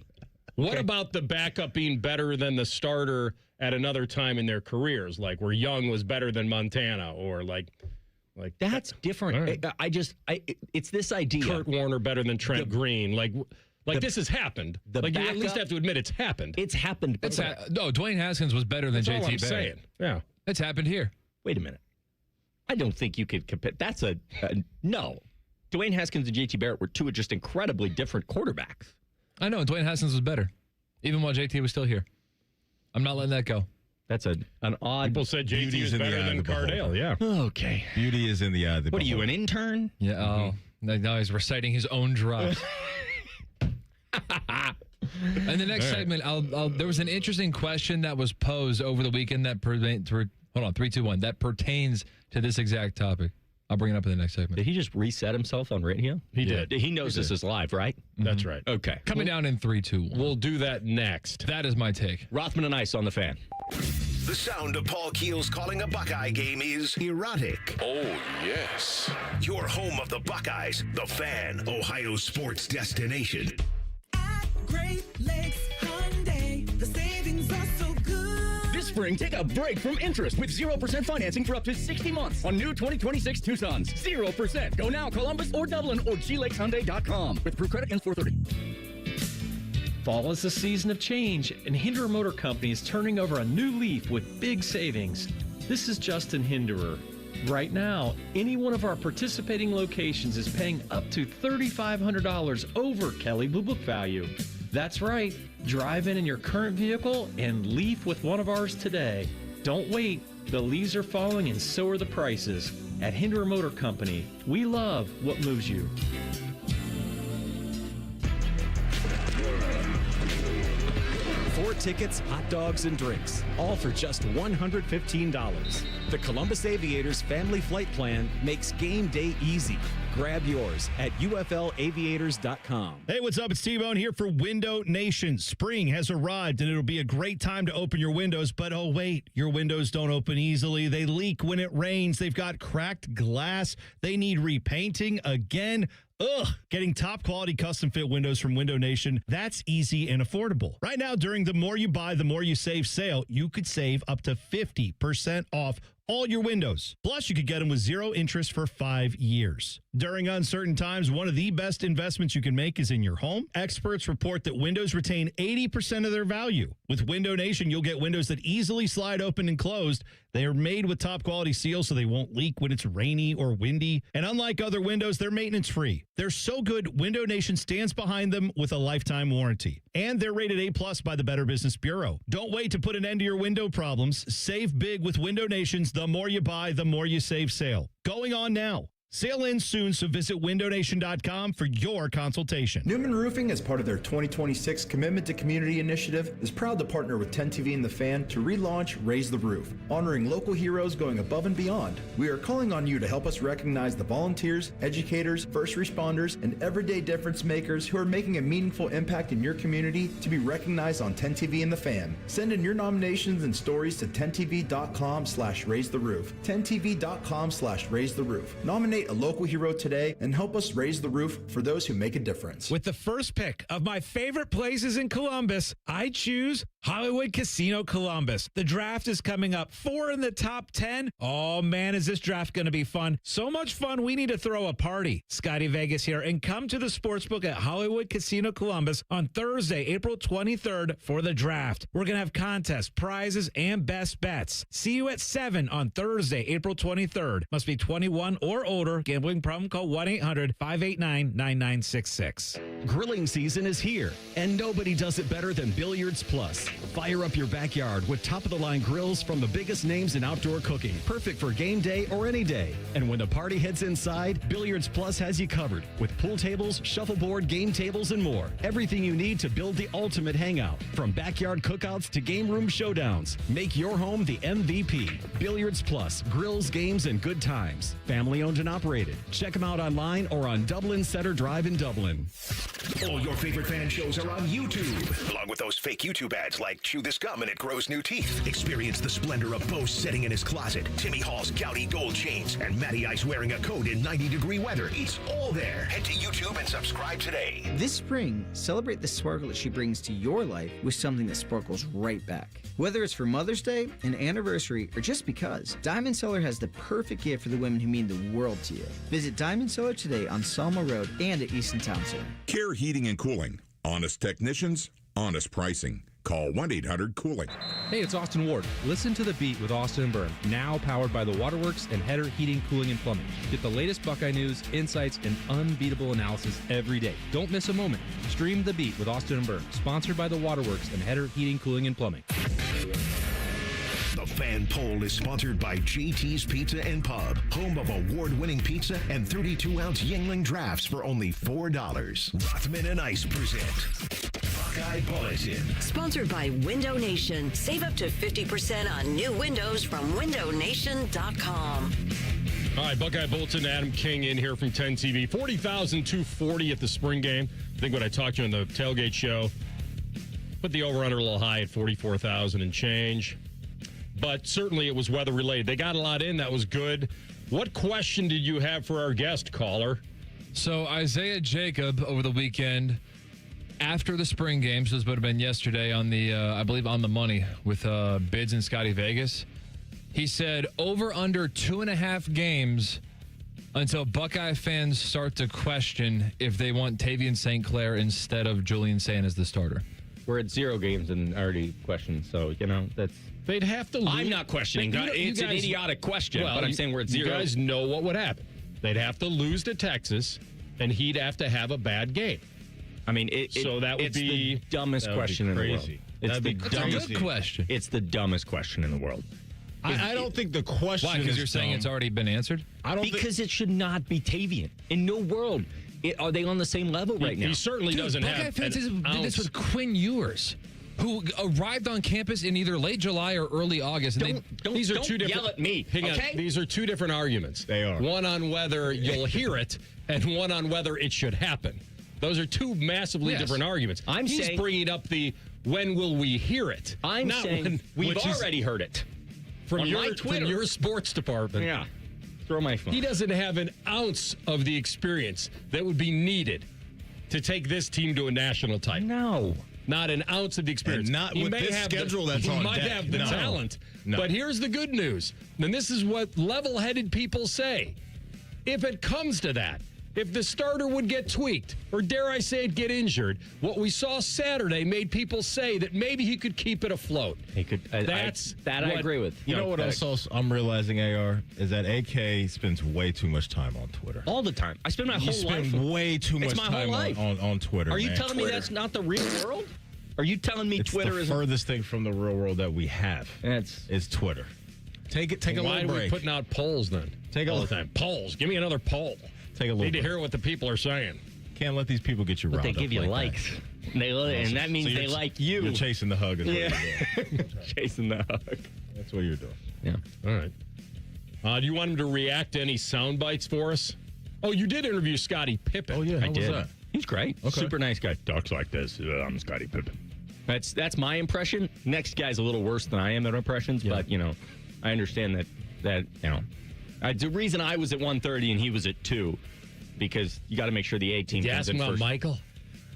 What about the backup being better than the starter at another time in their careers, like where Young was better than Montana, or like that's different. Right. It's this idea. Kurt Warner better than Trent Green. This has happened. You at least have to admit it's happened. It's happened. No, Dwayne Haskins was better than JT Barrett. Saying. Yeah, it's happened here. Wait a minute. I don't think you could compare. That's no. Dwayne Haskins and JT Barrett were two just incredibly different quarterbacks. I know. Dwayne Haskins was better, even while JT was still here. I'm not letting that go. That's an odd... People said JT is better than Cardale, yeah. Okay. Beauty is in the eye of the What are you, an intern? Yeah, now he's reciting his own drops. And the next segment, there was an interesting question that was posed over the weekend that hold on, 3, 2, 1, that pertains to this exact topic. I'll bring it up in the next segment. Did he just reset himself on radio? He did. He knows this is live, right? That's right. Okay. Coming down in 3, 2, 1. We'll do that next. That is my take. Rothman and Ice on the Fan. The sound of Paul Keels calling a Buckeye game is erotic. Oh, yes. Your home of the Buckeyes, the Fan, Ohio sports destination. Great Lakes Hyundai, the savings are so good. This spring, take a break from interest with 0% financing for up to 60 months on new 2026 Tucsons. 0%. Go now, Columbus or Dublin or glakeshyundai.com. With Proof Credit ends 4/30. Fall is the season of change, and Hinderer Motor Company is turning over a new leaf with big savings. This is Justin Hinderer. Right now, any one of our participating locations is paying up to $3,500 over Kelley Blue Book value. That's right. Drive in your current vehicle and leaf with one of ours today. Don't wait. The leaves are falling and so are the prices. At Hinderer Motor Company, we love what moves you. Four tickets, hot dogs, and drinks, all for just $115. The Columbus Aviators Family Flight Plan makes game day easy. Grab yours at uflaviators.com. Hey, what's up? It's T-Bone here for Window Nation. Spring has arrived, and it'll be a great time to open your windows. But, oh, wait, your windows don't open easily. They leak when it rains. They've got cracked glass. They need repainting again. Ugh. Getting top quality custom fit windows from Window Nation, that's easy and affordable. Right now, during the More You Buy, the More You Save sale, you could save up to 50% off all your windows. Plus, you could get them with 0 interest for 5 years. During uncertain times, one of the best investments you can make is in your home. Experts report that windows retain 80% of their value. With Window Nation, you'll get windows that easily slide open and closed. They are made with top quality seals so they won't leak when it's rainy or windy. And unlike other windows, they're maintenance free. They're so good, Window Nation stands behind them with a lifetime warranty. And they're rated A+ by the Better Business Bureau. Don't wait to put an end to your window problems. Save big with Window Nation's The More You Buy, The More You Save sale. Going on now. Sale ends soon, so visit windownation.com for your consultation. Newman Roofing, as part of their 2026 Commitment to Community initiative, is proud to partner with 10TV and The Fan to relaunch Raise the Roof, honoring local heroes going above and beyond. We are calling on you to help us recognize the volunteers, educators, first responders, and everyday difference makers who are making a meaningful impact in your community to be recognized on 10TV and The Fan. Send in your nominations and stories to 10tv.com/raise the roof. 10tv.com/raise the roof. Nominate a local hero today and help us raise the roof for those who make a difference. With the first pick of my favorite places in Columbus, I choose Hollywood Casino Columbus. The draft is coming up. 4 in the top 10. Oh man, is this draft going to be fun. So much fun, we need to throw a party. Scotty Vegas here, and come to the sportsbook at Hollywood Casino Columbus on Thursday, April 23rd for the draft. We're going to have contests, prizes, and best bets. See you at 7 on Thursday, April 23rd. Must be 21 or older. Gambling problem, call 1-800-589-9966. Grilling season is here, and nobody does it better than Billiards Plus. Fire up your backyard with top-of-the-line grills from the biggest names in outdoor cooking. Perfect for game day or any day. And when the party heads inside, Billiards Plus has you covered with pool tables, shuffleboard, game tables, and more. Everything you need to build the ultimate hangout. From backyard cookouts to game room showdowns. Make your home the MVP. Billiards Plus. Grills, games, and good times. Family-owned and operated. Check them out online or on Dublin Center Drive in Dublin. All your favorite fan shows are on YouTube, along with those fake YouTube ads like Chew This Gum and It Grows New Teeth. Experience the splendor of Bo sitting in his closet, Timmy Hall's gouty gold chains, and Matty Ice wearing a coat in 90-degree weather. It's all there. Head to YouTube and subscribe today. This spring, celebrate the sparkle that she brings to your life with something that sparkles right back. Whether it's for Mother's Day, an anniversary, or just because, Diamond Cellar has the perfect gift for the women who mean the world to you. Visit Diamond Cellar today on Selma Road and at Easton Town Center. Care Heating and Cooling. Honest technicians, honest pricing. Call 1-800-COOLING. Hey, it's Austin Ward. Listen to The Beat with Austin and Byrne, now powered by the Waterworks and Header Heating, Cooling, and Plumbing. Get the latest Buckeye news, insights, and unbeatable analysis every day. Don't miss a moment. Stream The Beat with Austin and Byrne, sponsored by the Waterworks and Header Heating, Cooling, and Plumbing. The Fan Poll is sponsored by JT's Pizza and Pub, home of award-winning pizza and 32-ounce Yingling drafts for only $4. Rothman and Ice present Buckeye Bulletin. Sponsored by Window Nation. Save up to 50% on new windows from windownation.com. All right, Buckeye Bulletin, Adam King in here from 10 TV. 40,240 at the spring game. I think when I talked to you on the tailgate show, put the over-under a little high at 44,000 and change. But certainly it was weather-related. They got a lot in. That was good. What question did you have for our guest, caller? So Isaiah Jacob over the weekend, after the spring games, this would have been yesterday on the, I believe, On the Money with Bids and Scotty Vegas. He said over under 2.5 games until Buckeye fans start to question if they want Tavian St. Clair instead of Julian Sand as the starter. We're at 0 games and already questioned, so, that's... They'd have to lose. I'm not questioning. It's an idiotic question, but I'm saying we're at 0. You guys know what would happen. They'd have to lose to Texas, and he'd have to have a bad game. I mean, it's the dumbest question in the world. It's the dumbest question. It's the dumbest question in the world. I don't think the question. Why? Because you're saying it's already been answered? Because it should not be Tavian. In no world are they on the same level right now. He certainly doesn't Buckeye have. fans did this with Quinn Ewers. who arrived on campus in either late July or early August. And These are don't two different. yell at me, Hang okay? on. These are two different arguments. They are. One on whether you'll hear it, and one on whether it should happen. Those are two massively different arguments. He's saying- bringing up the when will we hear it? I'm not saying when, we've which is already heard it. from on my your Twitter. from your sports department. Yeah. Throw my phone. He doesn't have an ounce of the experience that would be needed to take this team to a national title. No. Not an ounce of the experience. And not He with may this have schedule that's he on might deck. have the No. talent. No. But here's the good news. And this is what level-headed people say. If it comes to that, if the starter would get tweaked, or dare I say it, get injured, what we saw Saturday made people say that maybe he could keep it afloat. He could. I I agree with. You know what else I'm realizing, AR, is that AK spends way too much time on Twitter. All the time. I spend my You whole life. spend way too much It's my whole time life. on Twitter. Are you man. telling me that's not the real world? Are you telling me It's Twitter the is furthest thing from the real world that we have? It's Twitter. Take a Why little are we break. putting out polls then? All the time. Polls. Give me another poll. Take a little Need to break. hear what the people are saying. Can't let these people get you But riled they up give you like likes. that. And that means So they you're- like you. You're chasing the hug. Is what Yeah. you're doing. Chasing the hug. That's what you're doing. Yeah. All right. Do you want him to react to any sound bites for us? Oh, you did interview Scottie Pippen. Oh, yeah. I How was did. that? He's great. Okay. Super nice guy. Talks like this. I'm Scottie Pippen. That's my impression. Next guy's a little worse than I am at impressions, but I understand that the reason I was at 1:30 and he was at 2 because you got to make sure the A team Did you comes ask in him about first. Michael?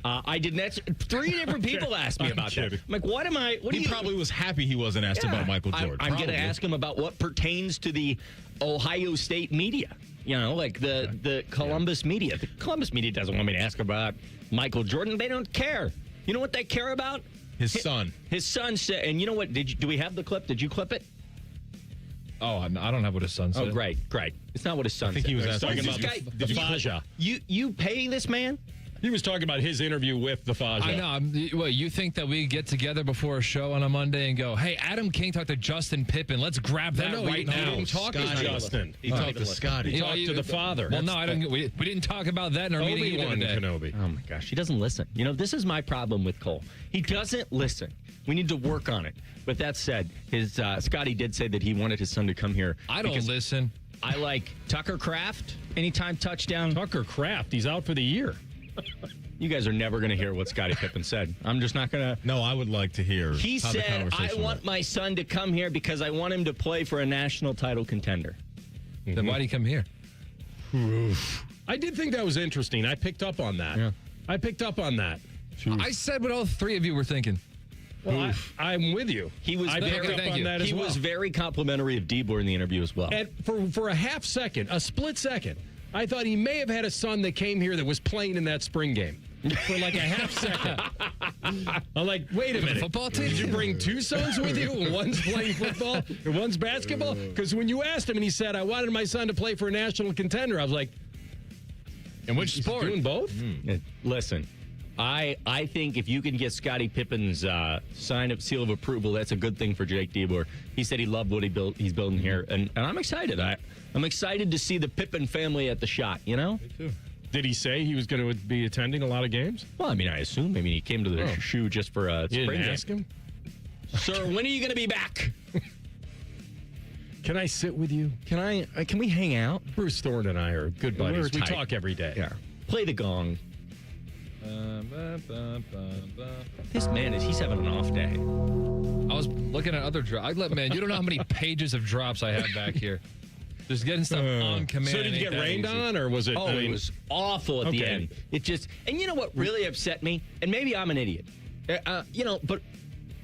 I didn't. That's 3 different people asked me I'm about kidding. that. I'm like, what am I? What He do you? probably was happy he wasn't asked about Michael Jordan. I'm going to Probably. ask him about what pertains to the Ohio State media. Like the Columbus media. The Columbus media doesn't want me to ask about Michael Jordan. They don't care. You know what they care about? His son. His son said, and you know what? Do we have the clip? Did you clip it? Oh, I don't have what his son said. Oh, great. It's not what his son I think said. he was Talking asking about the Faja. You pay this man? He was talking about his interview with the Faja. I know. What, you think that we get together before a show on a Monday and go, hey, Adam King talked to Justin Pippen. Let's grab that No, right he now. didn't talk to Scotty. Justin. He talked to Scotty. He talked to the father. Well, no, we didn't talk about that in our meeting either Obi-Wan today. Kenobi. Oh, my gosh. He doesn't listen. This is my problem with Cole. He doesn't listen. We need to work on it. But that said, his Scotty did say that he wanted his son to come here. I don't listen. I like Tucker Kraft, anytime touchdown. Tucker Kraft, he's out for the year. You guys are never going to hear what Scottie Pippen said. I'm just not going to. No, I would like to hear. He how the said, I conversation want went. my son to come here because I want him to play for a national title contender. Then why'd he come here? I did think that was interesting. I picked up on that. Yeah. I picked up on that. I said what all 3 of you were thinking. Well, I'm with you. He was I picked up on that as He well. was very complimentary of Debo in the interview as well. And for a half second, a split second, I thought he may have had a son that came here that was playing in that spring game. For like a half second. I'm like, wait a minute. Football team? Did you bring 2 sons with you? And one's playing football and one's basketball? Because when you asked him and he said, I wanted my son to play for a national contender, I was like, in which he's sport? doing both? Listen, I think if you can get Scottie Pippen's seal of approval, that's a good thing for Jake DeBoer. He said he loved what he's building here, and I'm excited. I'm excited to see the Pippen family at the shot, Me too. Did he say he was going to be attending a lot of games? Well, I assume. He came to the shoe just for a You spring didn't game. ask him? Sir, when are you going to be back? Can I sit with you? Can we hang out? Bruce Thorne and I are good buddies. We tight. talk every day. Yeah. Play the gong. This man he's having an off day. I was looking at other drops. Man, you don't know how many pages of drops I have back here. Just getting stuff on command. So did you ain't get that rained easy. on, or was it? Oh, it was awful at the Okay. end. It just, and you know what really upset me? And maybe I'm an idiot. But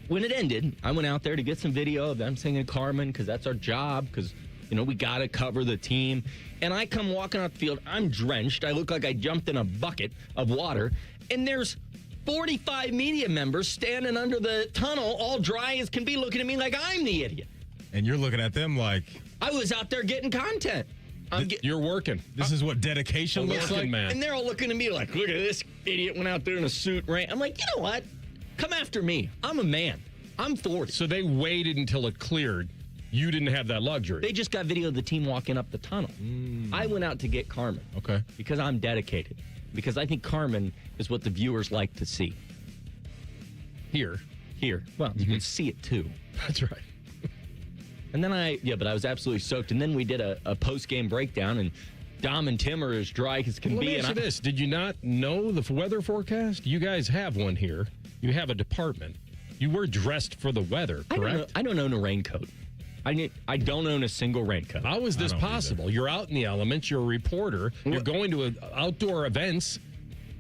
when it ended, I went out there to get some video of them singing Carmen because that's our job because, we got to cover the team. And I come walking out the field. I'm drenched. I look like I jumped in a bucket of water. And there's 45 media members standing under the tunnel, all dry as can be, looking at me like I'm the idiot. And you're looking at them like I was out there getting content. You're working. this is what dedication looks like. man. And they're all looking at me like, look at this idiot went out there in a suit. Right? I'm like, you know what? Come after me. I'm a man. I'm 40. So they waited until it cleared. You didn't have that luxury. They just got video of the team walking up the tunnel. I went out to get Carmen. Okay. Because I'm dedicated. Because I think Carmen is what the viewers like to see. Here. here. Well, you can see it too. That's right. And then I was absolutely soaked. And then we did a post-game breakdown, and Dom and Tim are as dry as can Let be. me ask you this. Did you not know the weather forecast? You guys have one here. You have a department. You were dressed for the weather, correct? I don't own a raincoat. I don't own a single raincoat. How is this possible? You're out in the elements. You're a reporter. You're going to outdoor events.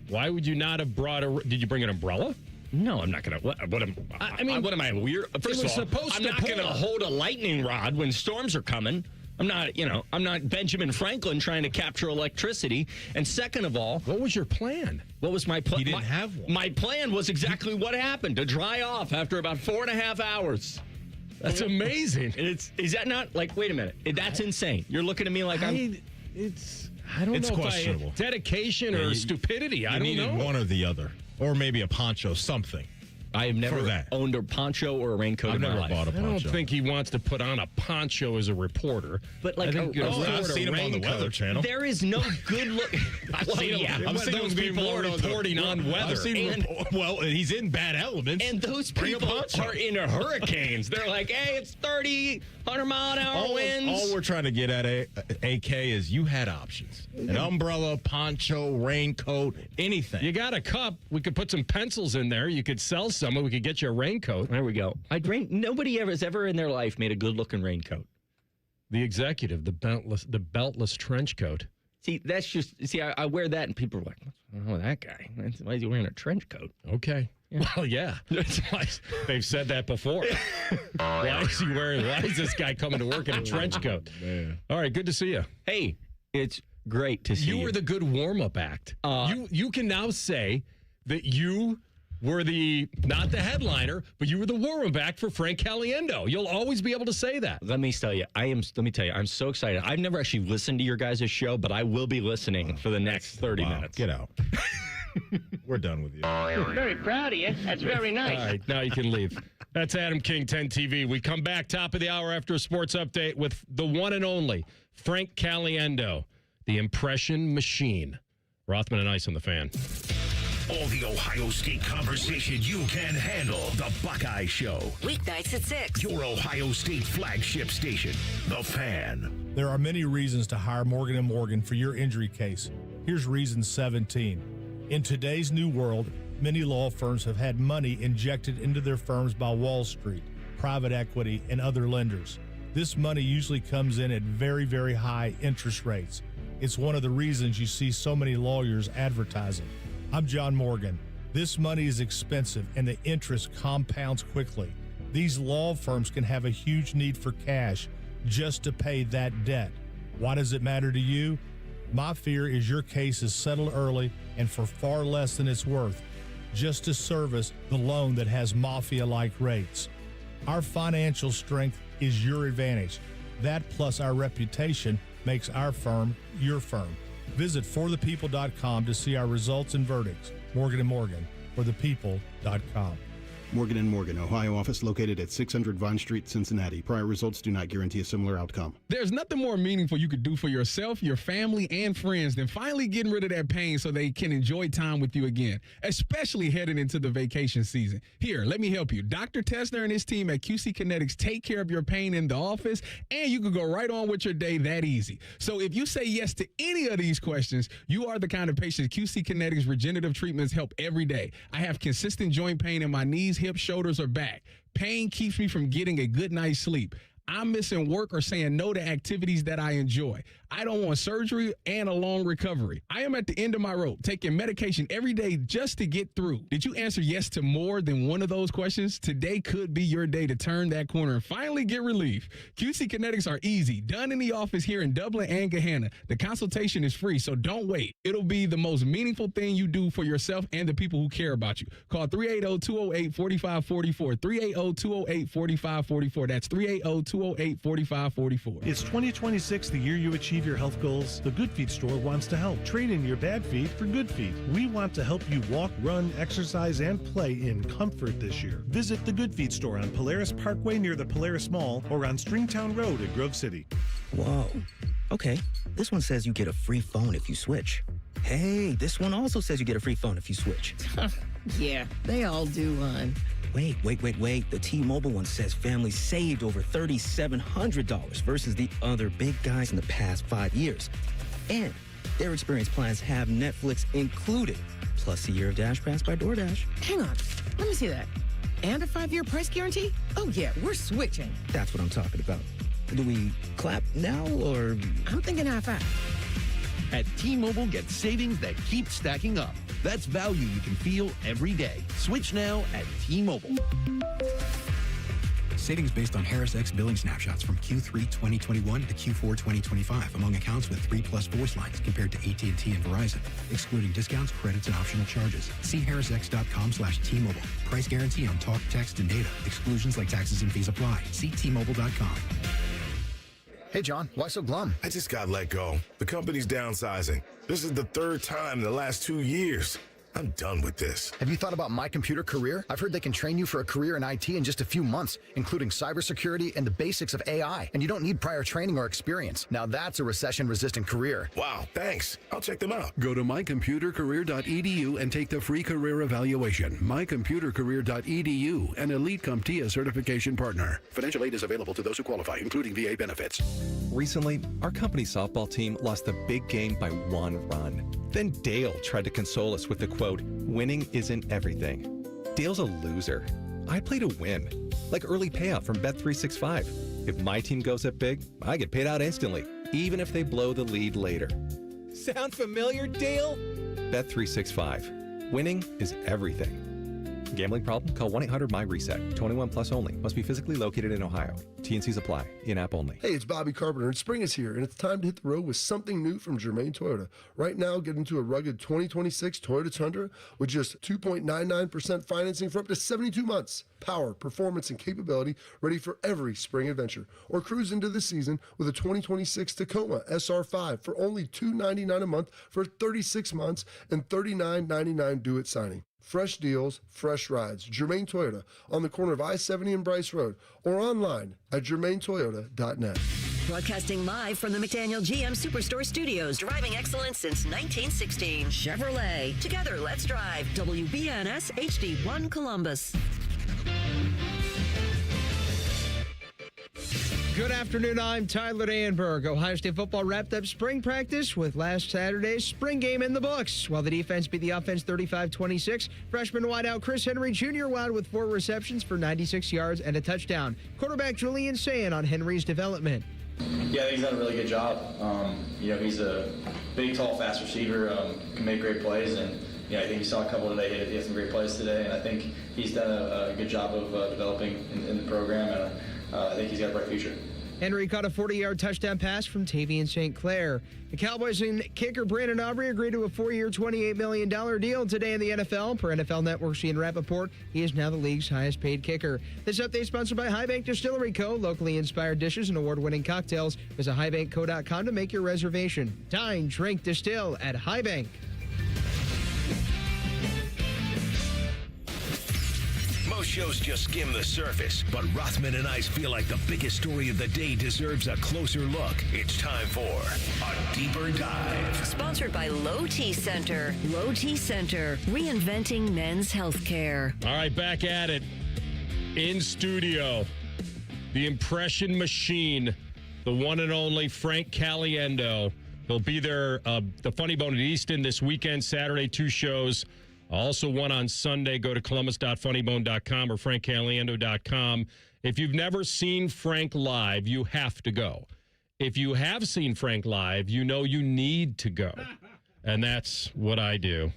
Why would you not have brought did you bring an umbrella? No, I'm not going to. What am I, weird? First of all, I'm not going to hold a lightning rod when storms are coming. I'm not Benjamin Franklin trying to capture electricity. And second of all, what was your plan? What was my plan? He didn't have one. My plan was exactly what happened, to dry off after about 4.5 hours. That's amazing. Is that not, like, wait a minute. That's insane. You're looking at me like I don't It's know questionable. Dedication or stupidity. I don't know. You needed one or the other. Or maybe a poncho, something. I have never owned a poncho or a raincoat in my life. Bought a poncho. I don't think he wants to put on a poncho as a reporter. But like, I've seen him on the Weather Channel. There is no good look. I've seen those people are reporting on weather. I've seen he's in bad elements. And those people are in hurricanes. They're like, hey, it's 30, 100-mile-an-hour winds. All we're trying to get at, AK, is you had options. An umbrella, poncho, raincoat, anything. You got a cup. We could put some pencils in there. You could sell some. We could get you a raincoat. There we go. Nobody has ever in their life made a good-looking raincoat. The executive, the beltless trench coat. See, that's just, I wear that and people are like, what's wrong with that guy? Why is he wearing a trench coat? Okay. Yeah. Well, yeah. They've said that before. Why is this guy coming to work in a trench coat? Man. All right, good to see you. Hey, it's great to see you. You were the good warm-up act. You can now say that you were not the headliner, but you were the warm-up act for Frank Caliendo. You'll always be able to say that. Let me tell you, I'm so excited. I've never actually listened to your guys' show, but I will be listening for the next 30 minutes. Get out. We're done with you. I'm very proud of you. That's very nice. All right, now you can leave. That's Adam King, 10 TV. We come back top of the hour after a sports update with the one and only Frank Caliendo, the impression machine. Rothman and Ice on the Fan. All the Ohio State conversation you can handle. The Buckeye Show. Weeknights at 6. Your Ohio State flagship station. The Fan. There are many reasons to hire Morgan & Morgan for your injury case. Here's reason 17. In today's new world, many law firms have had money injected into their firms by Wall Street, private equity, and other lenders. This money usually comes in at very, very high interest rates. It's one of the reasons you see so many lawyers advertising. I'm John Morgan. This money is expensive and the interest compounds quickly. These law firms can have a huge need for cash just to pay that debt. Why does it matter to you? My fear is your case is settled early and for far less than it's worth, just to service the loan that has mafia-like rates. Our financial strength is your advantage. That plus our reputation makes our firm your firm. Visit forthepeople.com to see our results and verdicts. Morgan & Morgan, forthepeople.com. Morgan & Morgan, Ohio office located at 600 Vine Street, Cincinnati. Prior results do not guarantee a similar outcome. There's nothing more meaningful you could do for yourself, your family, and friends than finally getting rid of that pain so they can enjoy time with you again, especially heading into the vacation season. Here, let me help you. Dr. Tessner and his team at QC Kinetics take care of your pain in the office, and you can go right on with your day that easy. So if you say yes to any of these questions, you are the kind of patient QC Kinetics regenerative treatments help every day. I have consistent joint pain in my knees, hips, shoulders, or back. Pain keeps me from getting a good night's sleep. I'm missing work or saying no to activities that I enjoy. I don't want surgery and a long recovery. I am at the end of my rope, taking medication every day just to get through. Did you answer yes to more than one of those questions? Today could be your day to turn that corner and finally get relief. QC Kinetics are easy, done in the office here in Dublin and Gahanna. The consultation is free, so don't wait. It'll be the most meaningful thing you do for yourself and the people who care about you. Call 380-208-4544. 380-208-4544. That's 380-208-4544. It's 2026, the year you achieve your health goals. The Good Feet store wants to help. Trade in your bad feet for good feet. We want to help you walk, run, exercise, and play in comfort this year. Visit the Good Feet store on Polaris Parkway near the Polaris Mall or on Stringtown Road in Grove City. Whoa. Okay, this one says you get a free phone if you switch. Hey, this one also says you get a free phone if you switch. Yeah, they all do, hon. Wait. The T-Mobile one says families saved over $3,700 versus the other big guys in the past 5 years. And their experience plans have Netflix included, plus a year of Dash Pass by DoorDash. Hang on. Let me see that. And a 5-year price guarantee? Oh, yeah, we're switching. That's what I'm talking about. Do we clap now, or? I'm thinking high five. At T-Mobile, get savings that keep stacking up. That's value you can feel every day. Switch now at T-Mobile. Savings based on Harris X billing snapshots from Q3 2021 to Q4 2025 among accounts with 3+ voice lines compared to AT&T and Verizon, excluding discounts, credits, and optional charges. See harrisx.com/T-Mobile. Price guarantee on talk, text, and data. Exclusions like taxes and fees apply. See T-Mobile.com. Hey, John, why so glum? I just got let go. The company's downsizing. This is the third time in the last 2 years. I'm done with this. Have you thought about My Computer Career? I've heard they can train you for a career in IT in just a few months, including cybersecurity and the basics of AI. And you don't need prior training or experience. Now that's a recession-resistant career. Wow, thanks. I'll check them out. Go to mycomputercareer.edu and take the free career evaluation. mycomputercareer.edu, an Elite CompTIA certification partner. Financial aid is available to those who qualify, including VA benefits. Recently, our company softball team lost the big game by 1 run. Then Dale tried to console us with the quote, "Winning isn't everything." Dale's a loser. I play to win, like early payout from Bet365. If my team goes up big, I get paid out instantly, even if they blow the lead later. Sound familiar, Dale? Bet365. Winning is everything. Gambling problem? Call 1-800-MY-RESET. 21 plus only. Must be physically located in Ohio. T&Cs apply. In-app only. Hey, it's Bobby Carpenter, and spring is here, and it's time to hit the road with something new from Germain Toyota. Right now, get into a rugged 2026 Toyota Tundra with just 2.99% financing for up to 72 months. Power, performance, and capability ready for every spring adventure. Or cruise into the season with a 2026 Tacoma SR5 for only $299 a month for 36 months and $39.99 due at signing. Fresh deals, fresh rides. Germain Toyota on the corner of I-70 and Bryce Road or online at germaintoyota.net. Broadcasting live from the McDaniel GM Superstore Studios. Driving excellence since 1916. Chevrolet. Together, let's drive. WBNS HD1 Columbus. Good afternoon, I'm Tyler Danberg. Ohio State football wrapped up spring practice with last Saturday's spring game in the books. While the defense beat the offense 35-26, freshman wideout Chris Henry Jr. wound with 4 receptions for 96 yards and a touchdown. Quarterback Julian Sayin on Henry's development. Yeah, I think he's done a really good job. He's a big, tall, fast receiver, can make great plays, and I think you saw a couple today. He had some great plays today, and I think he's done a good job of developing in the program, and I think he's got a bright future. Henry caught a 40-yard touchdown pass from Tavian St. Clair. The Cowboys and kicker Brandon Aubrey agreed to a 4-year, $28 million deal today in the NFL. Per NFL Network's Ian Rappaport, he is now the league's highest-paid kicker. This update is sponsored by High Bank Distillery Co., locally inspired dishes and award-winning cocktails. Visit highbankco.com to make your reservation. Dine, drink, distill at High Bank. Most shows just skim the surface, but Rothman and I feel like the biggest story of the day deserves a closer look. It's time for a deeper dive. Sponsored by Low T Center. Low T Center, reinventing men's health care. All right, back at it. In studio, the impression machine, the one and only Frank Caliendo. He'll be there, the Funny Bone at Easton this weekend, Saturday, 2 shows. Also one on Sunday. Go to columbus.funnybone.com or frankcaliendo.com. If you've never seen Frank live, you have to go. If you have seen Frank live, you know you need to go. And that's what I do.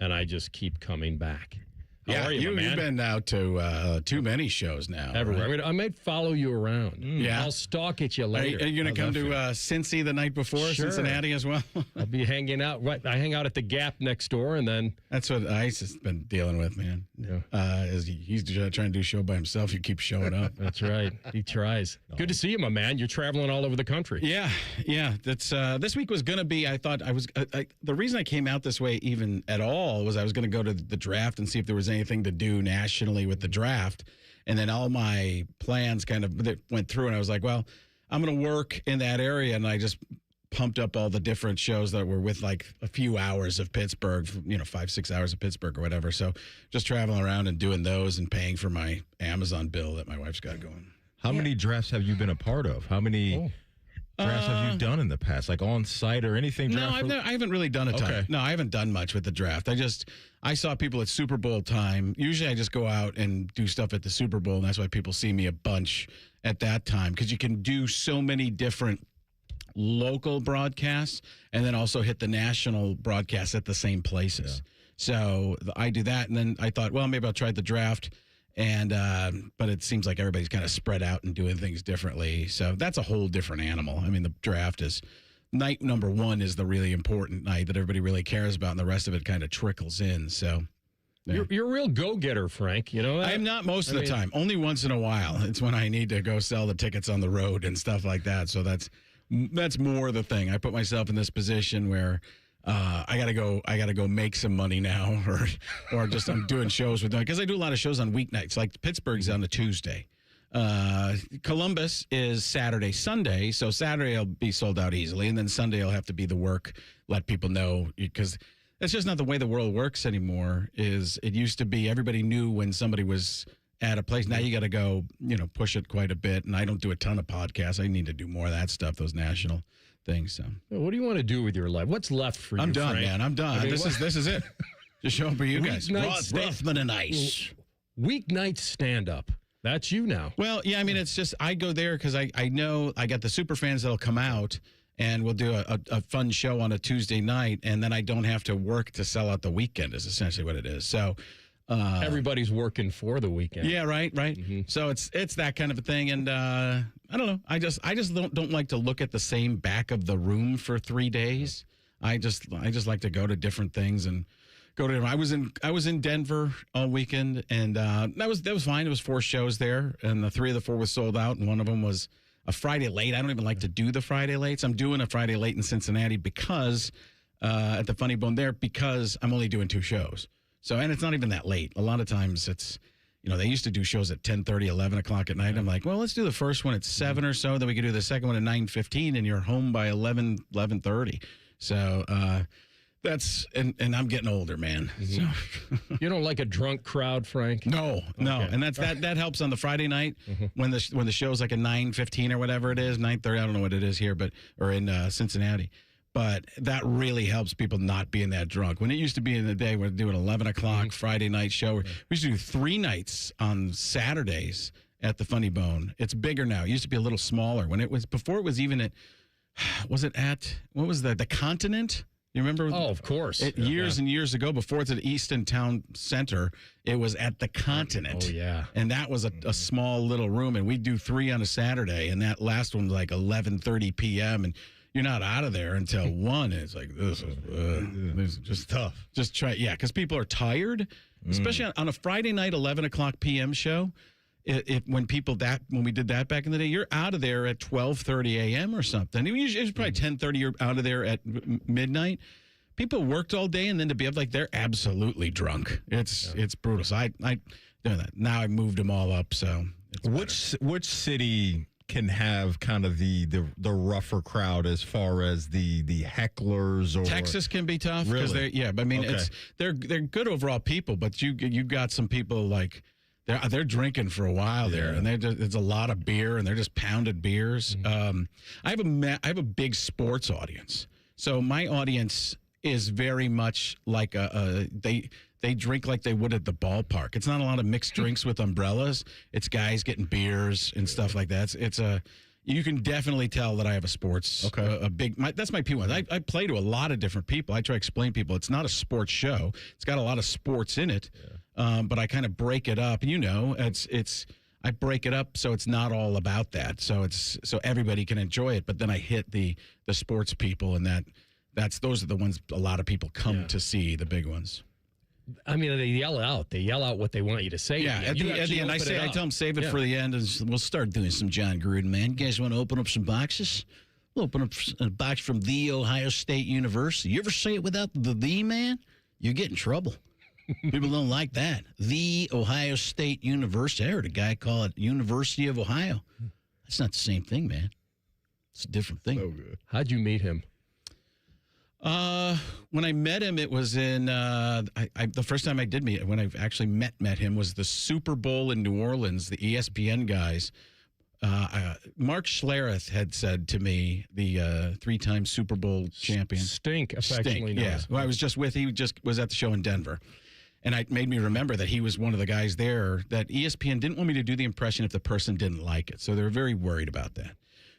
And I just keep coming back. How are you, my man? You've been out to too many shows now. Everywhere. Right? I might follow you around. Yeah. I'll stalk at you later. Are you going to come to Cincy the night before, Sure. Cincinnati as well? I'll be hanging out. I hang out at the Gap next door, and then... That's what Ice has been dealing with, man. Yeah. He's trying to do a show by himself. You keep showing up. That's right. He tries. Good to see you, my man. You're traveling all over the country. Yeah. That's this week was going to be, I thought the reason I came out this way even at all was I was going to go to the draft and see if there was anything to do nationally with the draft. And then all my plans kind of went through, and I was like, well, I'm going to work in that area. And I just pumped up all the different shows that were with like a few hours of Pittsburgh, 5-6 hours of Pittsburgh or whatever. So just traveling around and doing those and paying for my Amazon bill that my wife's got going. How many drafts have you been a part of? How many drafts have you done in the past, like on site or anything? No, I haven't really done a ton. Okay. No, I haven't done much with the draft. I saw people at Super Bowl time. Usually I just go out and do stuff at the Super Bowl, and that's why people see me a bunch at that time, because you can do so many different local broadcasts and then also hit the national broadcasts at the same places. Yeah. So I do that, and then I thought, well, maybe I'll try the draft. And but it seems like everybody's kind of spread out and doing things differently. So that's a whole different animal. I mean, the draft is night number one is the really important night that everybody really cares about, and the rest of it kind of trickles in. So yeah. You're a real go-getter, Frank. You know that? I'm not most of the time. Only once in a while. It's when I need to go sell the tickets on the road and stuff like that. So that's more the thing. I put myself in this position where I gotta go make some money now, or just I'm doing shows with them, because I do a lot of shows on weeknights. Like Pittsburgh's on a Tuesday, Columbus is Saturday, Sunday. So Saturday I'll be sold out easily, and then Sunday I'll have to be the work, let people know, because that's just not the way the world works anymore. It used to be everybody knew when somebody was at a place. Now you got to go, push it quite a bit. And I don't do a ton of podcasts. I need to do more of that stuff, those national things. So, what do you want to do with your life? What's left for you? I'm done, Frank? man. I'm done. I mean, this is it. Just showing for you guys. Rothman and Ice. Weeknight stand-up. That's you now. Well, yeah. I mean, it's just I go there because I know I got the super fans that'll come out, and we'll do a fun show on a Tuesday night, and then I don't have to work to sell out the weekend. Is essentially what it is. So. Everybody's working for the weekend. Yeah, right. Mm-hmm. So it's that kind of a thing, and I don't know. I just don't like to look at the same back of the room for 3 days. I just like to go to different things and go to. I was in Denver all weekend, and that was fine. It was 4 shows there, and the 3 of the 4 was sold out, and one of them was a Friday late. I don't even like to do the Friday lates. I'm doing a Friday late in Cincinnati because at the Funny Bone there, because I'm only doing 2 shows. So, and it's not even that late. A lot of times it's, they used to do shows at 10:30, 11 o'clock at night. I'm like, well, let's do the first one at 7 or so. Then we can do the second one at 9:15, and you're home by 11:30. So that's, and I'm getting older, man. Mm-hmm. So. You don't like a drunk crowd, Frank? No. And that helps on the Friday night when the show's like a 9:15 or whatever it is, 9:30. I don't know what it is here, or in Cincinnati. But that really helps people not being that drunk. When it used to be in the day, we're doing 11 o'clock Friday night show. We used to do 3 nights on Saturdays at the Funny Bone. It's bigger now. It used to be a little smaller. Before it was even at, what was the Continent? You remember? Oh, of course. Years and years ago, before it's at Easton Town Center, it was at the Continent. Oh, yeah. And that was a small little room, and we'd do 3 on a Saturday, and that last one was like 11:30 p.m., and you're not out of there until 1. It's like, this is just tough. Just try, because people are tired, especially on a Friday night, 11 o'clock p.m. show. When we did that back in the day, you're out of there at 12:30 a.m. or something. It was probably 10:30. You're out of there at midnight. People worked all day, and then to be up like they're absolutely drunk. It's brutal. So I doing that now. I moved them all up. So which city can have kind of the rougher crowd as far as the hecklers? Or Texas can be tough because they're good overall people, but you got some people like they're drinking for a while there, and there's a lot of beer, and they're just pounded beers. I have a big sports audience, so my audience is very much like they drink like they would at the ballpark. It's not a lot of mixed drinks with umbrellas. It's guys getting beers and stuff like that. You can definitely tell that I have a sports, that's my P1. I play to a lot of different people. I try to explain to people it's not a sports show. It's got a lot of sports in it, but I kind of break it up. I break it up so it's not all about that. So everybody can enjoy it, but then I hit the sports people, and those are the ones a lot of people come to see, the big ones. I mean, they yell out what they want you to say. Yeah, at the end, I tell them save it for the end, and we'll start doing some John Gruden, man. You guys want to open up some boxes? We'll open up a box from The Ohio State University. You ever say it without the man? You get in trouble. People don't like that. The Ohio State University. I heard a guy call it University of Ohio. That's not the same thing, man. It's a different thing. So good. How'd you meet him? When I met him, it was in the first time I did meet him, when I actually met him, was the Super Bowl in New Orleans. The ESPN guys, Mark Schlereth had said to me, the 3-time Super Bowl champion, Stink, affectionately known. Yeah, who I was just with. He just was at the show in Denver, and it made me remember that he was one of the guys there that ESPN didn't want me to do the impression if the person didn't like it, so they were very worried about that.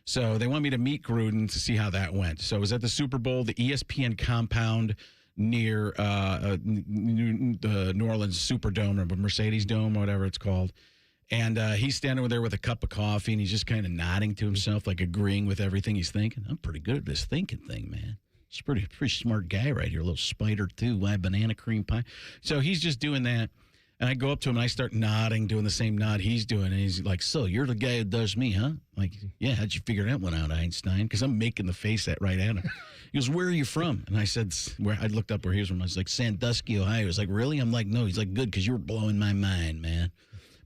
So they want me to meet Gruden to see how that went. So it was at the Super Bowl, the ESPN compound near the New Orleans Superdome or Mercedes Dome or whatever it's called. And he's standing there with a cup of coffee, and he's just kind of nodding to himself, like agreeing with everything he's thinking. I'm pretty good at this thinking thing, man. He's a pretty smart guy right here, a little spider too. Why banana cream pie? So he's just doing that. And I go up to him and I start nodding, doing the same nod he's doing. And he's like, so you're the guy who does me, huh? Like, yeah, how'd you figure that one out, Einstein? Because I'm making the face right at him. He goes, where are you from? And I said, I looked up where he was from. I was like, Sandusky, Ohio. He's like, really? I'm like, no. He's like, good, because you were blowing my mind, man.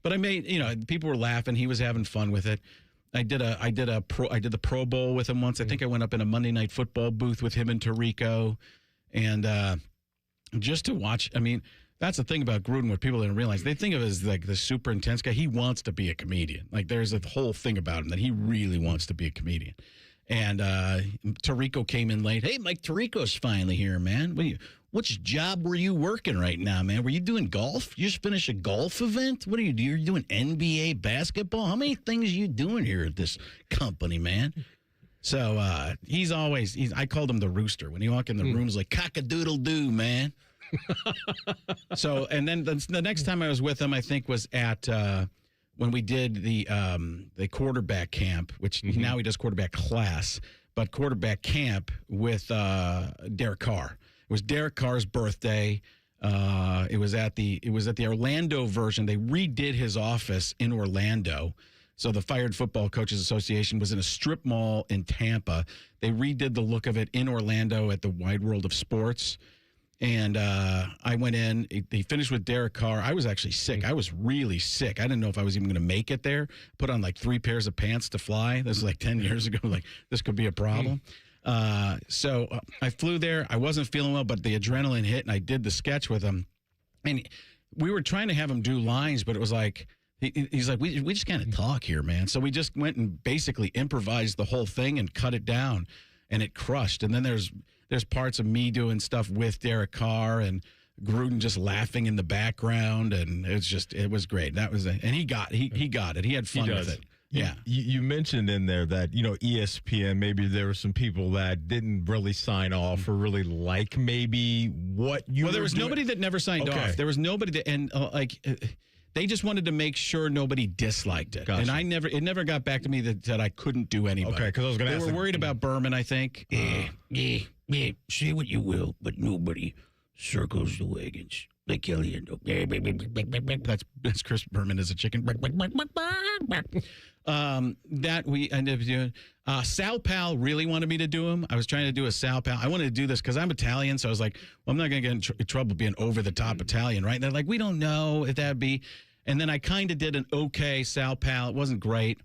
But I made, people were laughing. He was having fun with it. I did the Pro Bowl with him once. I think I went up in a Monday Night Football booth with him and Tirico. And just to watch, that's the thing about Gruden, what people didn't realize. They think of him as like the super intense guy. He wants to be a comedian. Like there's a whole thing about him that he really wants to be a comedian. And Tirico came in late. Hey, Mike Tirico's finally here, man. Which job were you working right now, man? Were you doing golf? You just finished a golf event? What are you doing? You're doing NBA basketball? How many things are you doing here at this company, man? So I called him the rooster. When he walked in the room, he's like, cock-a-doodle-doo, man. So, and then the next time I was with him, I think was at when we did the quarterback camp, which now he does quarterback class, but quarterback camp with Derek Carr. It was Derek Carr's birthday. It was at the Orlando version. They redid his office in Orlando. So the Fired Football Coaches Association was in a strip mall in Tampa. They redid the look of it in Orlando at the Wide World of Sports. And I went in. He finished with Derek Carr. I was actually sick. I was really sick. I didn't know if I was even going to make it there. Put on like 3 pairs of pants to fly. This was like 10 years ago. Like, this could be a problem. So I flew there. I wasn't feeling well, but the adrenaline hit, and I did the sketch with him. And we were trying to have him do lines, but it was like, he's like, we just kind of talk here, man. So we just went and basically improvised the whole thing and cut it down, and it crushed. And then there's parts of me doing stuff with Derek Carr and Gruden just laughing in the background, and it was great. That was it. And he got it. He had fun with it. Yeah. You mentioned in there that, ESPN, maybe there were some people that didn't really sign off or really like maybe what you Well, there was nobody that never signed off. There was nobody that, and they just wanted to make sure nobody disliked it. Gotcha. And it never got back to me that I couldn't do anybody. Okay, because I was going to ask. They were worried about Berman, I think. Yeah, say what you will, but nobody circles the wagons. Like Caliendo. That's Chris Berman as a chicken. That we ended up doing. Sal Pal really wanted me to do him. I was trying to do a Sal Pal. I wanted to do this because I'm Italian, so I was like, well, I'm not going to get in trouble being over-the-top Italian, right? And they're like, we don't know if that'd be. And then I kind of did an okay Sal Pal. It wasn't great.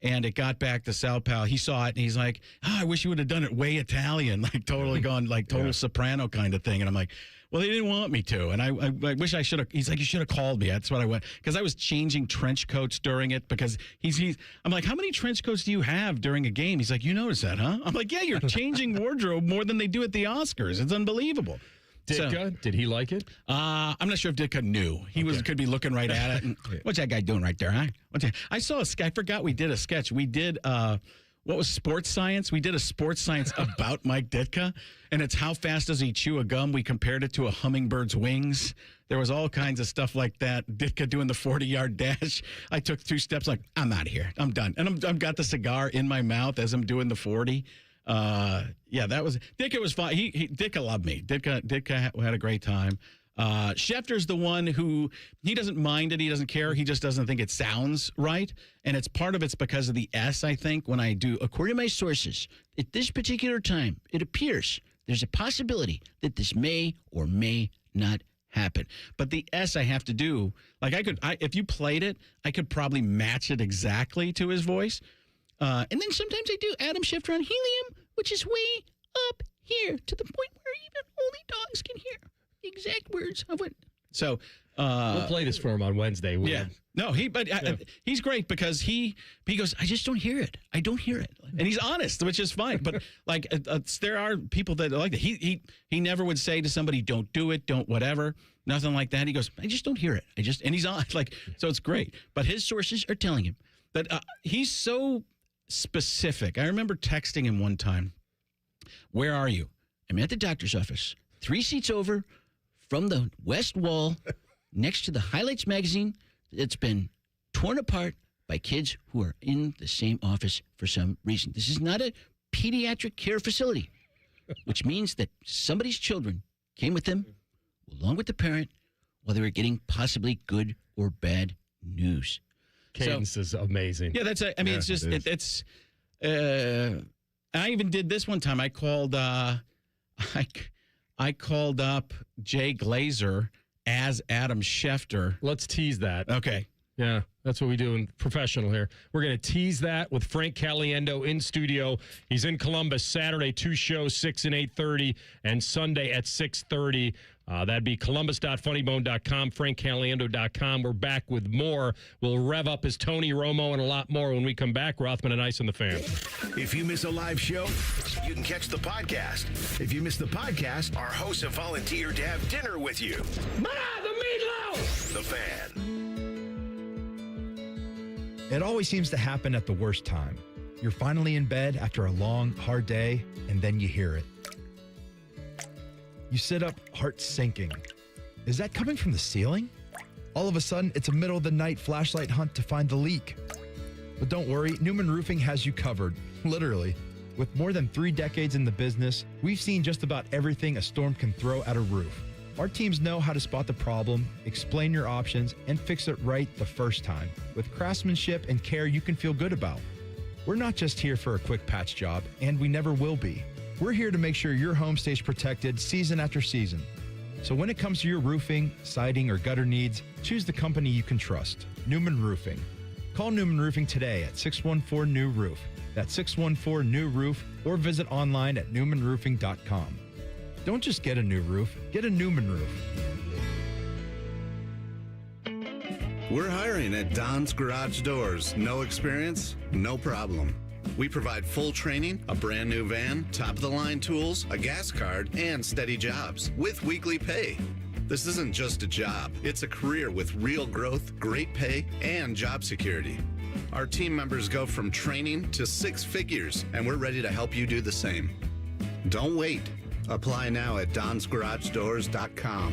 And it got back to Sal Pal. He saw it, and he's like, I wish you would have done it way Italian, like totally gone, like total soprano kind of thing. And I'm like, well, they didn't want me to. And I wish I should have. He's like, you should have called me. That's what I went. Because I was changing trench coats during it because I'm like, how many trench coats do you have during a game? He's like, you notice that, huh? I'm like, yeah, you're changing wardrobe more than they do at the Oscars. It's unbelievable. Ditka, did he like it? I'm not sure if Ditka knew. He could be looking right at it. And, what's that guy doing right there, huh? I saw a sketch. I forgot we did a sketch. We did, what was sports science? We did a sports science about Mike Ditka, and it's how fast does he chew a gum? We compared it to a hummingbird's wings. There was all kinds of stuff like that. Ditka doing the 40-yard dash. I took 2 steps like, I'm out of here. I'm done. And I've got the cigar in my mouth as I'm doing the 40. Ditka was fine. Ditka loved me. Ditka had a great time. Schefter's the one who, he doesn't mind it. He doesn't care. He just doesn't think it sounds right. And it's because of the S, I think, when I do, according to my sources, at this particular time, it appears there's a possibility that this may or may not happen. But the S I have to do, like if you played it, I could probably match it exactly to his voice. And then sometimes I do atom shift around helium, which is way up here to the point where even only dogs can hear the exact words of it. So we'll play this for him on Wednesday. No, he's great because he goes, I just don't hear it. I don't hear it. And he's honest, which is fine. But like there are people that are like that. He never would say to somebody, don't do it, don't whatever, nothing like that. He goes, I just don't hear it. And he's on so it's great. But his sources are telling him that he's so specific. I remember texting him one time, where are you? I'm at the doctor's office, 3 seats over from the west wall next to the Highlights magazine that's been torn apart by kids who are in the same office for some reason. This is not a pediatric care facility, which means that somebody's children came with them along with the parent while they were getting possibly good or bad news. Cadence is amazing. Yeah, I even did this one time. I called up Jay Glazer as Adam Schefter. Let's tease that. Okay. Yeah, that's what we do in professional here. We're going to tease that with Frank Caliendo in studio. He's in Columbus Saturday, 2 shows, 6 and 8:30, and Sunday at 6:30. That'd be columbus.funnybone.com, frankcaliendo.com. We're back with more. We'll rev up his Tony Romo and a lot more when we come back. Rothman and Ice on the Fan. If you miss a live show, you can catch the podcast. If you miss the podcast, our hosts have volunteered to have dinner with you. The meatloaf! The Fan. It always seems to happen at the worst time. You're finally in bed after a long, hard day, and then you hear it. You sit up, heart sinking. Is that coming from the ceiling? All of a sudden, it's a middle-of-the-night flashlight hunt to find the leak. But don't worry, Newman Roofing has you covered, literally. With more than 3 decades in the business, we've seen just about everything a storm can throw at a roof. Our teams know how to spot the problem, explain your options, and fix it right the first time, with craftsmanship and care you can feel good about. We're not just here for a quick patch job, and we never will be. We're here to make sure your home stays protected season after season. So when it comes to your roofing, siding, or gutter needs, choose the company you can trust, Newman Roofing. Call Newman Roofing today at 614-NEW-ROOF. That's 614-NEW-ROOF, or visit online at newmanroofing.com. Don't just get a new roof, get a Newman roof. We're hiring at Don's Garage Doors. No experience? No problem. We provide full training, a brand new van, top-of-the-line tools, a gas card, and steady jobs with weekly pay. This isn't just a job. It's a career with real growth, great pay, and job security. Our team members go from training to 6 figures, and we're ready to help you do the same. Don't wait. Apply now at donsgaragedoors.com.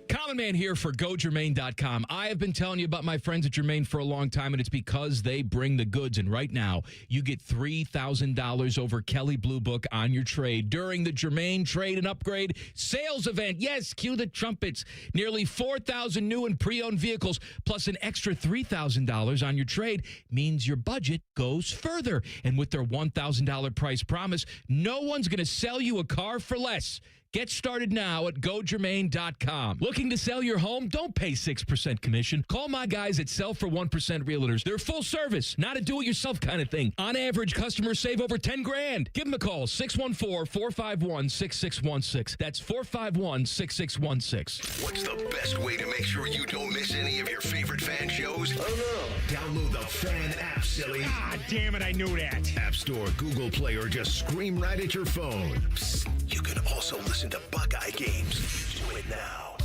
Common Man here for GoGermain.com. I have been telling you about my friends at Germain for a long time, and it's because they bring the goods. And right now, you get $3,000 over Kelley Blue Book on your trade during the Germain Trade and Upgrade Sales Event. Yes, cue the trumpets. Nearly 4,000 new and pre-owned vehicles, plus an extra $3,000 on your trade means your budget goes further. And with their $1,000 price promise, no one's going to sell you a car for less. Get started now at GoGermain.com. Looking to sell your home? Don't pay 6% commission. Call my guys at Sell for 1% Realtors. They're full service, not a do-it-yourself kind of thing. On average, customers save over $10,000. Give them a call, 614-451-6616. That's 451-6616. What's the best way to make sure you don't miss any of your favorite fan shows? Oh, no. Download the Fan app, silly. Ah, damn it, I knew that. App Store, Google Play, or just scream right at your phone. Psst, you can also listen to Buckeye games. Do it now.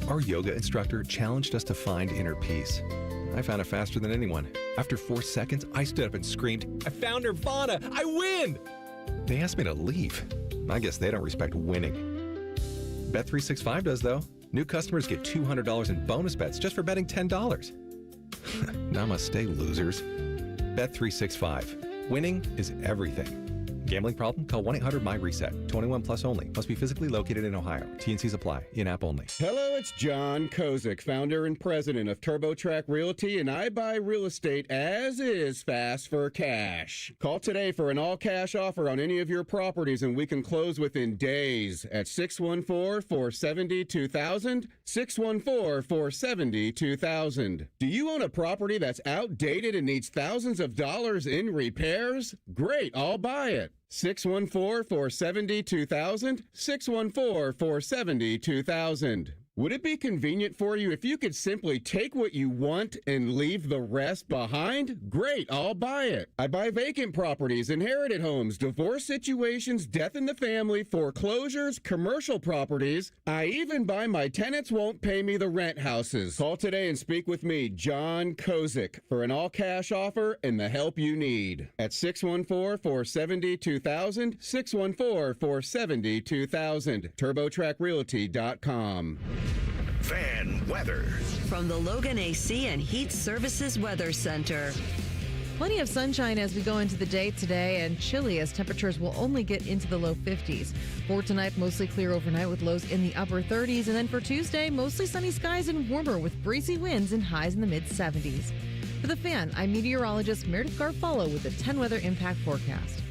Our yoga instructor challenged us to find inner peace. I found it faster than anyone. After 4 seconds, I stood up and screamed, I found Nirvana! I win! They asked me to leave. I guess they don't respect winning. Bet365 does, though. New customers get $200 in bonus bets just for betting $10. Namaste, losers. Bet365. Winning is everything. Gambling problem? Call 1-800-MY-RESET. 21 plus only. Must be physically located in Ohio. T&Cs apply. In-app only. Hello, it's John Kozik, founder and president of TurboTrack Realty, and I buy real estate as is fast for cash. Call today for an all-cash offer on any of your properties, and we can close within days at 614-470-2000, 614-470-2000. Do you own a property that's outdated and needs thousands of dollars in repairs? Great, I'll buy it. 614-470-2000, 614-470-2000. Would it be convenient for you if you could simply take what you want and leave the rest behind? Great, I'll buy it. I buy vacant properties, inherited homes, divorce situations, death in the family, foreclosures, commercial properties. I even buy my tenants won't pay me the rent houses. Call today and speak with me, John Kozik, for an all-cash offer and the help you need. At 614-470-2000, 614-470-2000, TurboTrackRealty.com. Fan weather. From the Logan AC and Heat Services Weather Center. Plenty of sunshine as we go into the day today, and chilly as temperatures will only get into the low 50s. For tonight, mostly clear overnight with lows in the upper 30s. And then for Tuesday, mostly sunny skies and warmer with breezy winds and highs in the mid 70s. For the Fan, I'm meteorologist Meredith Garfalo with the 10 Weather Impact Forecast.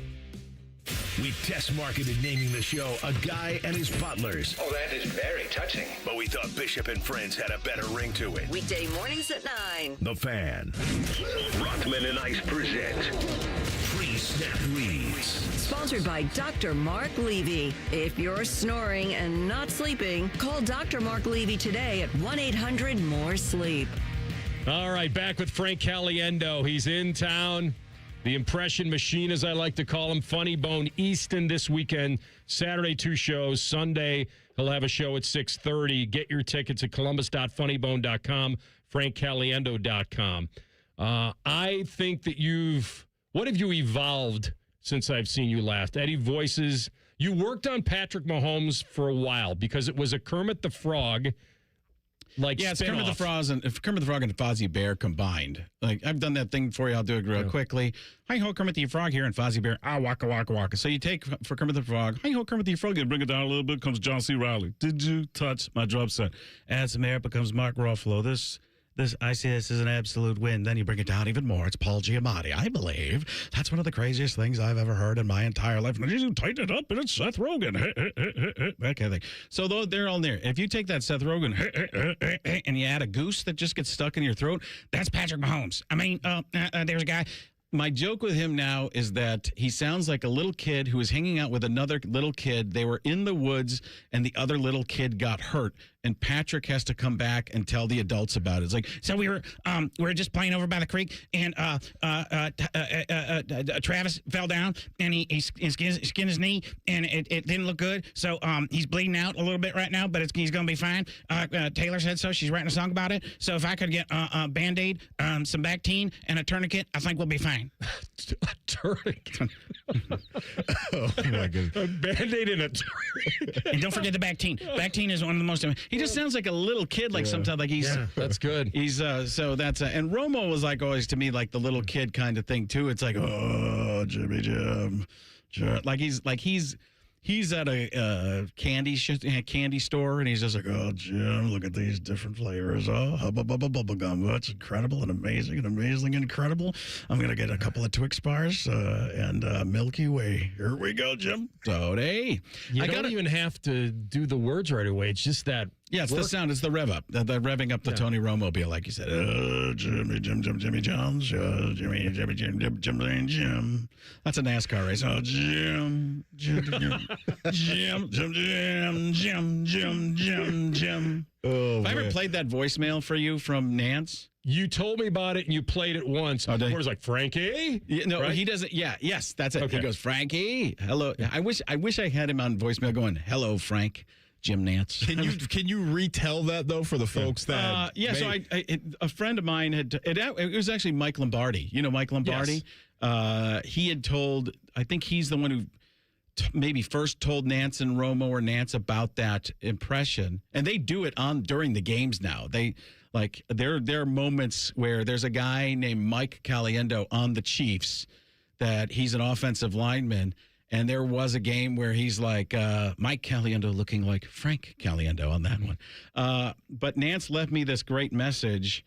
We test marketed naming the show A Guy and His Butlers. Oh, that is very touching. But we thought Bishop and Friends had a better ring to it. Weekday mornings at 9. The Fan. Rothman and Ice present Pre-Snap Reads. Sponsored by Dr. Mark Levy. If you're snoring and not sleeping, call Dr. Mark Levy today at 1-800-MORE-SLEEP. All right, back with Frank Caliendo. He's in town. The impression machine, as I like to call him, Funny Bone Easton this weekend. Saturday, 2 shows. Sunday, he'll have a show at 6:30. Get your tickets at columbus.funnybone.com, frankcaliendo.com. I think that what have you evolved since I've seen you last? Eddie Voices, you worked on Patrick Mahomes for a while because it was a Kermit the Frog. It's Kermit the Frog and Fozzie Bear combined. Like, I've done that thing for you. I'll do it real quickly. Hi ho, Kermit the Frog here, and Fozzie Bear. Ah, waka waka waka. So you take for Kermit the Frog. Hi ho, Kermit the Frog. You bring it down a little bit. Comes John C. Reilly. Did you touch my drum set? Adds some air. Becomes Mark Ruffalo. I see this as an absolute win. Then you bring it down even more. It's Paul Giamatti. I believe that's one of the craziest things I've ever heard in my entire life. And you tighten it up, and it's Seth Rogen. That kind of thing. So they're all there. If you take that Seth Rogen and you add a goose that just gets stuck in your throat, that's Patrick Mahomes. I mean, there's a guy. My joke with him now is that he sounds like a little kid who was hanging out with another little kid. They were in the woods, and the other little kid got hurt, and Patrick has to come back and tell the adults about it. It's like, so we were just playing over by the creek, and Travis fell down, and he skinned his knee, and it didn't look good. So he's bleeding out a little bit right now, but he's going to be fine. Taylor said so. She's writing a song about it. So if I could get a Band-Aid, some Bactine, and a tourniquet, I think we'll be fine. A tourniquet. Oh, my goodness. A Band-Aid and a tourniquet. And don't forget the Bactine. Bactine is one of the most... He just sounds like a little kid, sometimes like he's... Yeah, that's good. He's, so that's... and Romo was like always, to me, like the little kid kind of thing, too. It's like, oh, Jimmy Jim. He's at a candy store, and he's just like, oh, Jim, look at these different flavors. Oh, hubba bubba bubble gum. That's incredible and amazing and amazing and incredible. I'm going to get a couple of Twix bars and Milky Way. Here we go, Jim. So, hey. You don't even have to do the words right away. It's just that. Yeah, it's the sound. It's the rev up. The revving up the Tony Romo be like you said. Jimmy Jones. Jimmy. That's a NASCAR race. Oh, Jim. Oh, have I ever played that voicemail for you from Nance? You told me about it, and you played it once. It was like, Frankie? Yeah, no, right? he doesn't. Yeah, yes, that's it. Okay. He goes, Frankie, hello. I wish I had him on voicemail going, hello, Frank. Jim Nance. Can you retell that though for the folks that? So a friend of mine it was actually Mike Lombardi. You know Mike Lombardi. Yes. He had told. I think he's the one who maybe first told Nance and Romo or Nance about that impression, and they do it during the games now. There are moments where there's a guy named Mike Caliendo on the Chiefs that he's an offensive lineman. And there was a game where he's like Mike Caliendo looking like Frank Caliendo on that one. But Nance left me this great message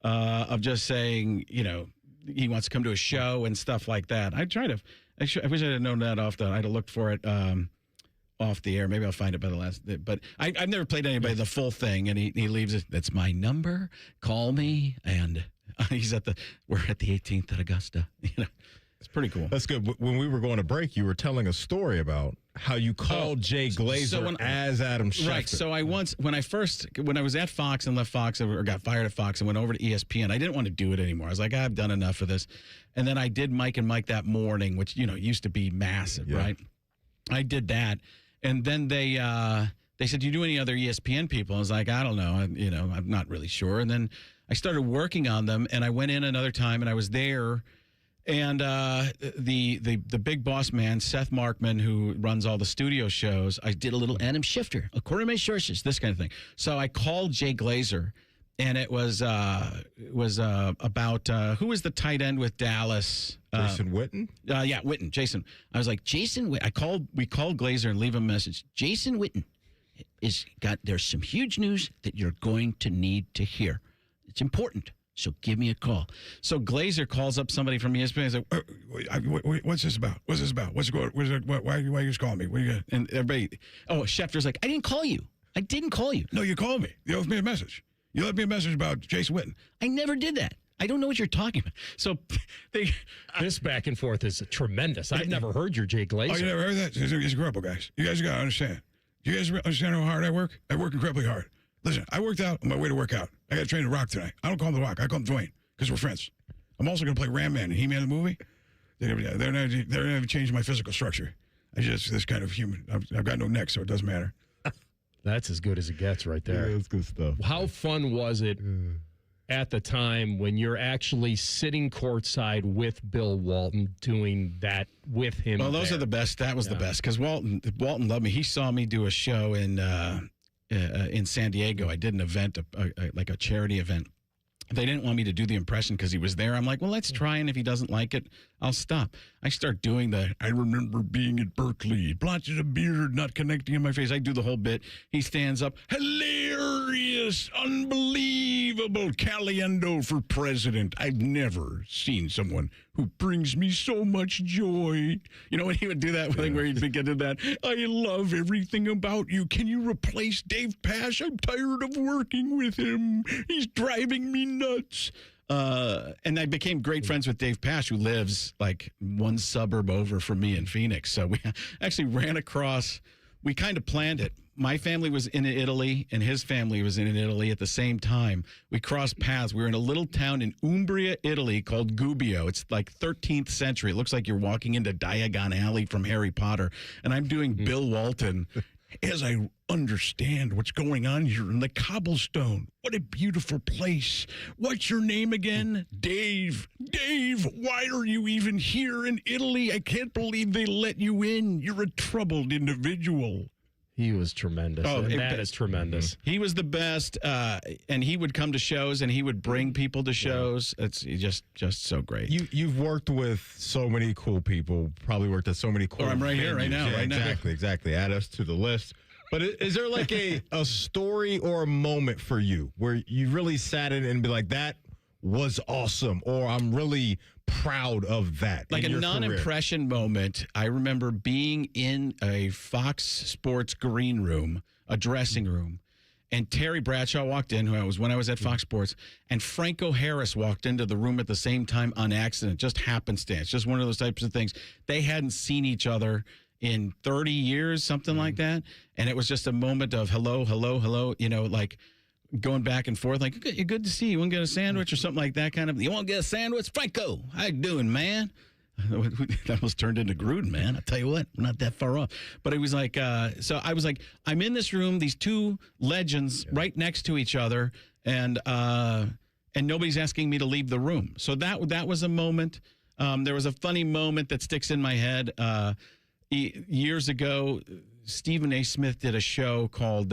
of just saying, he wants to come to a show and stuff like that. I wish I had known that off the. I'd have looked for it off the air. Maybe I'll find it by the last. But I've never played anybody the full thing, and he leaves it. That's my number. Call me, and we're at the 18th at Augusta. It's pretty cool. That's good. When we were going to break, you were telling a story about how you called Jay Glazer as Adam Schefter. Right. So when I was at Fox and left Fox or got fired at Fox and went over to ESPN, I didn't want to do it anymore. I was like, I've done enough of this. And then I did Mike and Mike that morning, which, used to be massive, right? I did that. And then they said, do you do any other ESPN people? I was like, I don't know. I'm not really sure. And then I started working on them, and I went in another time, and I was there. And the big boss man, Seth Markman, who runs all the studio shows, I did a little Adam Schefter, according to my sources, this kind of thing. So I called Jay Glazer, and it was about who was the tight end with Dallas? Jason Witten? Yeah, Witten, Jason. I was like, Jason Witten. We called Glazer and leave him a message. Jason Witten there's some huge news that you're going to need to hear. It's important. So give me a call. So Glazer calls up somebody from ESPN. He's like, what's this about? What's this about? What's going? Why you just calling me? What you got? And everybody, Schefter's like, I didn't call you. I didn't call you. No, you called me. You left me a message. You left me a message about Jason Witten. I never did that. I don't know what you're talking about. So this back and forth is tremendous. I've never heard your Jay Glazer. Oh, you never heard that? It's incredible, guys. You guys got to understand. You guys understand how hard I work? I work incredibly hard. Listen, I worked out on my way to work out. I got to train The Rock tonight. I don't call him The Rock. I call him Dwayne because we're friends. I'm also going to play Ram Man in He-Man the movie. They're never changed my physical structure. I just this kind of human. I've got no neck, so it doesn't matter. That's as good as it gets right there. Yeah, that's good stuff. How fun was it at the time when you're actually sitting courtside with Bill Walton doing that with him? Well, those are the best. That was the best because Walton loved me. He saw me do a show in San Diego. I did an event, like a charity event. They didn't want me to do the impression because he was there. I'm like, well, let's try, and if he doesn't like it, I'll stop. I start doing I remember being at Berkeley, blotches a beard, not connecting in my face. I do the whole bit. He stands up, hilarious, unbelievable, Caliendo for president. I've never seen someone who brings me so much joy. When he would do that thing where he'd begin to that, I love everything about you. Can you replace Dave Pasch? I'm tired of working with him. He's driving me nuts. And I became great friends with Dave Pasch, who lives like one suburb over from me in Phoenix. So we actually ran across, we kind of planned it. My family was in Italy, and his family was in Italy at the same time. We crossed paths. We were in a little town in Umbria, Italy called Gubbio. It's like 13th century. It looks like you're walking into Diagon Alley from Harry Potter. And I'm doing Bill Walton as I understand what's going on here in the cobblestone. What a beautiful place. What's your name again? Dave. Dave, why are you even here in Italy? I can't believe they let you in. You're a troubled individual. He was tremendous. Oh, that is tremendous. He was the best, and he would come to shows, and he would bring people to shows. It's just so great. You've worked with so many cool people. Probably worked at so many cool. I'm right here, right now, yeah, right now. Exactly. Add us to the list. But is there like a story or a moment for you where you really sat in and be like, that was awesome, or I'm really proud of that? Like a non-impression moment. I remember being in a Fox Sports green room, a dressing room, and Terry Bradshaw walked in, when I was at Fox Sports, and Franco Harris walked into the room at the same time on accident, just happenstance, just one of those types of things. They hadn't seen each other in 30 years, something like that, and it was just a moment of hello, hello, hello, like going back and forth, like, good to see you. You want to get a sandwich or something like that kind of? You want to get a sandwich? Franco, how you doing, man? That almost turned into Gruden, man. I'll tell you what, we're not that far off. But it was like, so I was like, I'm in this room, these two legends right next to each other, and nobody's asking me to leave the room. So that was a moment. There was a funny moment that sticks in my head. Years ago, Stephen A. Smith did a show called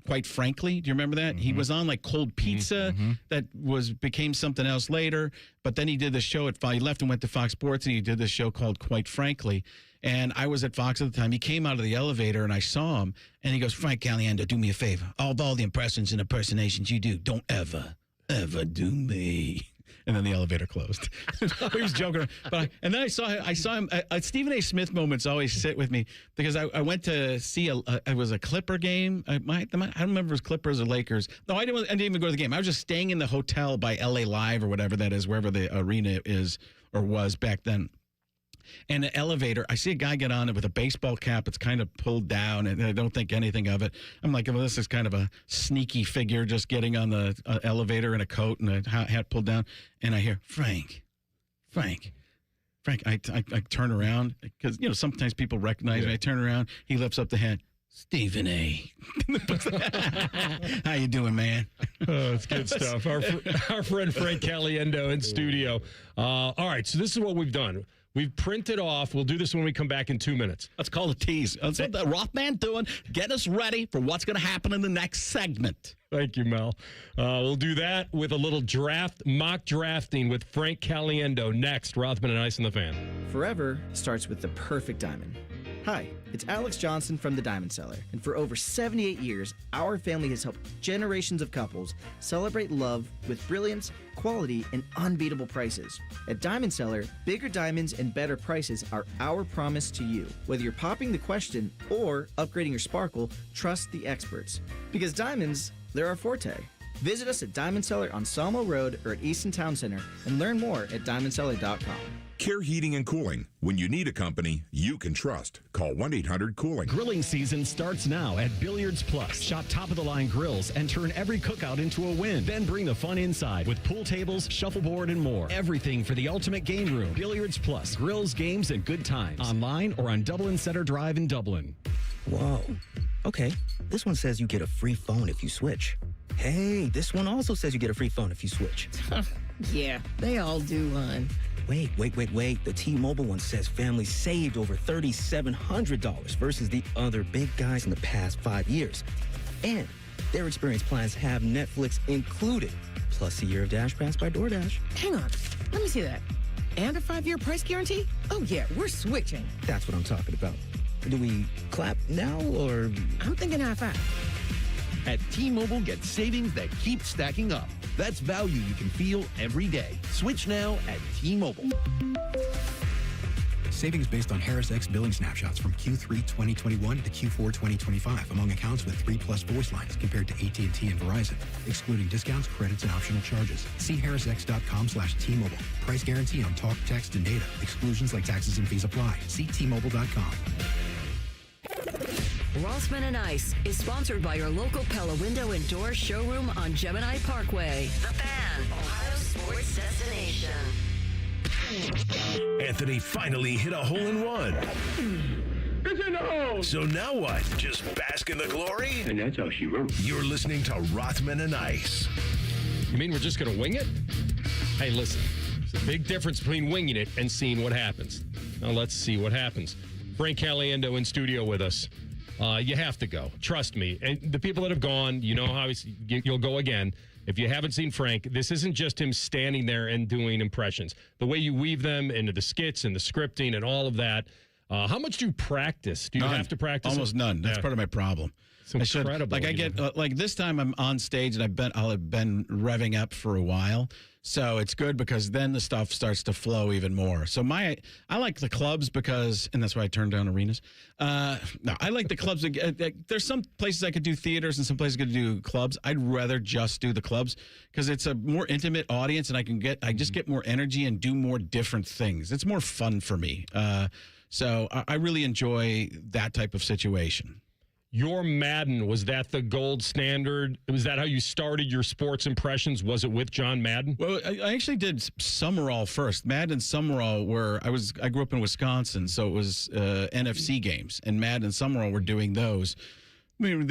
Quite Frankly. Do you remember that? He was on like Cold Pizza that became something else later. But then he did the show he left and went to Fox Sports, and he did this show called Quite Frankly. And I was at Fox at the time. He came out of the elevator, and I saw him, and he goes, Frank Caliendo, do me a favor. All the impressions and impersonations you do, don't ever do me. And then the elevator closed. He was joking around. And then I saw him. Stephen A. Smith moments always sit with me because I went to see it was a Clipper game. I don't remember if it was Clippers or Lakers. No, I didn't even go to the game. I was just staying in the hotel by LA Live or whatever that is, wherever the arena is or was back then. And the elevator, I see a guy get on it with a baseball cap. It's kind of pulled down, and I don't think anything of it. I'm like, well, this is kind of a sneaky figure just getting on the elevator in a coat and a hat pulled down. And I hear, Frank. I turn around because, sometimes people recognize me. I turn around. He lifts up the hand. Stephen A. How you doing, man? Oh, it's good stuff. Our friend Frank Caliendo in studio. All right, so this is what we've done. We've printed off. We'll do this when we come back in 2 minutes. Let's call the tease. That's what the Rothman doing. Get us ready for what's going to happen in the next segment. Thank you, Mel. We'll do that with a little mock drafting with Frank Caliendo next. Rothman and Ice in the Fan. Forever starts with the perfect diamond. Hi, it's Alex Johnson from The Diamond Cellar, and for over 78 years, our family has helped generations of couples celebrate love with brilliance, quality, and unbeatable prices. At Diamond Cellar, bigger diamonds and better prices are our promise to you. Whether you're popping the question or upgrading your sparkle, trust the experts. Because diamonds, they're our forte. Visit us at Diamond Cellar on Sawmill Road or at Easton Town Center and learn more at diamondcellar.com. Care Heating and Cooling. When you need a company you can trust, call 1-800-COOLING. Grilling season starts now at Billiards Plus. Shop top-of-the-line grills and turn every cookout into a win. Then bring the fun inside with pool tables, shuffleboard, and more. Everything for the ultimate game room. Billiards Plus. Grills, games, and good times. Online or on Dublin Center Drive in Dublin. Whoa. Okay. This one says you get a free phone if you switch. Hey, this one also says you get a free phone if you switch. Yeah, they all do, hon. Wait. The T-Mobile one says families saved over $3,700 versus the other big guys in the past 5 years. And their experience plans have Netflix included, plus a year of Dash Pass by DoorDash. Hang on. Let me see that. And a 5-year price guarantee? Oh, yeah, we're switching. That's what I'm talking about. Do we clap now or? I'm thinking high five. At T-Mobile, get savings that keep stacking up. That's value you can feel every day. Switch now at T-Mobile. Savings based on Harris X billing snapshots from Q3 2021 to Q4 2025 among accounts with 3+ voice lines compared to AT&T and Verizon, excluding discounts, credits, and optional charges. See harrisx.com/T-Mobile. Price guarantee on talk, text, and data. Exclusions like taxes and fees apply. See T-Mobile.com. Rothman and Ice is sponsored by your local Pella Window and Door showroom on Gemini Parkway. The Fan, Ohio's sports destination. Anthony finally hit a hole-in-one. It's in the hole. So now what? Just bask in the glory? And that's how she wrote. You're listening to Rothman and Ice. You mean we're just going to wing it? Hey, listen. There's a big difference between winging it and seeing what happens. Now let's see what happens. Frank Caliendo in studio with us. You have to go. Trust me. And the people that have gone, you know how you'll go again. If you haven't seen Frank, this isn't just him standing there and doing impressions. The way you weave them into the skits and the scripting and all of that. How much do you practice? Do you have to practice? Almost none. That's part of my problem. It's incredible. I get like this time I'm on stage and I'll have been revving up for a while. So it's good because then the stuff starts to flow even more. So I like the clubs because, and that's why I turned down arenas. No, I like the clubs. There's some places I could do theaters and some places I could do clubs. I'd rather just do the clubs because it's a more intimate audience and I just get more energy and do more different things. It's more fun for me. So I really enjoy that type of situation. Your Madden, was that the gold standard? Was that how you started your sports impressions? Was it with John Madden? Well, I actually did Summerall first. Madden and Summerall were, I grew up in Wisconsin, so it was NFC games. And Madden and Summerall were doing those. I mean, were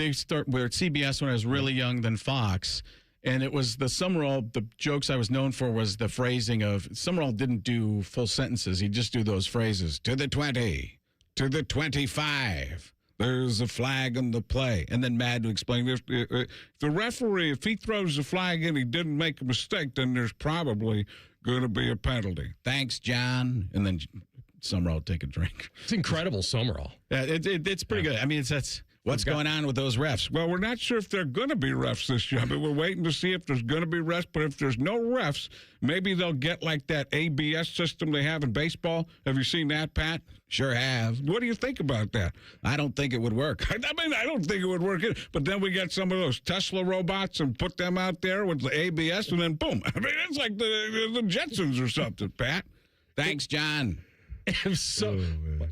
at CBS when I was really young, then Fox. And it was the Summerall, the jokes I was known for was the phrasing of, Summerall didn't do full sentences. He'd just do those phrases, to the 20, to the 25. there's a flag on the play. And then Mad to explain this. The referee, if he throws the flag in, he didn't make a mistake, then there's probably going to be a penalty. Thanks, John. And then Summerall will take a drink. It's incredible, Summerall. Yeah, it's pretty good. I mean, that's what's going on with those refs. Well, we're not sure if they're going to be refs this year. I mean, we're waiting to see if there's going to be refs. But if there's no refs, maybe they'll get like that ABS system they have in baseball. Have you seen that, Pat? Sure have. What do you think about that? I don't think it would work. I mean, I don't think it would work. But then we get some of those Tesla robots and put them out there with the ABS, and then boom. I mean, it's like the Jetsons or something, Pat. Thanks, John. So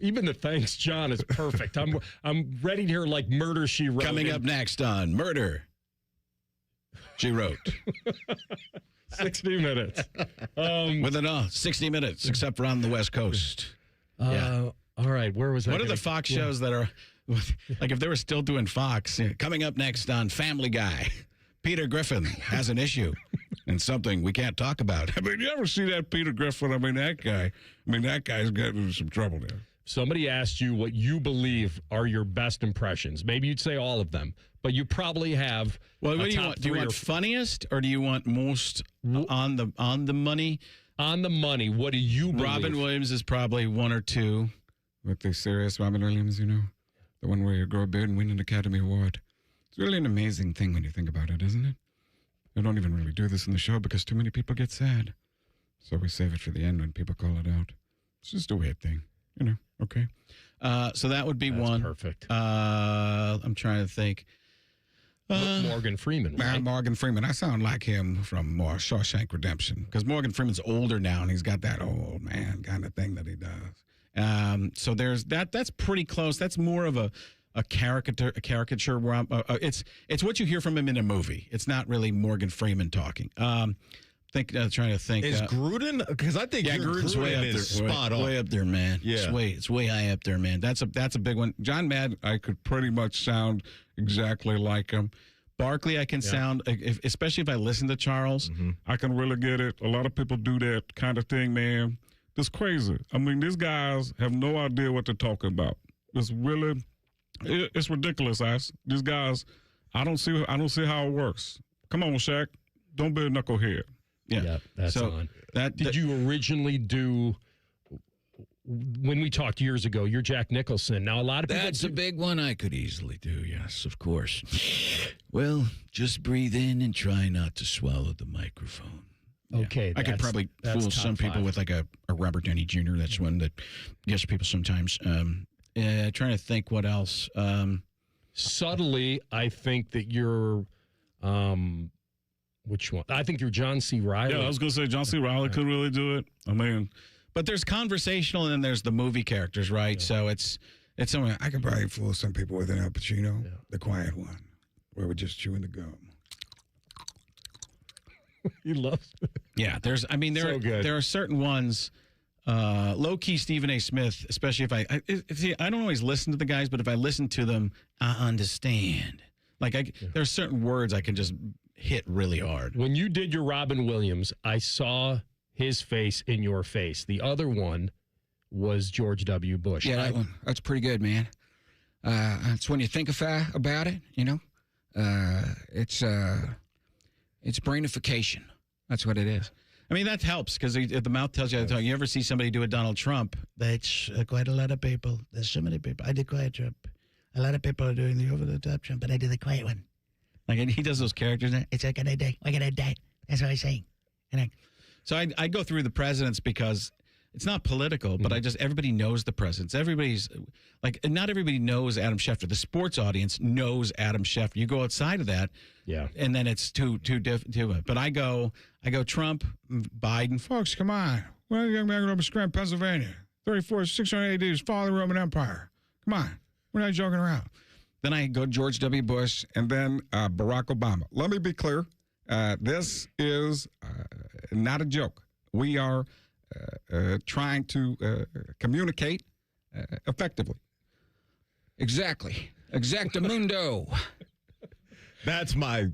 even the thanks, John, is perfect. I'm ready to hear like Murder, She Wrote. Coming up next on Murder, She Wrote. 60 minutes. With 60 minutes, except for on the West Coast. All right, where was that? What are the Fox shows that are, like if they were still doing Fox, coming up next on Family Guy, Peter Griffin has an issue and something we can't talk about. I mean, you ever see that Peter Griffin? I mean, that guy's getting into some trouble there. Somebody asked you what you believe are your best impressions. Maybe you'd say all of them, but you probably have. Well, what do you want? Do you want funniest or do you want most on the money? On the money. What do you believe? Robin Williams is probably one or two. With the serious Robin Williams, you know, the one where you grow a beard and win an Academy Award. It's really an amazing thing when you think about it, isn't it? I don't even really do this in the show because too many people get sad. So we save it for the end when people call it out. It's just a weird thing, you know, okay? So that would be one. Perfect. I'm trying to think. Morgan Freeman. Right? Morgan Freeman. I sound like him from Shawshank Redemption. Because Morgan Freeman's older now, and he's got that old man kind of thing that he does. So there's that. That's pretty close. That's more of a caricature where it's what you hear from him in a movie. It's not really Morgan Freeman talking. Trying to think. Is Gruden? Because I think Gruden's way up there. Spot on. Way up there, man. Yeah. It's way high up there, man. That's a big one. John Madden, I could pretty much sound exactly like him. Barkley, I can sound, especially if I listen to Charles. Mm-hmm. I can really get it. A lot of people do that kind of thing, man. It's crazy. I mean, these guys have no idea what they're talking about. It's really, it's ridiculous, Ice. These guys, I don't see how it works. Come on, Shaq. Don't be a knucklehead. Yeah, that's on. Did you originally do, when we talked years ago, you're Jack Nicholson. Now, a lot of people... That's a big one I could easily do, yes, of course. Well, just breathe in and try not to swallow the microphone. Okay. I could probably fool some people with like a Robert Downey Jr. That's one that gets people sometimes. Trying to think what else. Subtly, I think that you're... which one? I think you're John C. Reilly. Yeah, I was going to say John C. Reilly could really do it. I mean... But there's conversational and then there's the movie characters, right? Yeah. So it's something I could probably fool some people with an Al Pacino, the quiet one, where we're just chewing the gum. He loves it. Yeah, there are certain ones, low key Stephen A. Smith, especially if I don't always listen to the guys, but if I listen to them, I understand. Like there are certain words I can just hit really hard. When you did your Robin Williams, I saw his face in your face. The other one was George W. Bush. Yeah, that one. That's pretty good, man. It's when you think about it, you know. It's brainification. That's what it is. I mean, that helps because the mouth tells you. You ever see somebody do a Donald Trump? That's quite a lot of people. There's so many people. I did quiet Trump. A lot of people are doing the over-the-top Trump, but I did the quiet one. Like he does those characters. It's like a day. Like a day. That's what I'm saying. So I go through the presidents because it's not political, but everybody knows the presidents. Everybody's like, not everybody knows Adam Schefter. The sports audience knows Adam Schefter. You go outside of that, and then it's too different. But I go Trump, Biden. Folks, come on. Well, young man from Scranton, Pennsylvania, 600 AD, father of the Roman Empire. Come on, we're not joking around. Then I go George W. Bush, and then Barack Obama. Let me be clear. This is not a joke. We are trying to communicate effectively. Exactly. Exactamundo. That's my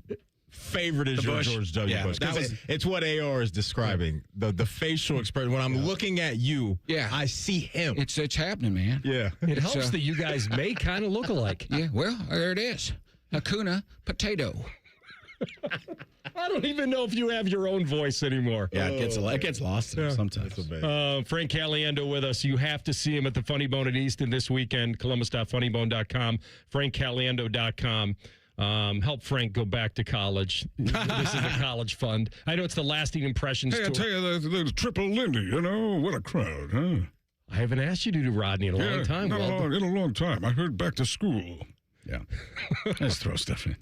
favorite is your George W. Yeah, Bush. that was- It's what AR is describing. The facial expression. When I'm looking at you, I see him. It's happening, man. Yeah. It helps that you guys may kind of look alike. Yeah, well, there it is. Hakuna Potato. I don't even know if you have your own voice anymore. Yeah, it gets lost sometimes. Frank Caliendo with us. You have to see him at the Funny Bone at Easton this weekend. Columbus.funnybone.com, frankcaliendo.com. Help Frank go back to college. This is the college fund. I know it's the lasting impressions Hey, I tour. tell you, the Triple Lindy, what a crowd, huh? I haven't asked you to do Rodney in a long time. No, Well, in a long time. I heard back to school. Yeah. Let's throw stuff in.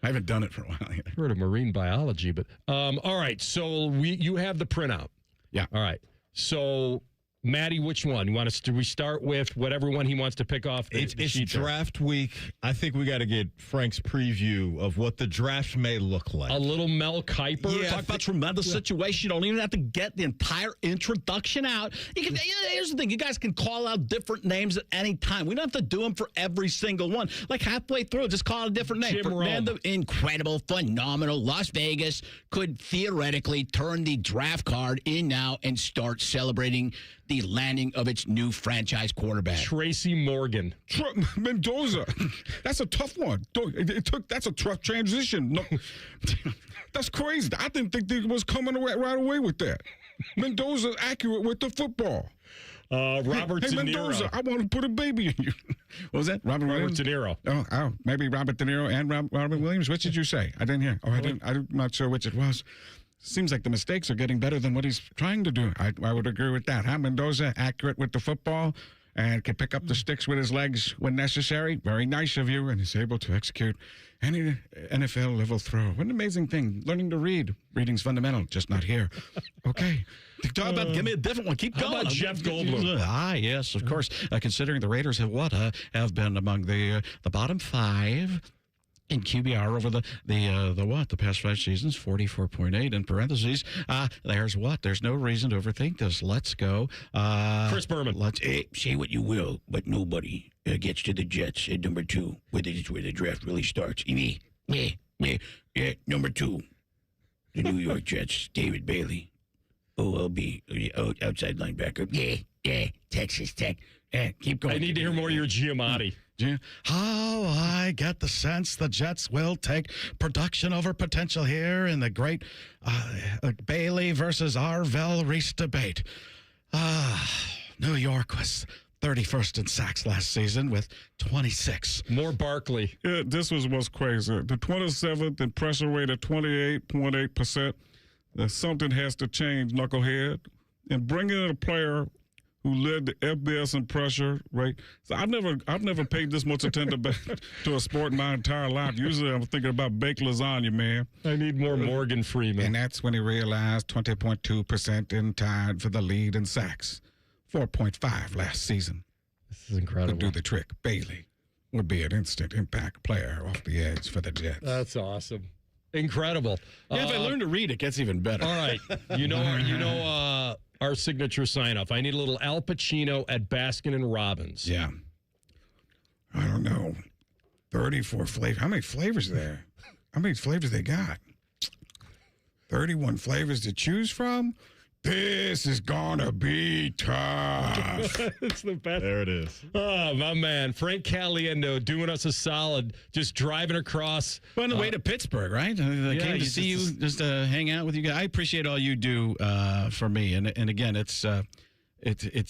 I haven't done it for a while either. heard of marine biology, but all right. So you have the printout. Yeah. All right. So Maddie, which one? Do we start with whatever one he wants to pick off? It's draft week. I think we got to get Frank's preview of what the draft may look like. A little Mel Kiper. Yeah, talk about tremendous situation. You don't even have to get the entire introduction out. Here's the thing. You guys can call out different names at any time. We don't have to do them for every single one. Like halfway through, just call it a different name. Jim Fernando, Incredible, phenomenal. Las Vegas could theoretically turn the draft card in now and start celebrating the landing of its new franchise quarterback. Tracy Morgan. Mendoza. That's a tough one. That's a tough transition. No, that's crazy. I didn't think they was coming right away with that. Mendoza's accurate with the football. Robert Hey, De Mendoza, Niro. I want to put a baby in you. What was that? Robert Williams? De Niro. Oh, maybe Robert De Niro and Robert Williams. Which did you say? I didn't hear. I'm not sure which it was. Seems like the mistakes are getting better than what he's trying to do. I would agree with that. Huh? Mendoza, accurate with the football and can pick up the sticks with his legs when necessary. Very nice of you. And he's able to execute any NFL level throw. What an amazing thing. Learning to read. Reading's fundamental, just not here. Okay. Talk about, give me a different one. Keep How going. about Jeff Goldblum? Yes, of course. Considering the Raiders have been among the bottom five in QBR over the past 5 seasons, 44.8 in parentheses. There's no reason to overthink this. Let's go. Chris Berman. Say what you will, but nobody gets to the Jets at number 2, where the draft really starts. Number 2, the New York Jets, David Bailey, OLB, outside linebacker. Texas Tech. Keep going. I need to hear more of your Giamatti. How I get the sense the Jets will take production over potential here in the great Bailey versus Arvell Reese debate. New York was 31st in sacks last season with 26. More Barkley. Yeah, this was what's crazy. The 27th in pressure rate at 28.8%. Something has to change, knucklehead. And bringing in a player who led the FBS in pressure rate. So I've never paid this much attention to a sport in my entire life. Usually I'm thinking about baked lasagna, man. I need more Morgan Freeman. And that's when he realized 20.2% in tied for the lead in sacks. 4.5 last season. This is incredible. Could do the trick. Bailey would be an instant impact player off the edge for the Jets. That's awesome. Incredible. Yeah, if I learn to read, it gets even better. All right. Our signature sign-off. I need a little Al Pacino at Baskin and Robbins. Yeah. I don't know. 34 flavors. How many flavors there? How many flavors they got? 31 flavors to choose from? This is gonna be tough. It's the best. There it is. Oh, my man. Frank Caliendo doing us a solid, just driving across. On the way to Pittsburgh, right? I came to see you, just to hang out with you guys. I appreciate all you do for me. And again, it's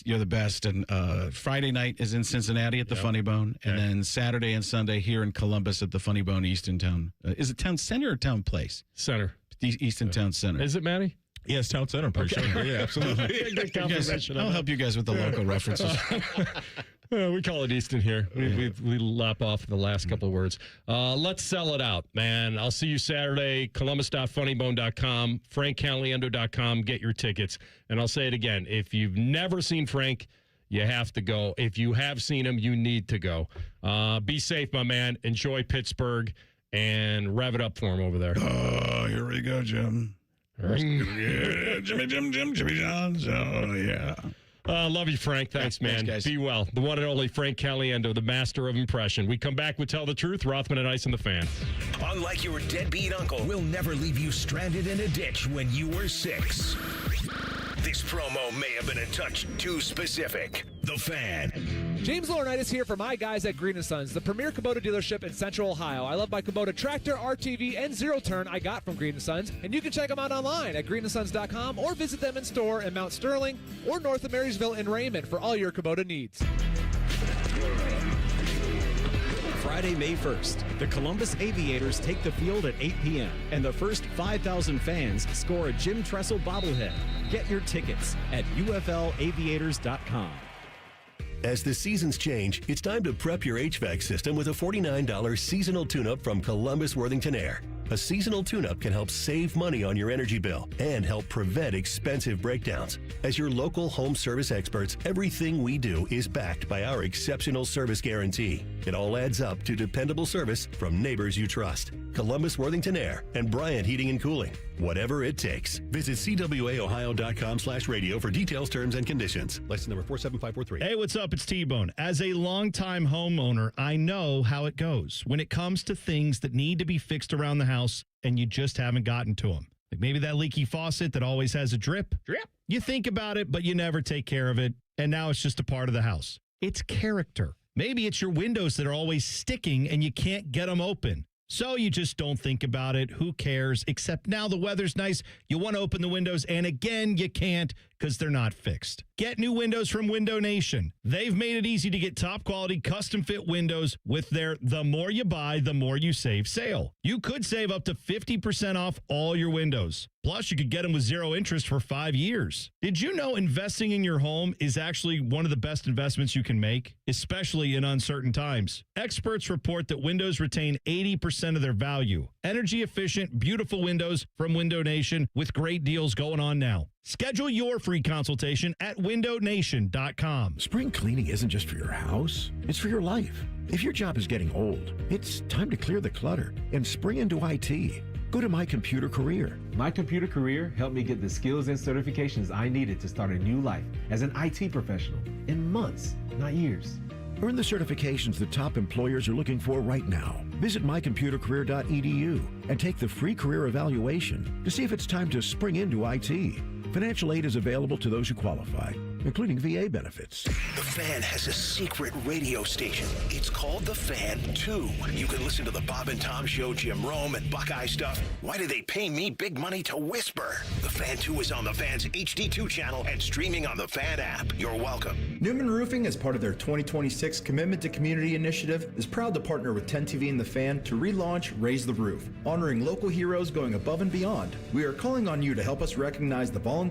you're the best. And Friday night is in Cincinnati at the Funny Bone. And then Saturday and Sunday here in Columbus at the Funny Bone Easton Town. Is it Town Center or Town Place? Center. Easton Town Center. Is it, Matty? Yes, Town Center, I'm pretty sure. Yeah, absolutely. Good confirmation. I'll help you guys with the local references. We call it Easton here. We lop off the last couple of words. Let's sell it out, man. I'll see you Saturday. Columbus.funnybone.com, frankcaliendo.com. Get your tickets. And I'll say it again. If you've never seen Frank, you have to go. If you have seen him, you need to go. Be safe, my man. Enjoy Pittsburgh and rev it up for him over there. Oh, here we go, Jim. Yeah, Jimmy Johns. Oh, yeah. Love you, Frank. Thanks, man. Thanks, guys. Be well. The one and only Frank Caliendo, the master of impression. We come back with Tell the Truth, Rothman and Ice and the Fan. Unlike your deadbeat uncle, we'll never leave you stranded in a ditch when you were 6. This promo may have been a touch too specific. The Fan. James Laurinaitis here for my guys at Green & Sons, the premier Kubota dealership in Central Ohio. I love my Kubota tractor, RTV, and zero-turn I got from Green & Sons, and you can check them out online at greenandsons.com or visit them in store in Mount Sterling or north of Marysville in Raymond for all your Kubota needs. Friday, May 1st, the Columbus Aviators take the field at 8 p.m., and the first 5,000 fans score a Jim Tressel bobblehead. Get your tickets at uflaviators.com. As the seasons change, it's time to prep your HVAC system with a $49 seasonal tune-up from Columbus Worthington Air. A seasonal tune-up can help save money on your energy bill and help prevent expensive breakdowns. As your local home service experts, everything we do is backed by our exceptional service guarantee. It all adds up to dependable service from neighbors you trust. Columbus Worthington Air and Bryant Heating and Cooling. Whatever it takes. Visit cwaohio.com/radio for details, terms, and conditions. License number 47543. Hey, what's up? It's T-Bone. As a longtime homeowner, I know how it goes when it comes to things that need to be fixed around the house and you just haven't gotten to them. Like maybe that leaky faucet that always has a drip. You think about it, but you never take care of it, and now it's just a part of the house. It's character. Maybe it's your windows that are always sticking and you can't get them open. So you just don't think about it. Who cares? Except now the weather's nice. You want to open the windows, and again, you can't because they're not fixed. Get new windows from Window Nation. They've made it easy to get top-quality, custom-fit windows with their The More You Buy, The More You Save sale. You could save up to 50% off all your windows. Plus, you could get them with zero interest for 5 years. Did you know investing in your home is actually one of the best investments you can make, especially in uncertain times? Experts report that windows retain 80% of their value. Energy-efficient, beautiful windows from Window Nation with great deals going on now. Schedule your free consultation at windownation.com. Spring cleaning isn't just for your house, it's for your life. If your job is getting old, it's time to clear the clutter and spring into IT. Go to My Computer Career. My Computer Career helped me get the skills and certifications I needed to start a new life as an IT professional in months, not years. Earn the certifications the top employers are looking for right now. Visit mycomputercareer.edu and take the free career evaluation to see if it's time to spring into IT. Financial aid is available to those who qualify, including VA benefits. The Fan has a secret radio station. It's called The Fan 2. You can listen to the Bob and Tom Show, Jim Rome, and Buckeye stuff. Why do they pay me big money to whisper? The Fan 2 is on the Fan's HD2 channel and streaming on the Fan app. You're welcome. Newman Roofing, as part of their 2026 Commitment to Community initiative, is proud to partner with 10 TV and The Fan to relaunch Raise the Roof, honoring local heroes going above and beyond. We are calling on you to help us recognize the volunteers,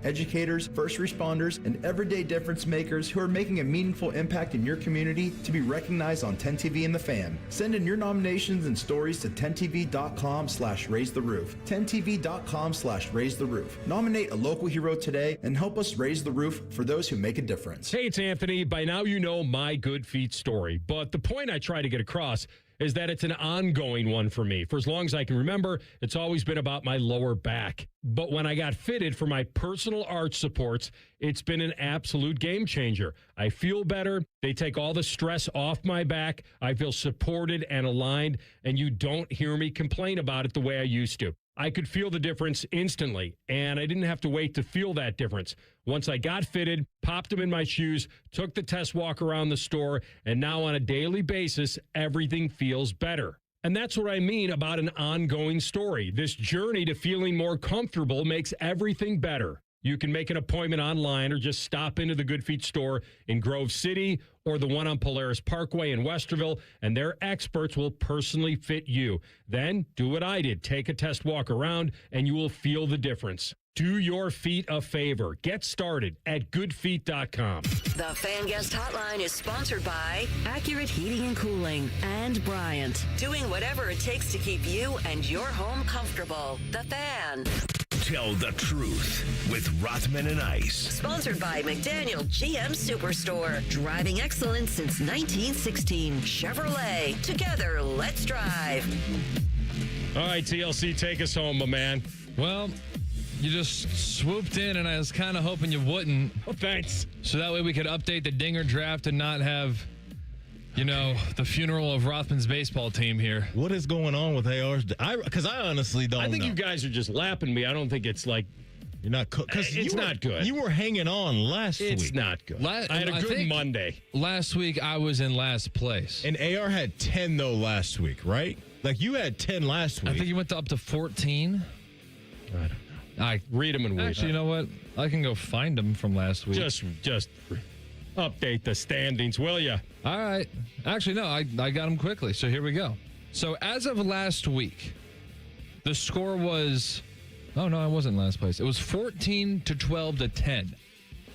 educators, first responders, and everyday difference makers who are making a meaningful impact in your community to be recognized on 10 TV and The Fan. Send in your nominations and stories to 10tv.com/raise the roof. 10tv.com/raise the roof. Nominate a local hero today and help us raise the roof for those who make a difference. Hey, it's Anthony. By now you know my good feet story, but the point I try to get across is that it's an ongoing one for me. For as long as I can remember, it's always been about my lower back. But when I got fitted for my personal arch supports, it's been an absolute game changer. I feel better. They take all the stress off my back. I feel supported and aligned, and you don't hear me complain about it the way I used to. I could feel the difference instantly, and I didn't have to wait to feel that difference. Once I got fitted, popped them in my shoes, took the test walk around the store, and now on a daily basis, everything feels better. And that's what I mean about an ongoing story. This journey to feeling more comfortable makes everything better. You can make an appointment online or just stop into the Good Feet store in Grove City or the one on Polaris Parkway in Westerville, and their experts will personally fit you. Then do what I did. Take a test walk around, and you will feel the difference. Do your feet a favor. Get started at goodfeet.com. The Fan Guest Hotline is sponsored by Accurate Heating and Cooling and Bryant. Doing whatever it takes to keep you and your home comfortable. The Fan. Tell the Truth with Rothman and Ice. Sponsored by McDaniel GM Superstore. Driving excellence since 1916. Chevrolet. Together, let's drive. All right, TLC, take us home, my man. Well, you just swooped in, and I was kind of hoping you wouldn't. Oh, thanks. So that way we could update the Dinger draft and not have, the funeral of Rothman's baseball team here. What is going on with AR's? Because I honestly don't know. I think you guys are just lapping me. I don't think it's like you're not because it's not good. You were hanging on last week. It's not good. I had a good Monday. Last week I was in last place. And AR had 10 though last week, right? Like you had 10 last week. I think you went up to 14. I don't know. I read them and wait. Actually, you know what? I can go find them from last week. Just update the standings, will you? All right. Actually, no, I got them quickly. So here we go. So as of last week, the score was... Oh, no, I wasn't last place. It was 14 to 12 to 10.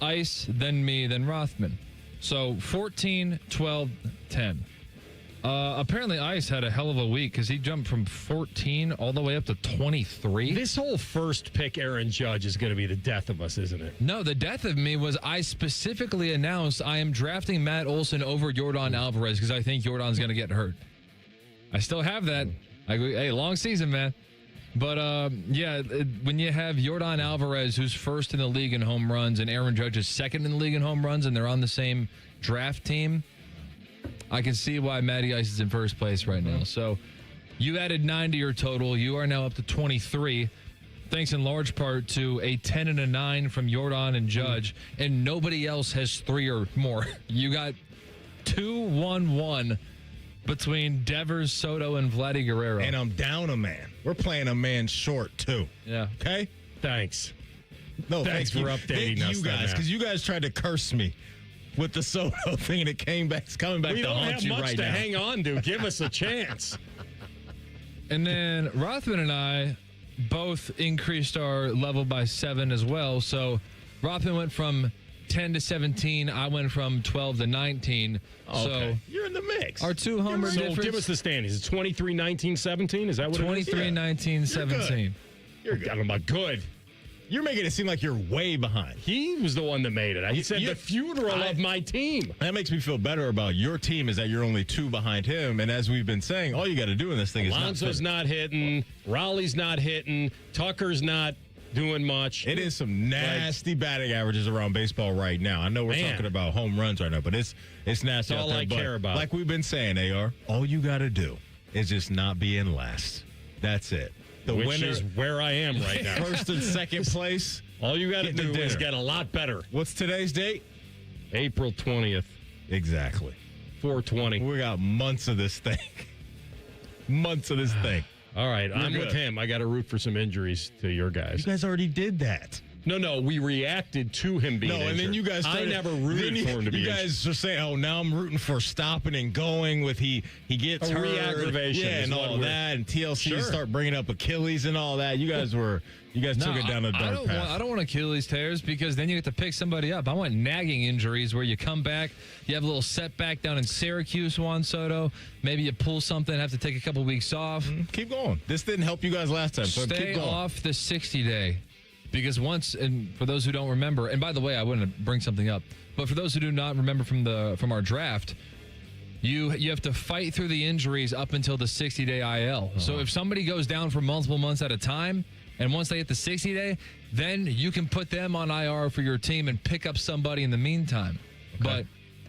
Ice, then me, then Rothman. So 14, 12, 10. Apparently, Ice had a hell of a week because he jumped from 14 all the way up to 23. This whole first pick Aaron Judge is going to be the death of us, isn't it? No, the death of me was I specifically announced I am drafting Matt Olson over Yordan Alvarez because I think Yordan's going to get hurt. I still have that. Hey, long season, man. But, when you have Yordan Alvarez, who's first in the league in home runs, and Aaron Judge is second in the league in home runs, and they're on the same draft team, I can see why Matty Ice is in first place right now. So you added 9 to your total. You are now up to 23, thanks in large part to a 10 and a 9 from Yordan and Judge, and nobody else has 3 or more. You got 2-1-1 between Devers, Soto, and Vladdy Guerrero. And I'm down a man. We're playing a man short, too. Yeah. Okay? Thanks. No, thanks for updating us. You guys, because you guys tried to curse me with the Soto thing, and it came back. It's coming back we to don't haunt have you much right to now. hang on to. Give us a chance. And then Rothman and I both increased our level by 7 as well. So Rothman went from 10 to 17. I went from 12 to 19. Oh, so okay. You're in the mix. Our 2 homer difference. So give us the standings. It's 23, 19, 17. Is that what 23, it is? 23, 19, 17. You're good. I'm good. You're making it seem like you're way behind. He was the one that made it. He said the funeral of my team. That makes me feel better about your team is that you're only 2 behind him. And as we've been saying, all you got to do in this thing Alonso's is not hitting. Raleigh's not hitting. Tucker's not doing much. It is some nasty batting averages around baseball right now. I know we're talking about home runs right now, but it's nasty. That's all I care about. Like we've been saying, AR, all you got to do is just not be in last. That's it. The Which winner is where I am right now. First and second place. All you got to do is dinner. get a lot better. What's today's date? April 20th. Exactly. 420. We got months of this thing. Months of this thing. All right, I'm good. with him. I got to root for some injuries to your guys. You guys already did that. No, we reacted to him being injured. And then you guys started, I never rooted for him to be injured. You guys are saying, oh, now I'm rooting for stopping and going with he gets hurt. Re-aggravation. Yeah, and all that. And TLC start bringing up Achilles and all that. You guys took it down a dark path. I don't want Achilles tears because then you get to pick somebody up. I want nagging injuries where you come back, you have a little setback down in Syracuse, Juan Soto. Maybe you pull something, have to take a couple weeks off. Keep going. This didn't help you guys last time, so keep Stay going. off the 60-day. Because and for those who don't remember, and by the way, I wouldn't bring something up, but for those who do not remember from our draft, you have to fight through the injuries up until the 60-day IL. So if somebody goes down for multiple months at a time, and once they hit the 60-day, then you can put them on IR for your team and pick up somebody in the meantime. But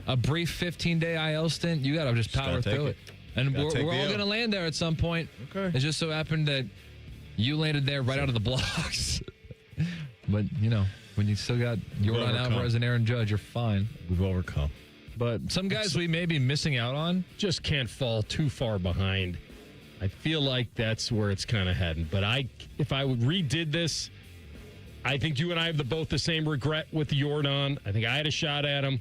a brief 15-day IL stint, you got to just power through it. And we're all going to land there at some point. Okay. It just so happened that you landed there right out of the blocks. But, when you still got Yordan Alvarez and Aaron Judge, you're fine. We've overcome. But some guys we may be missing out on. Just can't fall too far behind. I feel like that's where it's kind of heading. But if I redid this, I think you and I have both the same regret with Yordan. I think I had a shot at him.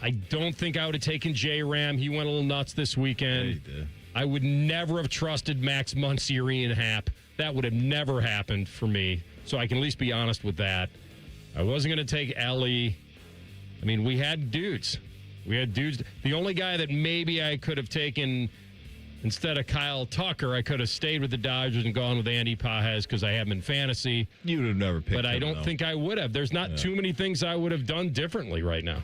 I don't think I would have taken J-Ram. He went a little nuts this weekend. Yeah, he did. I would never have trusted Max Muncy and Happ. That would have never happened for me. So I can at least be honest with that. I wasn't going to take Ellie. I mean, we had dudes. The only guy that maybe I could have taken instead of Kyle Tucker, I could have stayed with the Dodgers and gone with Andy Pajes because I have him in fantasy. You would have never picked him. But I don't think I would have. There's not too many things I would have done differently right now,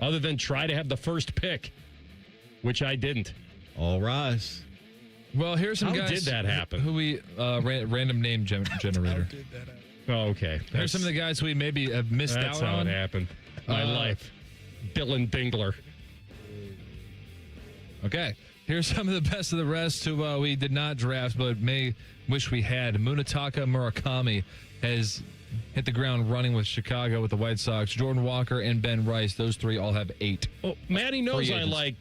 other than try to have the first pick, which I didn't. All rise. Well, here's some How guys. did that happen? Who we random name generator. Oh, okay. Here's some of the guys we maybe have missed That's out how on. it happened. My life. Dylan Dingler. Okay. Here's some of the best of the rest who we did not draft, but may wish we had. Munetaka Murakami has hit the ground running with Chicago with the White Sox. Jordan Walker and Ben Rice, those three all have 8. Well, Maddie knows Free I agents. like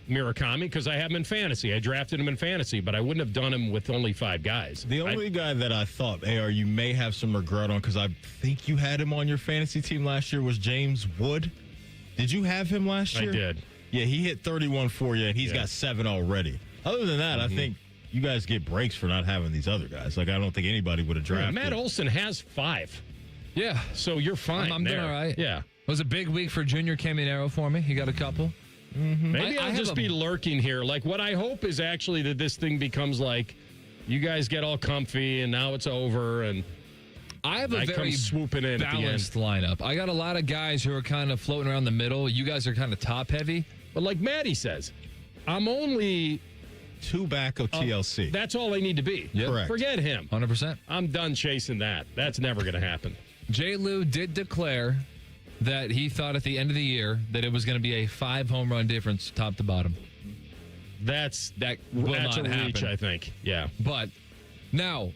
Murakami because I have him in fantasy. I drafted him in fantasy, but I wouldn't have done him with only 5 guys. The only guy that I thought, AR, you may have some regret on because I think you had him on your fantasy team last year was James Wood. Did you have him last year? I did. Yeah, he hit 31 for you, and he's got 7 already. Other than that, I think you guys get breaks for not having these other guys. Like, I don't think anybody would have drafted. Matt Olson has 5. Yeah. So you're fine. I'm doing there. all right. Yeah. It was a big week for Junior Caminero for me. He got a couple. Maybe I I'll have just be lurking here. Like, what I hope is actually that this thing becomes like you guys get all comfy and now it's over and I have a I very come swooping in balanced lineup. I got a lot of guys who are kind of floating around the middle. You guys are kind of top heavy. But like Maddie says, I'm only 2 back of TLC. That's all I need to be. Yep. Correct. Forget him. 100%. I'm done chasing that. That's never going to happen. J. Lou did declare that he thought at the end of the year that it was going to be a 5 home run difference top to bottom. That's That will a not reach, happen. I think. Yeah. But now,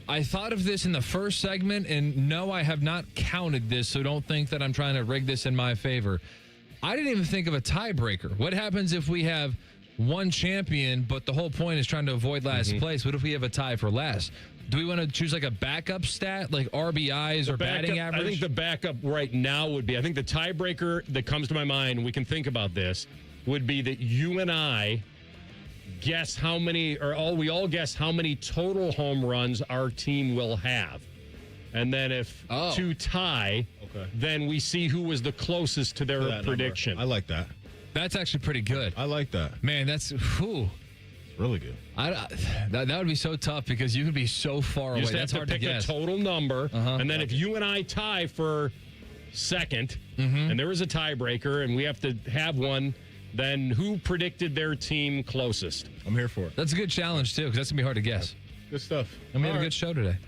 I thought of this in the first segment, and no, I have not counted this, so don't think that I'm trying to rig this in my favor. I didn't even think of a tiebreaker. What happens if we have one champion, but the whole point is trying to avoid last place? What if we have a tie for last? Do we want to choose like a backup stat, like RBIs or batting average? I think the backup right now would be, I think the tiebreaker that comes to my mind, we can think about this, would be that you and I guess how many, or we all guess how many total home runs our team will have. And then if 2 tie, then we see who was the closest to their prediction. I like that. That's actually pretty good. I like that. Man, that's whew. Really good. That would be so tough because you could be so far You away. just have That's to hard pick to guess. a total number, and then if you and I tie for second, and there is a tiebreaker, and we have to have one, then who predicted their team closest? I'm here for it. That's a good challenge, too, because that's going to be hard to guess. Good stuff. And we had a good show today.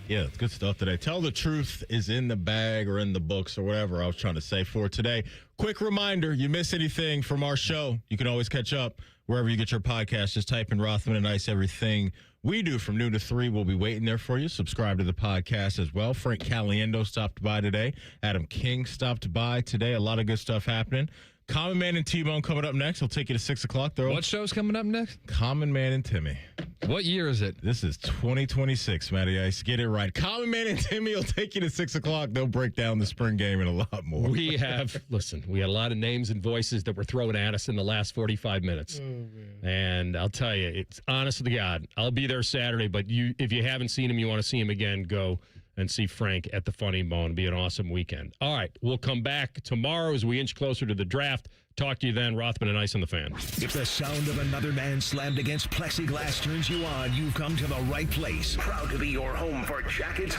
Yeah, it's good stuff today. Tell the truth is in the bag or in the books or whatever I was trying to say for today. Quick reminder, you miss anything from our show, you can always catch up wherever you get your podcast. Just type in Rothman and Ice. Everything we do from noon to 3 will be waiting there for you. Subscribe to the podcast as well. Frank Caliendo stopped by today. Adam King stopped by today. A lot of good stuff happening. Common Man and T-Bone coming up next. He'll take you to 6 o'clock. What show's coming up next? Common Man and Timmy. What year is it? This is 2026, Matty Ice. Get it right. Common Man and Timmy will take you to 6 o'clock. They'll break down the spring game and a lot more. We had a lot of names and voices that were thrown at us in the last 45 minutes. And I'll tell you, it's honest to God, I'll be there Saturday, but if you haven't seen him, you want to see him again, go and see Frank at the Funny Bone. It'll be an awesome weekend. All right, we'll come back tomorrow as we inch closer to the draft. Talk to you then. Rothman and Ice on the Fan. If the sound of another man slammed against plexiglass turns you on, you've come to the right place. Proud to be your home for jackets.